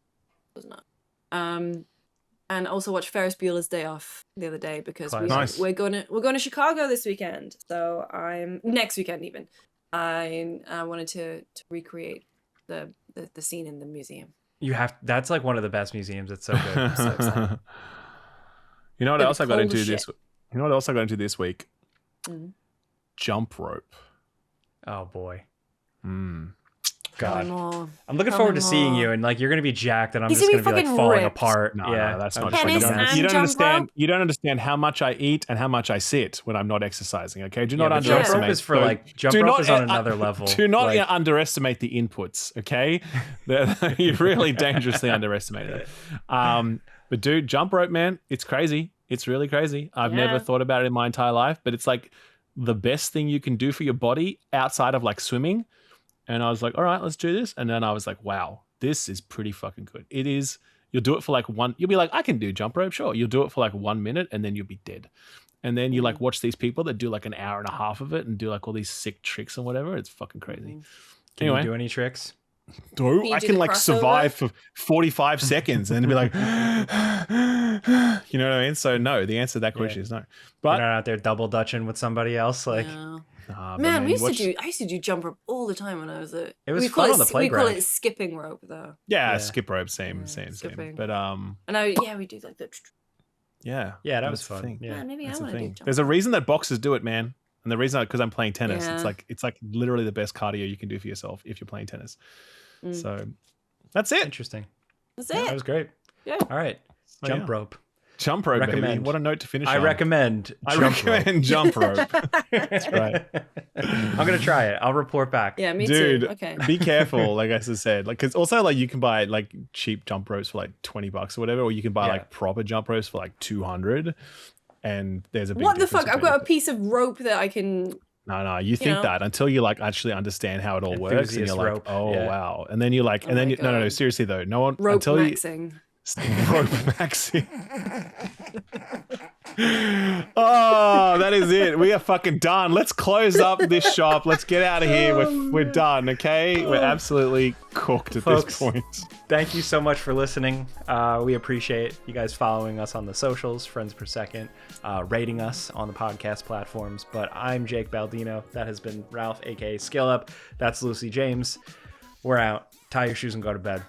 was not. And also watched Ferris Bueller's Day Off the other day because we're going to Chicago this weekend. So next weekend even. I wanted to recreate the scene in the museum. That's like one of the best museums. It's so good. I'm so excited. You know what else I got into this? You know what else I got into this week? Jump rope. Oh boy. God. I'm looking forward to seeing you, and like you're gonna be jacked, and I'm just gonna be like falling apart. No, that's not true. You don't understand. You don't understand how much I eat and how much I sit when I'm not exercising. Okay, do not underestimate. Jump rope is for like jump rope is on another level. Do not underestimate the inputs. Okay, you really dangerously underestimate it. But dude, jump rope, man, it's crazy. It's really crazy. I've never thought about it in my entire life, but it's like the best thing you can do for your body outside of like swimming. And I was like, all right, let's do this. And then I was like, wow, this is pretty fucking good. It is You'll do it for like you'll be like, I can do jump rope, sure. You'll do it for like 1 minute and then you'll be dead. And then you like watch these people that do like an hour and a half of it and do like all these sick tricks and whatever. It's fucking crazy. Can you do any tricks? I can like survive for 45 seconds and be like, you know what I mean? So no, the answer to that question is no. But you're not out there double dutching with somebody else, like. No. Man, I used to do jump rope all the time when I was at. It was fun on the playground. We call it skipping rope though. Yeah, skip rope, same. But And we do like the. Yeah, that was fun. Yeah, maybe I want to do jump. There's a reason that boxers do it, man. And the reason, because I'm playing tennis, it's like literally the best cardio you can do for yourself if you're playing tennis. So that's it. Interesting. That's it. That was great. Yeah. All right. Jump rope. Jump rope, baby. What a note to finish on. I recommend jump rope. That's right. I'm going to try it. I'll report back. Yeah, me Dude, too. Okay. Be careful, like I said. Like, because also, like, you can buy, like, cheap jump ropes for, like, $20 or whatever, or you can buy, like, proper jump ropes for, like, $200. And there's a big What the fuck? difference I've got a piece of rope that I can... No, you think that until you, like, actually understand how it all works. And you're like, rope. Wow. And then you're like, no, seriously, though. No one... Rope until maxing. Rope maxing. Oh, that is it. We are fucking done. Let's close up this shop. Let's get out of here. We're done, okay? We're absolutely cooked at this point. Thank you so much for listening. We appreciate you guys following us on the socials, Friends Per Second, rating us on the podcast platforms. But I'm Jake Baldino. That has been Ralph, aka Skill Up. That's Lucy James. We're out. Tie your shoes and go to bed.